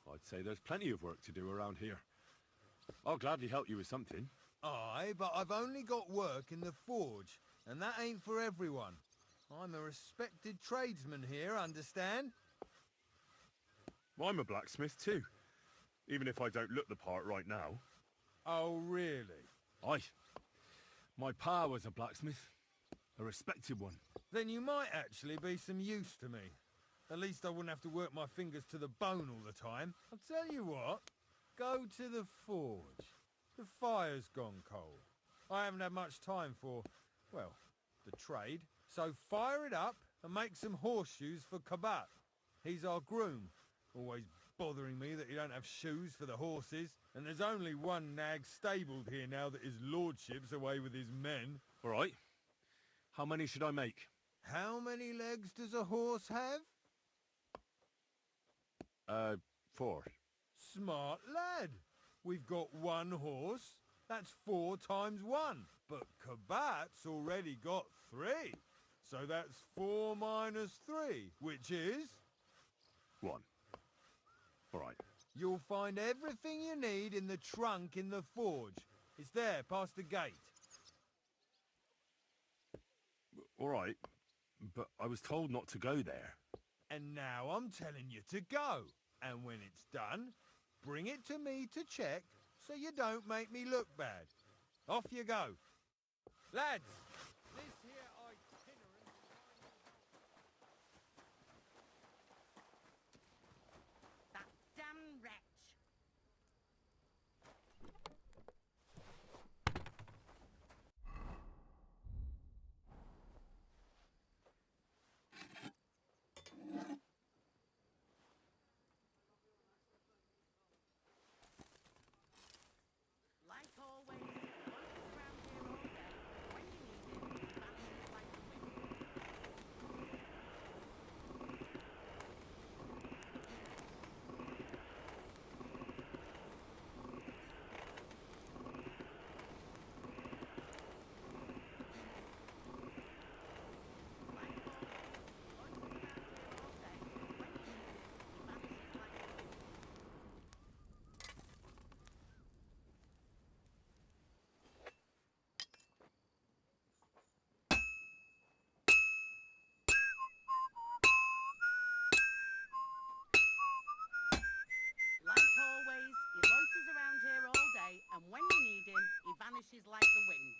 Speaker 1: I'd say there's plenty of work to do around here. I'll gladly help you with something.
Speaker 5: Aye, but I've only got work in the forge, and that ain't for everyone. I'm a respected tradesman here, understand?
Speaker 1: I'm a blacksmith too, even if I don't look the part right now.
Speaker 5: Oh, really?
Speaker 1: Aye. My pa was a blacksmith, a respected one.
Speaker 5: Then you might actually be some use to me. At least I wouldn't have to work my fingers to the bone all the time. I'll tell you what, go to the forge. The fire's gone cold. I haven't had much time for, well, the trade. So fire it up and make some horseshoes for Kabat. He's our groom. Always bothering me that he don't have shoes for the horses. And there's only one nag stabled here now that his lordship's away with his men.
Speaker 1: All right. How many should I make?
Speaker 5: How many legs does a horse have?
Speaker 1: 4.
Speaker 5: Smart lad. We've got one horse. That's 4 times 1. But Kabat's already got 3. So that's 4 minus 3, which is...
Speaker 1: 1. All right.
Speaker 5: You'll find everything you need in the trunk in the forge. It's there, past the gate.
Speaker 1: All right. But I was told not to go there.
Speaker 5: And now I'm telling you to go. And when it's done, bring it to me to check so you don't make me look bad. Off you go. Lads, this here itinerant...
Speaker 14: That damn wretch! vanishes like the wind.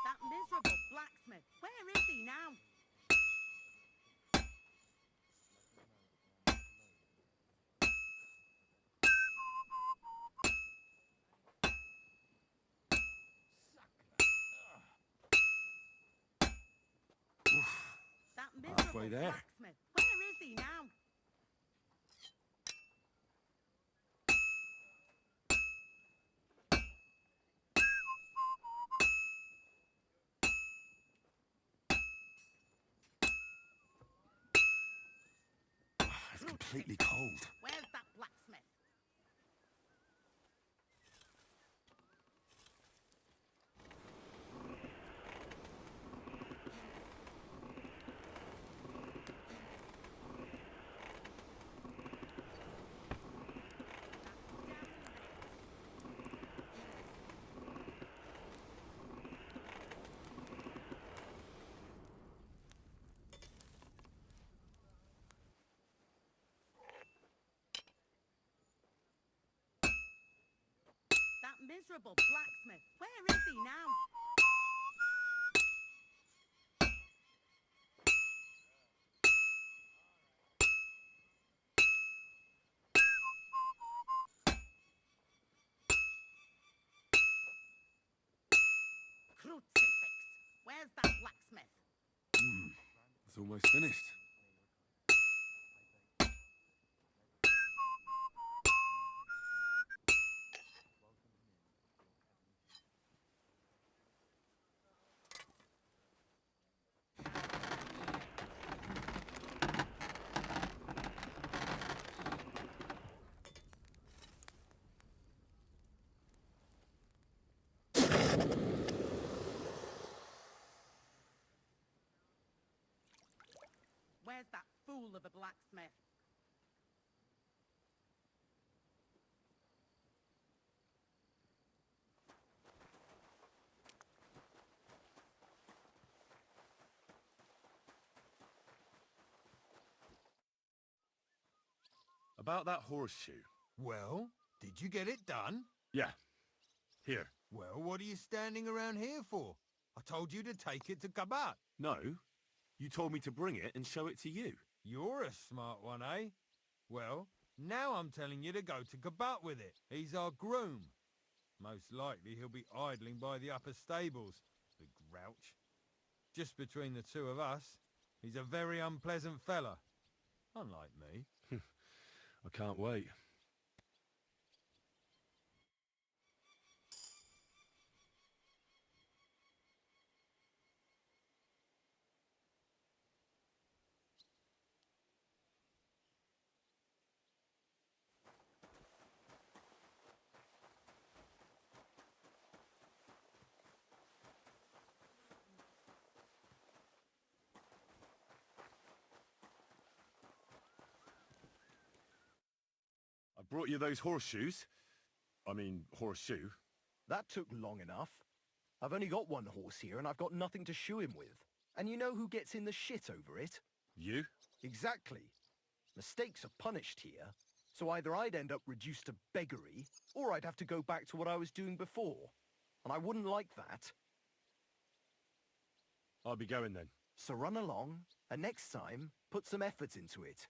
Speaker 14: That miserable blacksmith, where is he now? That miserable
Speaker 1: Halfway there.
Speaker 14: blacksmith, where is he now?
Speaker 1: It's completely cold.
Speaker 14: Where's that blacksmith? That miserable blacksmith, where is he now? Crucifix, where's that blacksmith?
Speaker 1: It's almost finished.
Speaker 14: Where's that fool of a blacksmith?
Speaker 18: About that horseshoe.
Speaker 5: Well, did you get it done?
Speaker 18: Yeah. Here.
Speaker 5: Well, what are you standing around here for? I told you to take it to Kabat.
Speaker 18: No. You told me to bring it and show it to you.
Speaker 5: You're a smart one, eh? Well, now I'm telling you to go to Kabat with it. He's our groom. Most likely he'll be idling by the upper stables, the grouch. Just between the two of us, he's a very unpleasant fella. Unlike me.
Speaker 18: I can't wait. I brought you those horseshoes. I mean, horseshoe.
Speaker 20: That took long enough. I've only got one horse here and I've got nothing to shoe him with. And you know who gets in the shit over it?
Speaker 18: You?
Speaker 20: Exactly. Mistakes are punished here, so either I'd end up reduced to beggary, or I'd have to go back to what I was doing before. And I wouldn't like that.
Speaker 18: I'll be going then.
Speaker 20: So run along, and next time, put some effort into it.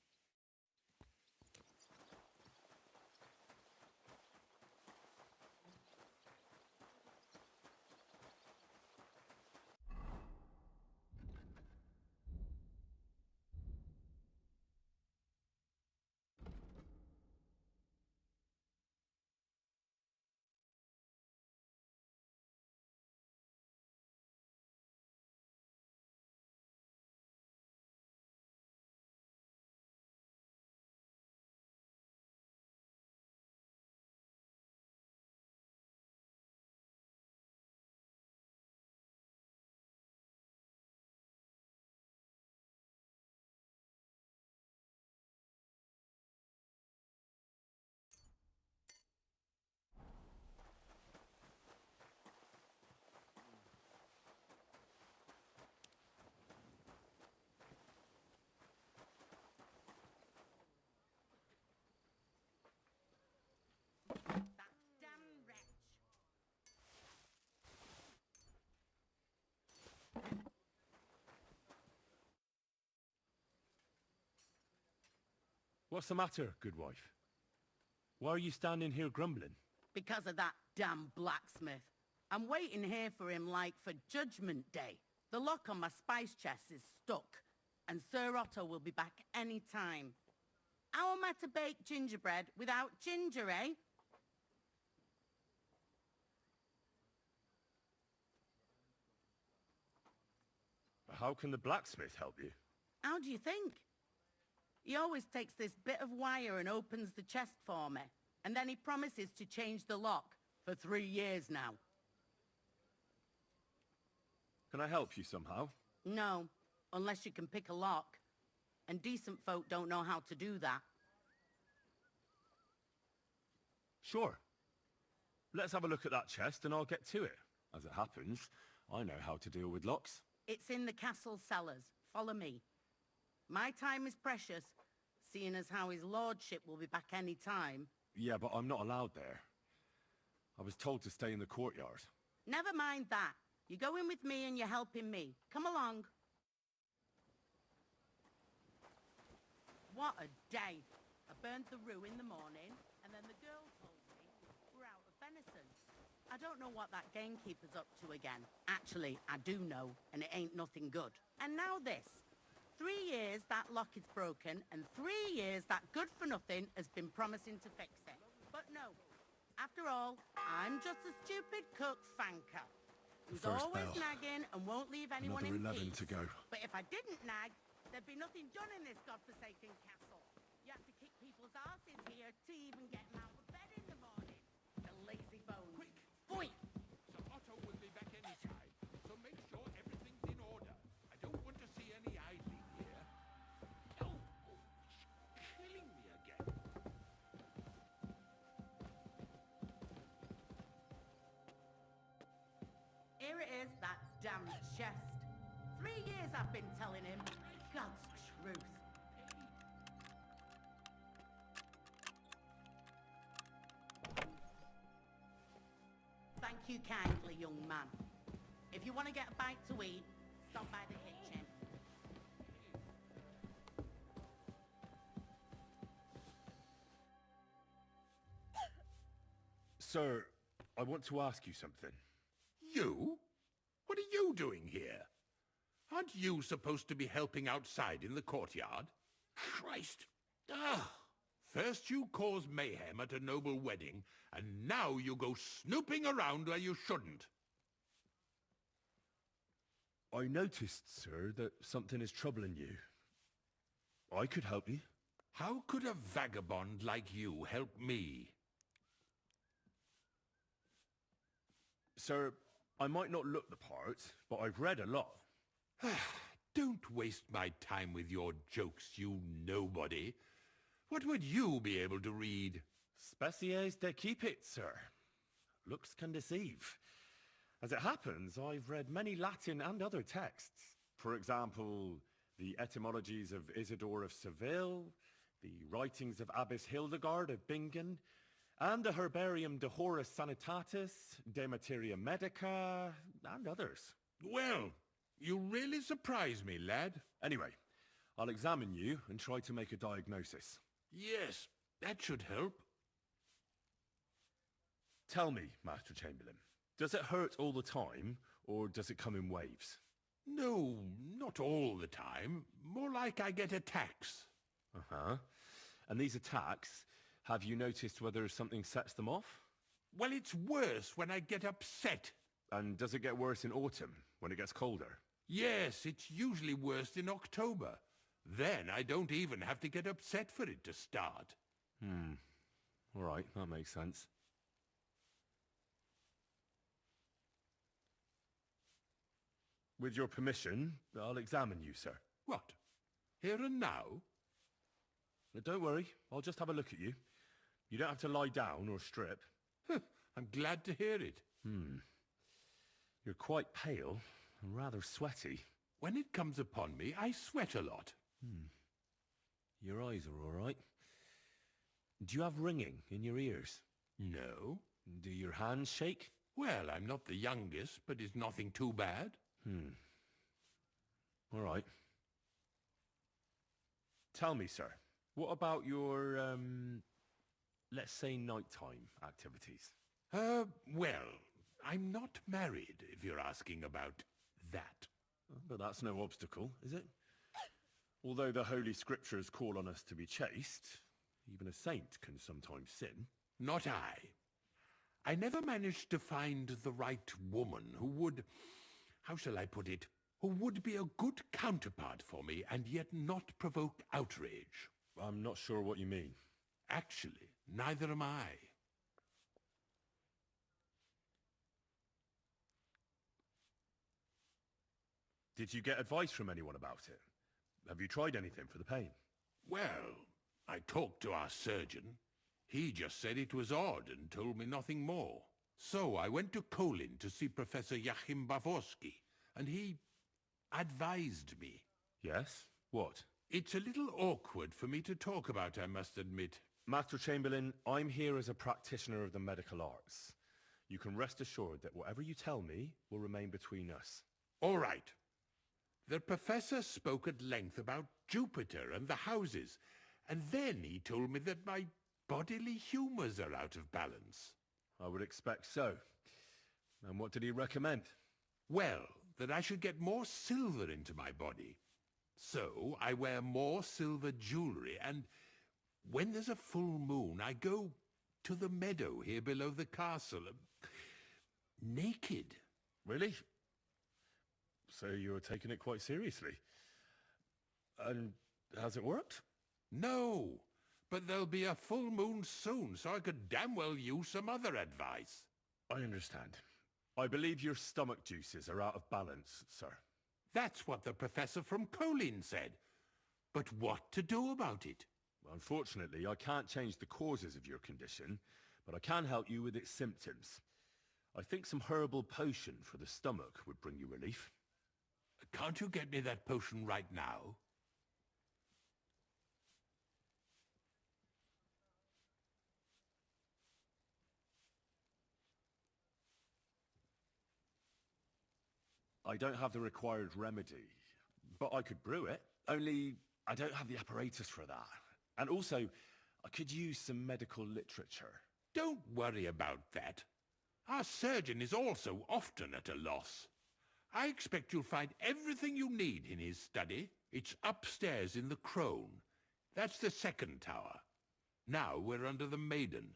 Speaker 1: What's the matter, good wife? Why are you standing here grumbling?
Speaker 3: Because of that damn blacksmith. I'm waiting here for him like for Judgment Day. The lock on my spice chest is stuck, and Sir Otto will be back any time. How am I to bake gingerbread without ginger, eh?
Speaker 1: How can the blacksmith help you?
Speaker 3: How do you think? He always takes this bit of wire and opens the chest for me, and then he promises to change the lock for 3 years now.
Speaker 1: Can I help you somehow?
Speaker 3: No, unless you can pick a lock. And decent folk don't know how to do that.
Speaker 1: Sure. Let's have a look at that chest and I'll get to it. As it happens, I know how to deal with locks.
Speaker 3: It's in the castle cellars. Follow me. My time is precious, seeing as how his lordship will be back any time.
Speaker 1: Yeah, but I'm not allowed there. I was told to stay in the courtyard.
Speaker 3: Never mind that. You go in with me and you're helping me. Come along. What a day. I burned the roux in the morning, and then the girl told me we're out of venison. I don't know what that gamekeeper's up to again. Actually, I do know, and it ain't nothing good. And now this. 3 years that lock is broken, and 3 years that good-for-nothing has been promising to fix it. But no. After all, I'm just a stupid cook fanker. Who's
Speaker 18: First
Speaker 3: always
Speaker 18: bell.
Speaker 3: nagging and won't leave anyone
Speaker 18: Another
Speaker 3: in
Speaker 18: 11
Speaker 3: peace.
Speaker 18: to go.
Speaker 3: But if I didn't nag, there'd be nothing done in this godforsaken castle. You have to kick people's asses here to even get them out of bed in the morning. The lazy bones. Quick! Boy!
Speaker 16: Sir Otto will be back any time, so make sure everything's in order. I don't want to see any idling here. Oh, killing me again.
Speaker 3: Here it is, that damned chest. 3 years I've been telling him. God's truth. Thank you kindly, young man. If you want to get a bite to eat, stop by the kitchen.
Speaker 1: Sir, I want to ask you something.
Speaker 16: You? What are you doing here? Aren't you supposed to be helping outside in the courtyard? Christ! Ah! First you cause mayhem at a noble wedding, and now you go snooping around where you shouldn't.
Speaker 1: I noticed, sir, that something is troubling you. I could help you.
Speaker 16: How could a vagabond like you help me?
Speaker 1: Sir, I might not look the part, but I've read a lot.
Speaker 16: Don't waste my time with your jokes, you nobody. What would you be able to read?
Speaker 1: Species de keep it, sir. Looks can deceive. As it happens, I've read many Latin and other texts. For example, the etymologies of Isidore of Seville, the writings of Abbess Hildegard of Bingen, and the Herbarium de Horis Sanitatis, De Materia Medica, and others.
Speaker 16: Well, you really surprise me, lad.
Speaker 1: Anyway, I'll examine you and try to make a diagnosis.
Speaker 16: Yes, that should help.
Speaker 1: Tell me, Master Chamberlain, does it hurt all the time, or does it come in waves?
Speaker 16: No, not all the time. More like I get attacks.
Speaker 1: Uh-huh. And these attacks, have you noticed whether something sets them off?
Speaker 16: Well, it's worse when I get upset.
Speaker 1: And does it get worse in autumn, when it gets colder?
Speaker 16: Yes, it's usually worse in October. Then I don't even have to get upset for it to start.
Speaker 1: All right, that makes sense. With your permission, I'll examine you, sir.
Speaker 16: What? Here and now?
Speaker 1: But don't worry, I'll just have a look at you. You don't have to lie down or strip.
Speaker 16: I'm glad to hear it.
Speaker 1: You're quite pale and rather sweaty.
Speaker 16: When it comes upon me, I sweat a lot.
Speaker 1: Your eyes are all right. Do you have ringing in your ears?
Speaker 16: No.
Speaker 1: Do your hands shake?
Speaker 16: Well, I'm not the youngest, but it's nothing too bad.
Speaker 1: All right. Tell me, sir,
Speaker 18: What about your, let's say nighttime activities?
Speaker 16: Well, I'm not married, if you're asking about that.
Speaker 18: But that's no obstacle, is it? Although the Holy Scriptures call on us to be chaste, even a saint can sometimes sin.
Speaker 16: Not I. I never managed to find the right woman who would, how shall I put it, who would be a good counterpart for me and yet not provoke outrage.
Speaker 18: I'm not sure what you mean.
Speaker 16: Actually, neither am I.
Speaker 18: Did you get advice from anyone about it? Have you tried anything for the pain?
Speaker 16: Well, I talked to our surgeon. He just said it was odd and told me nothing more. So I went to Kolin to see Professor Joachim Bavorsky, and he advised me.
Speaker 18: Yes? What?
Speaker 16: It's a little awkward for me to talk about, I must admit.
Speaker 18: Master Chamberlain, I'm here as a practitioner of the medical arts. You can rest assured that whatever you tell me will remain between us.
Speaker 16: All right. The professor spoke at length about Jupiter and the houses, and then he told me that my bodily humours are out of balance.
Speaker 18: I would expect so. And what did he recommend?
Speaker 16: Well, that I should get more silver into my body. So I wear more silver jewellery, and when there's a full moon, I go to the meadow here below the castle, naked.
Speaker 18: Really? So you're taking it quite seriously. And has it worked?
Speaker 16: No, but there'll be a full moon soon, so I could damn well use some other advice.
Speaker 18: I understand. I believe your stomach juices are out of balance, sir.
Speaker 16: That's what the professor from Kolin said. But what to do about it?
Speaker 18: Unfortunately, I can't change the causes of your condition, but I can help you with its symptoms. I think some herbal potion for the stomach would bring you relief.
Speaker 16: Can't you get me that potion right now?
Speaker 18: I don't have the required remedy, but I could brew it. Only I don't have the apparatus for that. And also, I could use some medical literature.
Speaker 16: Don't worry about that. Our surgeon is also often at a loss. I expect you'll find everything you need in his study. It's upstairs in the Crone. That's the second tower. Now we're under the Maiden.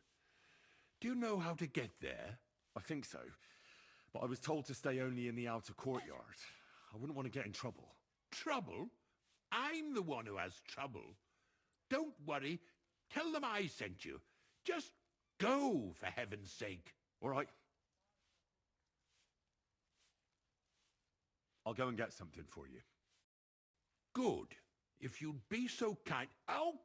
Speaker 16: Do you know how to get there?
Speaker 18: I think so. But I was told to stay only in the outer courtyard. I wouldn't want to get in trouble.
Speaker 16: Trouble? I'm the one who has trouble. Don't worry. Tell them I sent you. Just go, for heaven's sake.
Speaker 18: All right. I'll go and get something for you.
Speaker 16: Good. If you'd be so kind... Oh!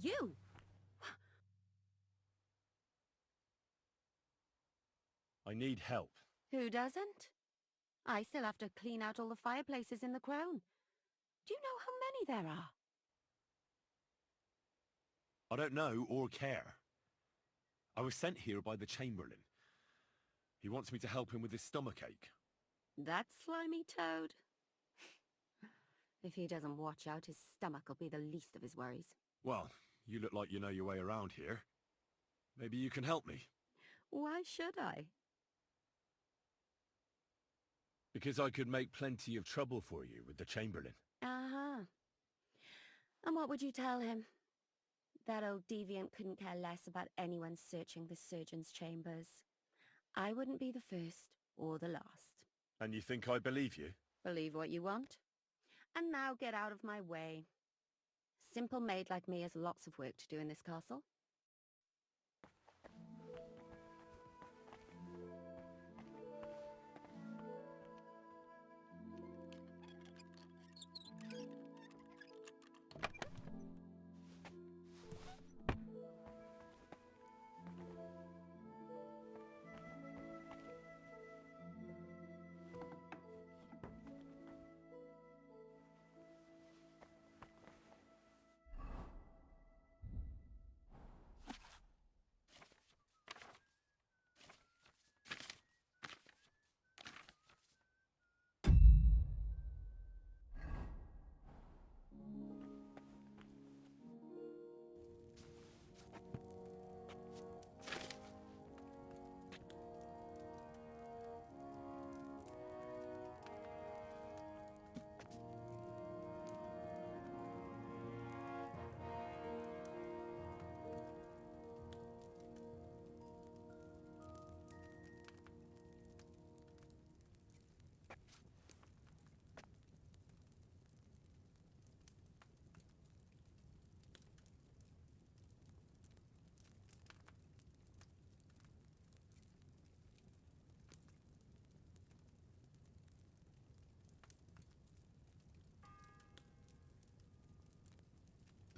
Speaker 9: You!
Speaker 18: need help.
Speaker 9: Who doesn't? I still have to clean out all the fireplaces in the crown. Do you know how many there are?
Speaker 18: I don't know or care. I was sent here by the Chamberlain. He wants me to help him with his stomachache.
Speaker 9: That slimy toad. If he doesn't watch out, his stomach will be the least of his worries.
Speaker 18: Well, you look like you know your way around here. Maybe you can help me.
Speaker 9: Why should I?
Speaker 18: Because I could make plenty of trouble for you with the Chamberlain.
Speaker 9: Uh-huh. And what would you tell him? That old deviant couldn't care less about anyone searching the surgeon's chambers. I wouldn't be the first or the last.
Speaker 18: And you think I believe you?
Speaker 9: Believe what you want. And now get out of my way. Simple maid like me has lots of work to do in this castle.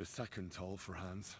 Speaker 18: The second toll for Hans.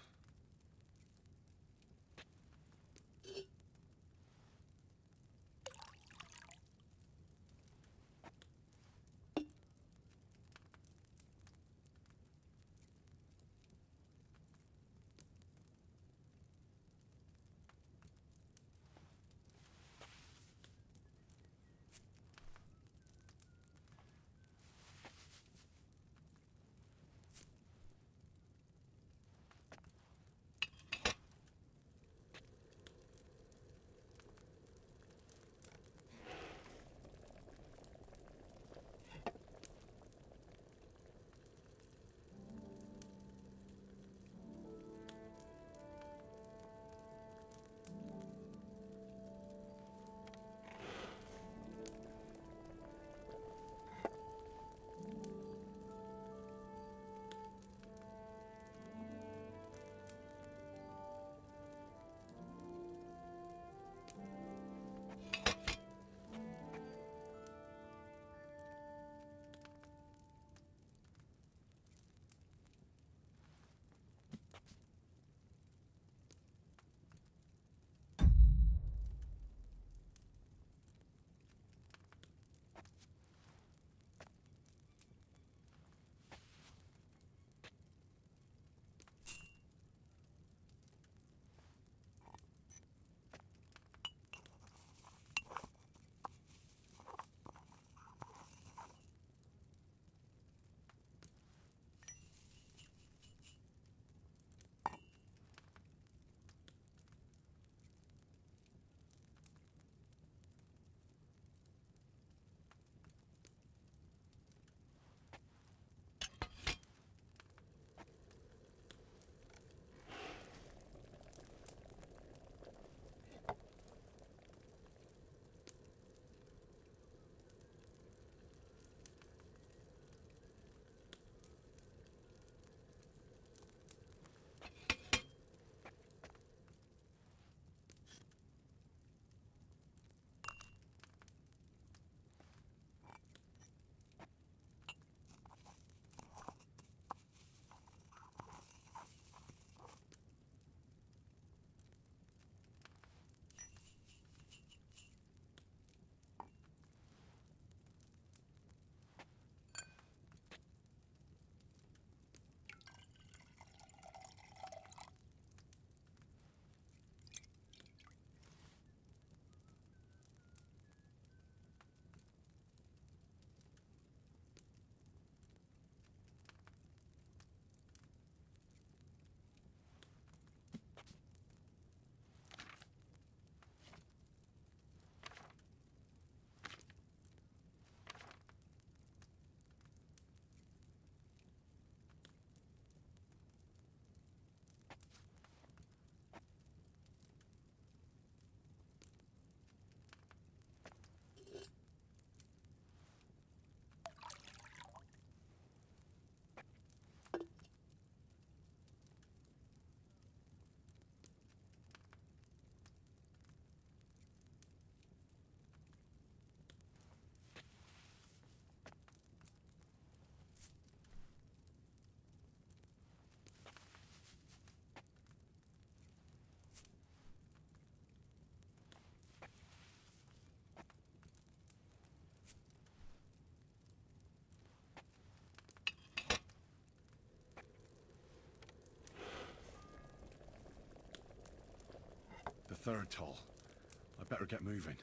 Speaker 18: third toll. I better get moving.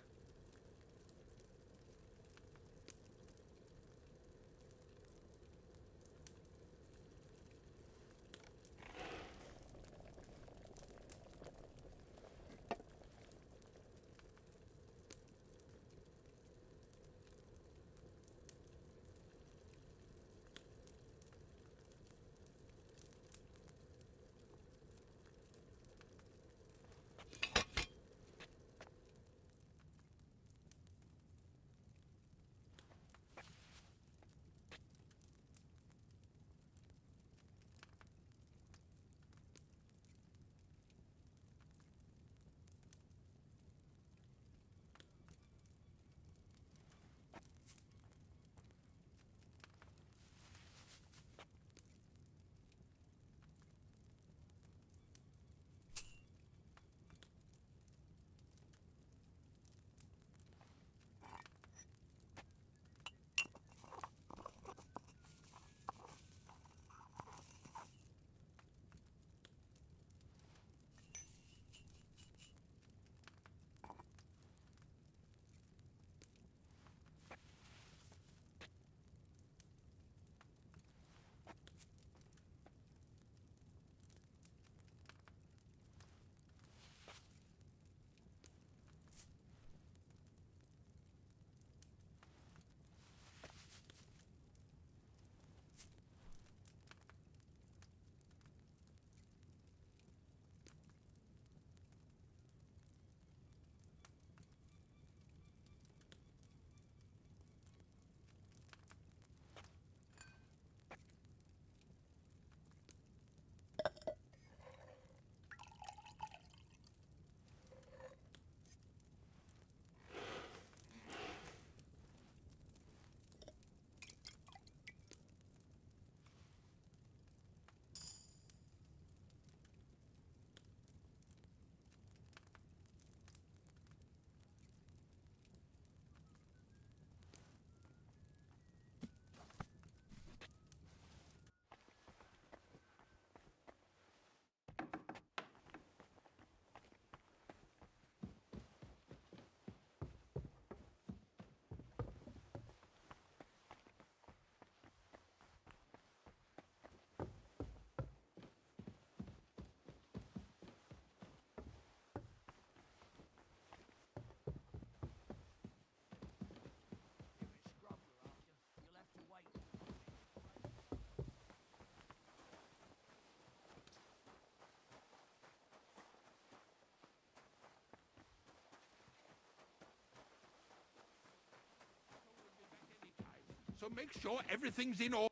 Speaker 16: So make sure everything's in order.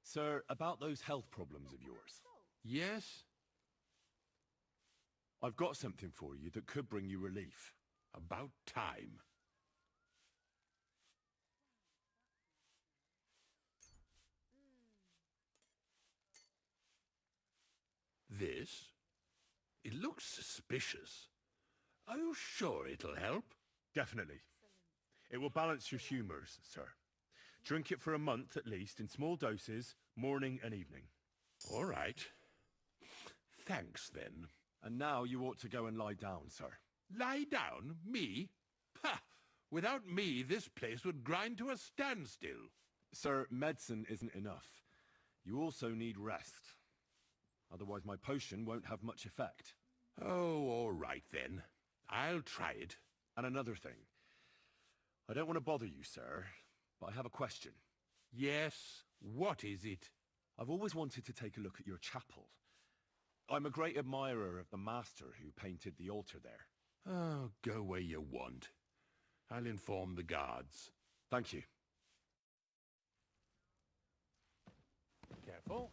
Speaker 18: Sir, about those health problems of yours.
Speaker 16: Yes?
Speaker 18: I've got something for you that could bring you relief.
Speaker 16: About time. This? It looks suspicious. Are you sure it'll help?
Speaker 18: Definitely. It will balance your humours, sir. Drink it for a month at least, in small doses, morning and evening.
Speaker 16: All right. Thanks, then.
Speaker 18: And now you ought to go and lie down, sir.
Speaker 16: Lie down? Me? Pah! Without me, this place would grind to a standstill.
Speaker 18: Sir, medicine isn't enough. You also need rest. Otherwise my potion won't have much effect.
Speaker 16: Oh, all right then. I'll try it.
Speaker 18: And another thing. I don't want to bother you, sir, but I have a question.
Speaker 16: Yes? What is it?
Speaker 18: I've always wanted to take a look at your chapel. I'm a great admirer of the master who painted the altar there.
Speaker 16: Oh, go where you want. I'll inform the guards.
Speaker 18: Thank you.
Speaker 7: Careful.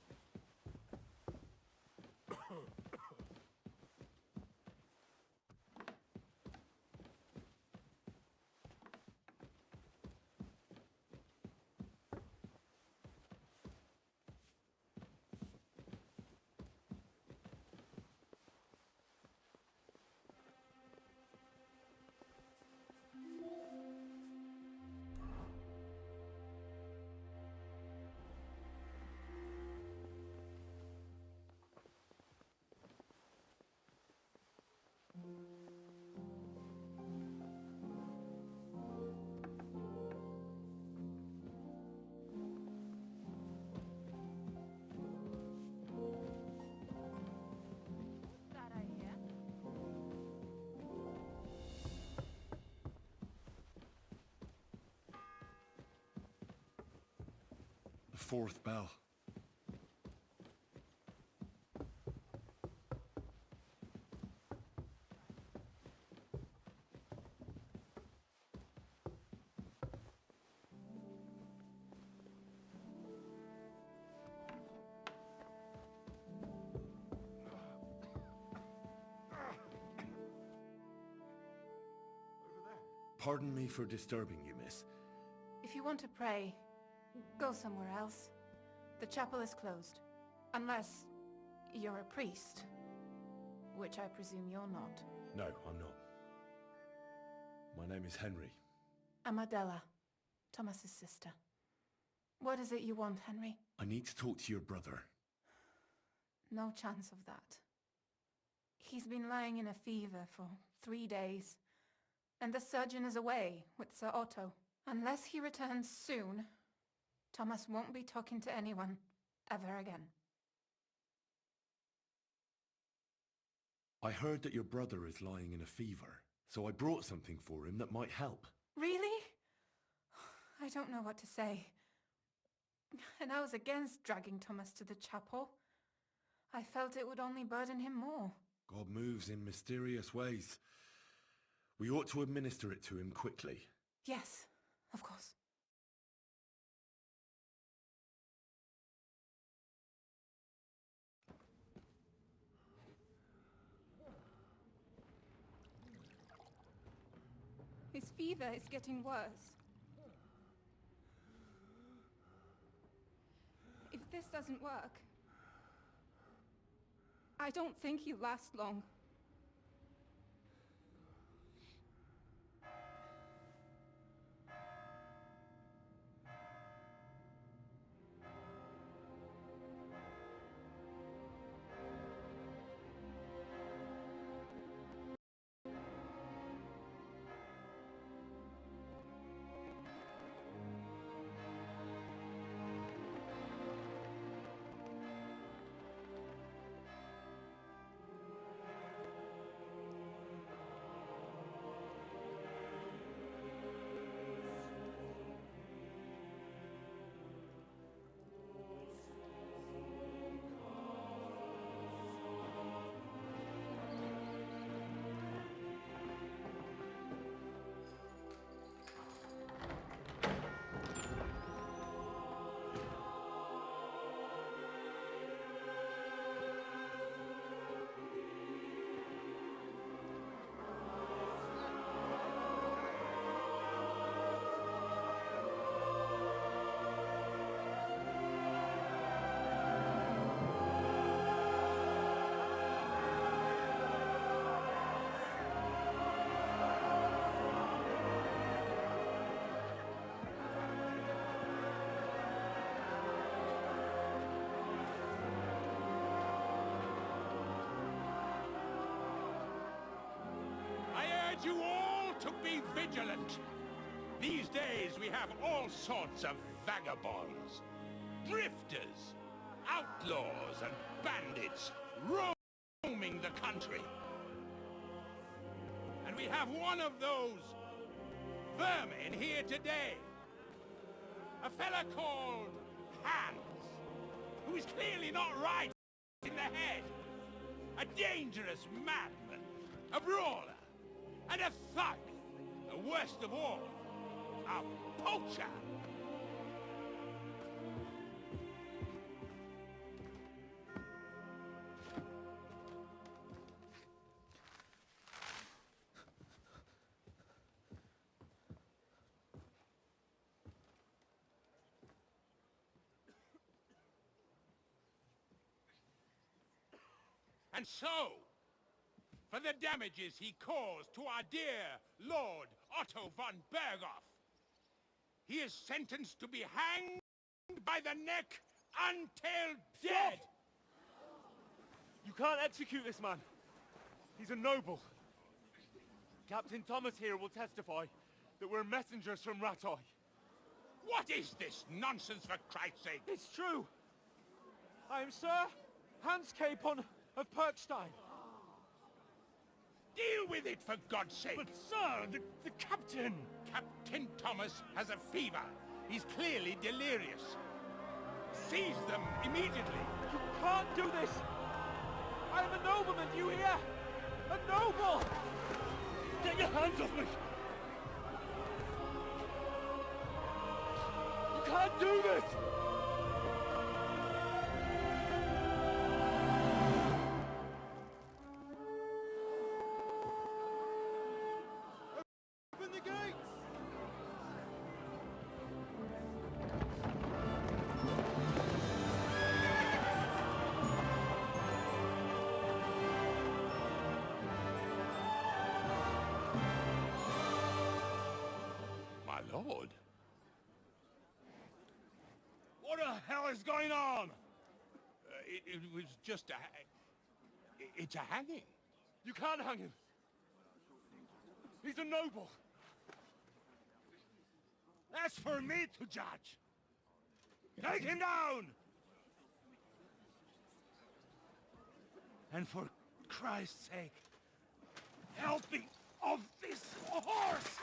Speaker 18: fourth bell. Pardon me for disturbing you, miss.
Speaker 21: If you want to pray, go somewhere else. The chapel is closed. Unless you're a priest. Which I presume you're not.
Speaker 18: No, I'm not. My name is Henry.
Speaker 21: I'm Adela, Thomas's sister. What is it you want, Henry?
Speaker 18: I need to talk to your brother.
Speaker 21: No chance of that. He's been lying in a fever for 3 days. And the surgeon is away with Sir Otto. Unless he returns soon, Thomas won't be talking to anyone ever again.
Speaker 18: I heard that your brother is lying in a fever, so I brought something for him that might help.
Speaker 21: Really? I don't know what to say. And I was against dragging Thomas to the chapel. I felt it would only burden him more.
Speaker 18: God moves in mysterious ways. We ought to administer it to him quickly.
Speaker 21: Yes, of course. His fever is getting worse. If this doesn't work, I don't think he'll last long.
Speaker 16: You all to be vigilant. These days we have all sorts of vagabonds, drifters, outlaws and bandits roaming the country. And we have one of those vermin here today. A fella called Hans, who is clearly not right in the head. A dangerous madman, a brawler, and a thug, the worst of all, a poacher. And so, for the damages he caused to our dear Lord Otto von Berghoff, he is sentenced to be hanged by the neck until dead!
Speaker 22: You can't execute this man. He's a noble. Captain Thomas here will testify that we're messengers from Ratoi.
Speaker 16: What is this nonsense, for Christ's sake?
Speaker 22: It's true. I am Sir Hans Capon of Perkstein.
Speaker 16: Deal with it, for God's sake!
Speaker 22: But, sir, the captain...
Speaker 16: Captain Thomas has a fever. He's clearly delirious. Seize them immediately!
Speaker 22: You can't do this! I am a nobleman, do you hear? A noble!
Speaker 18: Get your hands off me!
Speaker 22: You can't do this!
Speaker 2: Open the gates!
Speaker 16: My lord.
Speaker 18: What the hell is going on?
Speaker 16: It was just a... It's a hanging.
Speaker 22: You can't hang him. He's a noble.
Speaker 18: That's for me to judge. Take him down! And for Christ's sake, help me off this horse!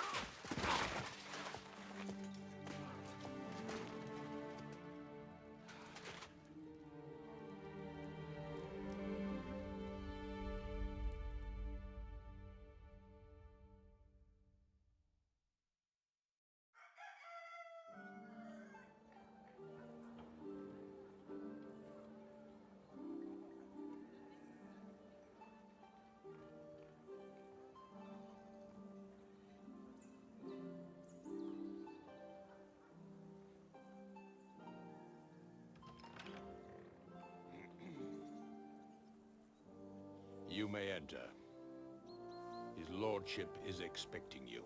Speaker 16: You may enter. His lordship is expecting you.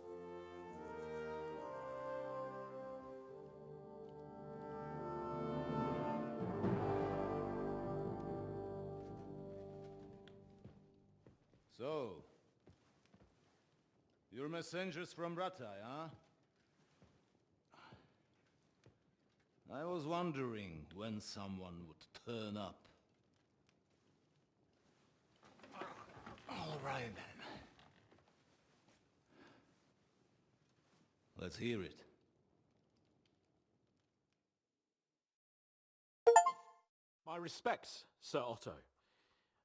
Speaker 6: So, you're messengers from Ratai, huh? I was wondering when someone would turn up. All right then. Let's hear it.
Speaker 8: My respects, Sir Otto.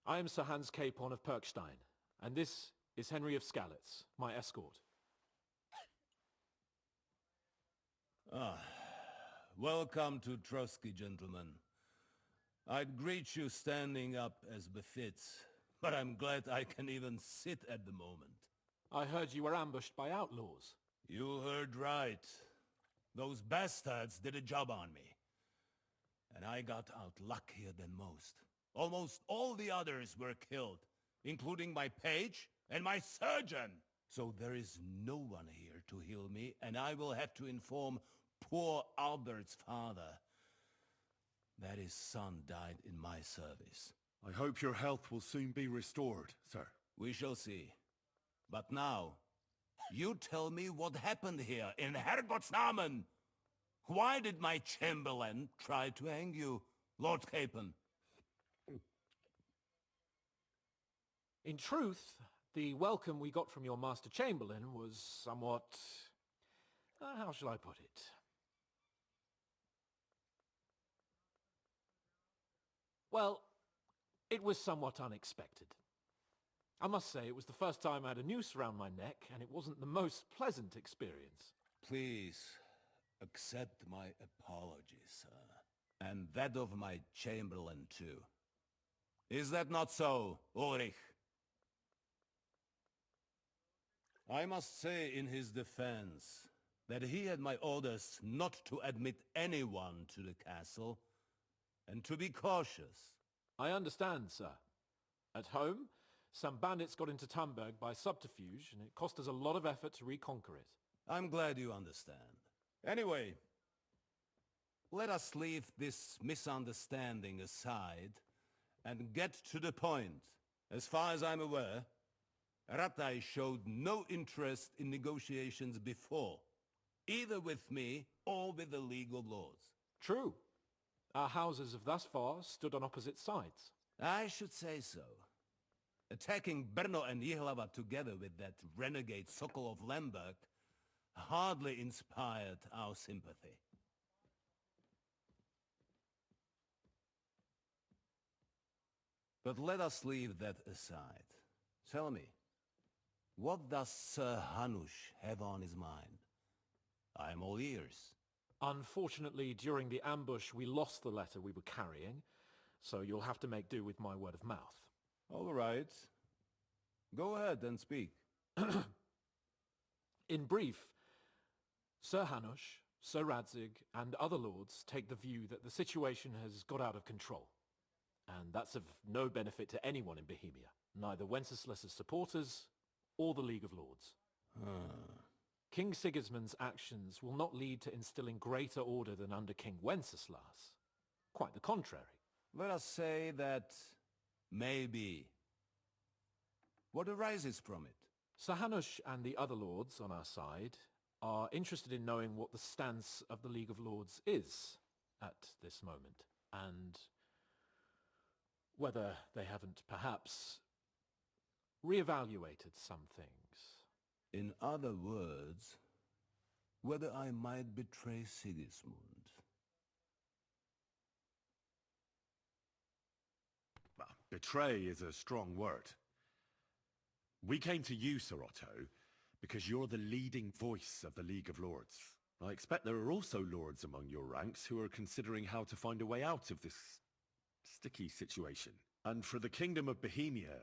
Speaker 8: I am Sir Hans Capon of Perkstein, and this is Henry of Skalitz, my escort.
Speaker 6: Welcome to Trosky, gentlemen. I'd greet you standing up as befits, but I'm glad I can even sit at the moment.
Speaker 8: I heard you were ambushed by outlaws.
Speaker 6: You heard right. Those bastards did a job on me. And I got out luckier than most. Almost all the others were killed, including my page and my surgeon. So there is no one here to heal me, and I will have to inform poor Albert's father that his son died in my service.
Speaker 1: I hope your health will soon be restored, sir.
Speaker 6: We shall see. But now, you tell me what happened here in Herrgottsnamen. Why did my chamberlain try to hang you, Lord Capon?
Speaker 8: In truth, the welcome we got from your Master Chamberlain was somewhat... how shall I put it? Well, it was somewhat unexpected. I must say, it was the first time I had a noose around my neck, and it wasn't the most pleasant experience.
Speaker 6: Please, accept my apologies, sir. And that of my chamberlain, too. Is that not so, Ulrich? I must say in his defense that he had my orders not to admit anyone to the castle, and to be cautious.
Speaker 8: I understand, sir. At home, some bandits got into Tamberg by subterfuge, and it cost us a lot of effort to reconquer it.
Speaker 6: I'm glad you understand. Anyway, let us leave this misunderstanding aside and get to the point. As far as I'm aware, Ratai showed no interest in negotiations before, either with me or with the League of Lords.
Speaker 8: True. Our houses have thus far stood on opposite sides.
Speaker 6: I should say so. Attacking Brno and Jihlava together with that renegade Sokol of Lemberg hardly inspired our sympathy.
Speaker 13: But let us leave that aside. Tell me, what does Sir Hanush have on his mind? I am all ears.
Speaker 8: Unfortunately, during the ambush, we lost the letter we were carrying, so you'll have to make do with my word of mouth.
Speaker 13: All right. Go ahead and speak.
Speaker 8: In brief, Sir Hanush, Sir Radzig, and other lords take the view that the situation has got out of control. And that's of no benefit to anyone in Bohemia, neither Wenceslas's supporters or the League of Lords. King Sigismund's actions will not lead to instilling greater order than under King Wenceslas. Quite the contrary.
Speaker 13: Let us say that maybe. What arises from it?
Speaker 8: Sir Hanush and the other lords on our side are interested in knowing what the stance of the League of Lords is at this moment, and whether they haven't perhaps reevaluated some things.
Speaker 13: In other words, whether I might betray Sigismund.
Speaker 18: Well, betray is a strong word. We came to you, Sir Otto, because you're the leading voice of the League of Lords. I expect there are also lords among your ranks who are considering how to find a way out of this sticky situation. And for the Kingdom of Bohemia,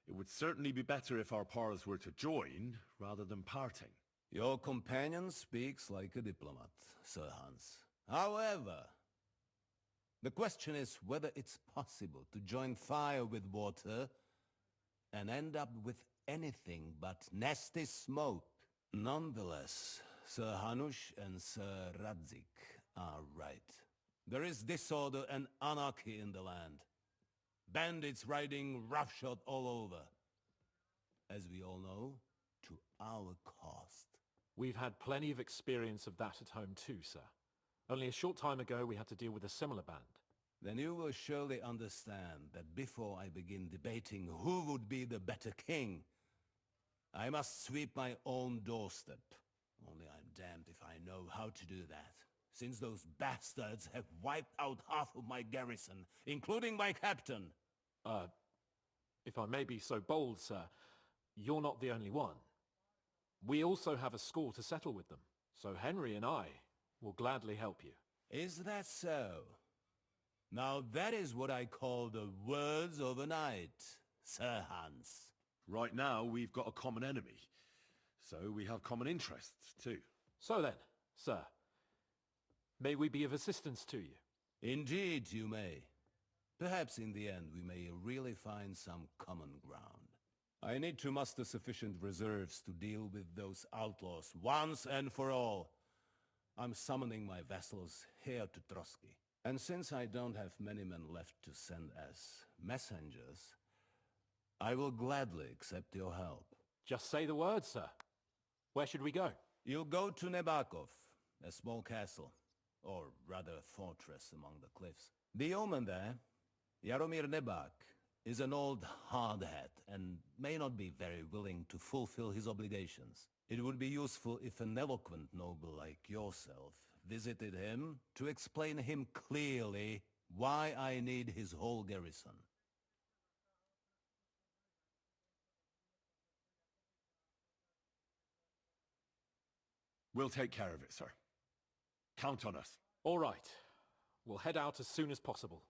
Speaker 18: it would certainly be better if our paths were to join rather than parting.
Speaker 13: Your companion speaks like a diplomat, Sir Hans. However, the question is whether it's possible to join fire with water and end up with anything but nasty smoke. Nonetheless, Sir Hanush and Sir Radzig are right. There is disorder and anarchy in the land. Bandits riding roughshod all over. As we all know, to our cost.
Speaker 8: We've had plenty of experience of that at home too, sir. Only a short time ago we had to deal with a similar band.
Speaker 13: Then you will surely understand that before I begin debating who would be the better king, I must sweep my own doorstep. Only I'm damned if I know how to do that, since those bastards have wiped out half of my garrison, including my captain.
Speaker 8: If I may be so bold, sir, you're not the only one. We also have a score to settle with them, so Henry and I will gladly help you.
Speaker 13: Is that so? Now that is what I call the words of a knight, Sir Hans.
Speaker 18: Right now, we've got a common enemy, so we have common interests too.
Speaker 8: So then, sir, may we be of assistance to you?
Speaker 13: Indeed you may. Perhaps in the end we may really find some common ground. I need to muster sufficient reserves to deal with those outlaws once and for all. I'm summoning my vassals here to Trosky. And since I don't have many men left to send as messengers, I will gladly accept your help.
Speaker 8: Just say the word, sir. Where should we go?
Speaker 13: You'll go to Nebakov, a small castle, or rather fortress among the cliffs. The yeoman there, Jaromir Nebak, is an old hardhat and may not be very willing to fulfill his obligations. It would be useful if an eloquent noble like yourself visited him to explain him clearly why I need his whole garrison.
Speaker 18: We'll take care of it, sir. Count on us.
Speaker 8: All right. We'll head out as soon as possible.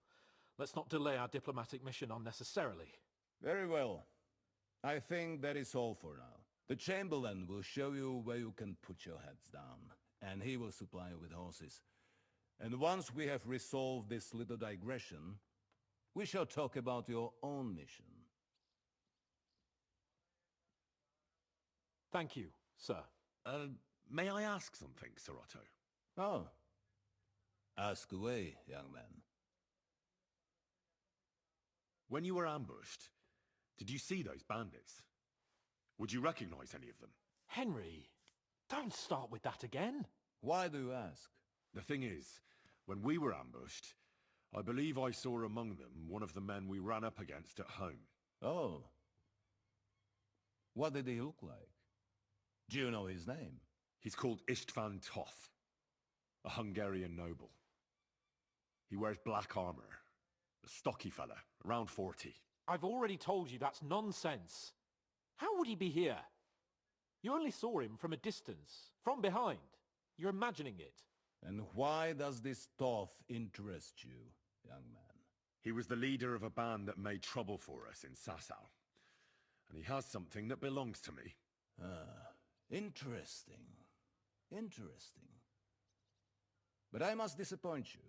Speaker 8: Let's not delay our diplomatic mission unnecessarily.
Speaker 13: Very well. I think that is all for now. The Chamberlain will show you where you can put your heads down, and he will supply you with horses. And once we have resolved this little digression, we shall talk about your own mission.
Speaker 8: Thank you, sir.
Speaker 18: May I ask something, Sir Otto?
Speaker 13: Oh. Ask away, young man.
Speaker 18: When you were ambushed, did you see those bandits? Would you recognize any of them?
Speaker 8: Henry, don't start with that again.
Speaker 13: Why do you ask?
Speaker 18: The thing is, when we were ambushed, I believe I saw among them one of the men we ran up against at home.
Speaker 13: Oh. What did he look like? Do you know his name?
Speaker 18: He's called Istvan Toth, a Hungarian noble. He wears black armor, A stocky fella, around 40.
Speaker 8: I've already told you that's nonsense. How would he be here? You only saw him from a distance, from behind. You're imagining it.
Speaker 13: And why does this dwarf interest you, young man?
Speaker 18: He was the leader of a band that made trouble for us in Sasau. And he has something that belongs to me.
Speaker 13: Ah, interesting. Interesting. But I must disappoint you.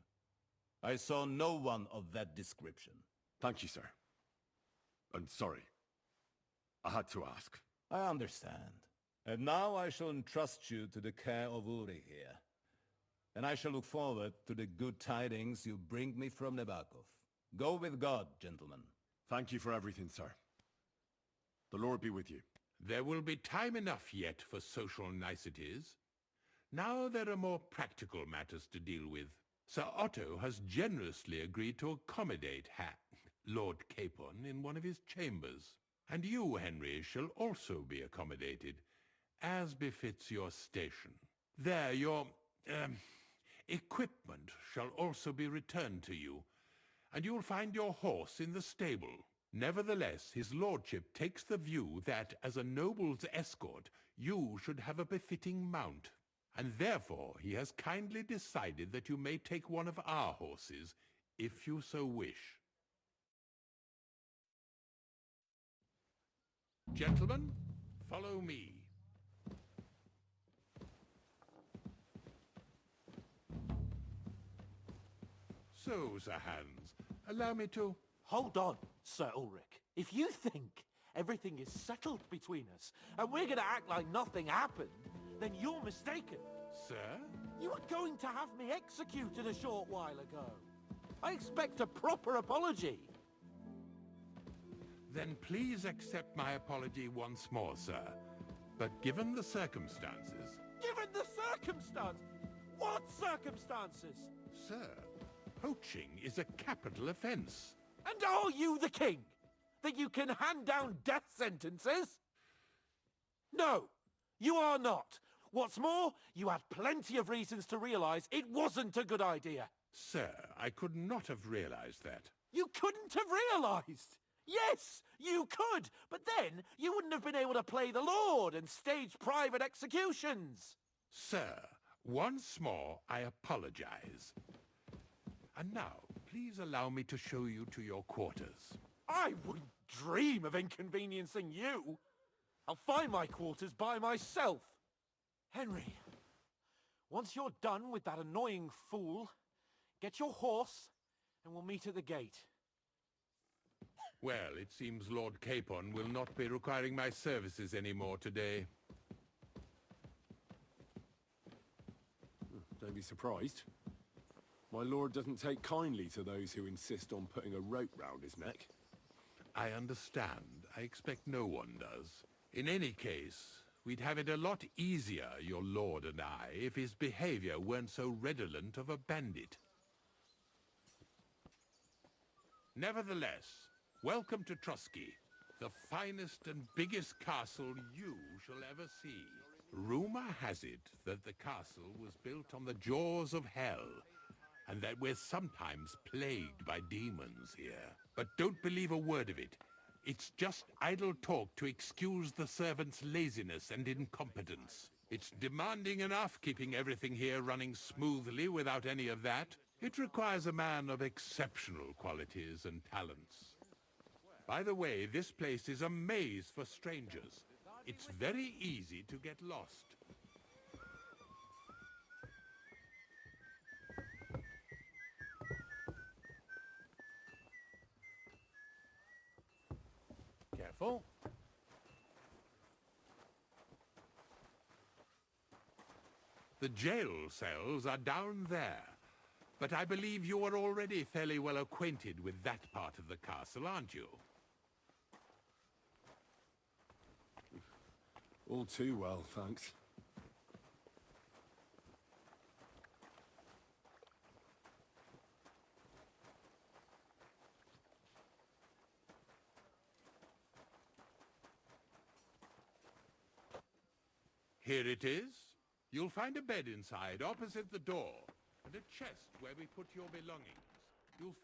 Speaker 13: I saw no one of that description.
Speaker 18: Thank you, sir. And sorry. I had to ask.
Speaker 13: I understand. And now I shall entrust you to the care of Uri here. And I shall look forward to the good tidings you bring me from Nebakov. Go with God, gentlemen.
Speaker 18: Thank you for everything, sir. The Lord be with you.
Speaker 16: There will be time enough yet for social niceties. Now there are more practical matters to deal with. Sir Otto has generously agreed to accommodate Lord Capon in one of his chambers. And you, Henry, shall also be accommodated, as befits your station. There, your, equipment shall also be returned to you, and you'll find your horse in the stable. Nevertheless, his lordship takes the view that, as a noble's escort, you should have a befitting mount, and therefore he has kindly decided that you may take one of our horses, if you so wish. Gentlemen, follow me. So, Sir Hans, allow me to...
Speaker 8: Hold on, Sir Ulrich. If you think everything is settled between us, and we're going to act like nothing happened, then you're mistaken.
Speaker 16: Sir?
Speaker 8: You were going to have me executed a short while ago. I expect a proper apology.
Speaker 16: Then please accept my apology once more, sir. But given the circumstances...
Speaker 8: Given the circumstance? What circumstances?
Speaker 16: Sir, poaching is a capital offense.
Speaker 8: And are you the king? That you can hand down death sentences? No, you are not. What's more, you had plenty of reasons to realize it wasn't a good idea.
Speaker 16: Sir, I could not have realized that.
Speaker 8: You couldn't have realized? Yes, you could, but then you wouldn't have been able to play the Lord and stage private executions.
Speaker 16: Sir, once more I apologize. And now, please allow me to show you to your quarters.
Speaker 8: I wouldn't dream of inconveniencing you. I'll find my quarters by myself. Henry, once you're done with that annoying fool, get your horse and we'll meet at the gate.
Speaker 16: Well, it seems Lord Capon will not be requiring my services anymore today.
Speaker 18: Don't be surprised. My lord doesn't take kindly to those who insist on putting a rope round his neck.
Speaker 16: I understand. I expect no one does. In any case, we'd have it a lot easier, your lord and I, if his behavior weren't so redolent of a bandit. Nevertheless, welcome to Trosky, the finest and biggest castle you shall ever see. Rumor has it that the castle was built on the jaws of hell, and that we're sometimes plagued by demons here. But don't believe a word of it. It's just idle talk to excuse the servants' laziness and incompetence. It's demanding enough keeping everything here running smoothly without any of that. It requires a man of exceptional qualities and talents. By the way, this place is a maze for strangers. It's very easy to get lost.
Speaker 7: Careful.
Speaker 16: The jail cells are down there. But I believe you are already fairly well acquainted with that part of the castle, aren't you?
Speaker 18: All too well, thanks.
Speaker 16: Here it is. You'll find a bed inside, opposite the door, and a chest where we put your belongings. You'll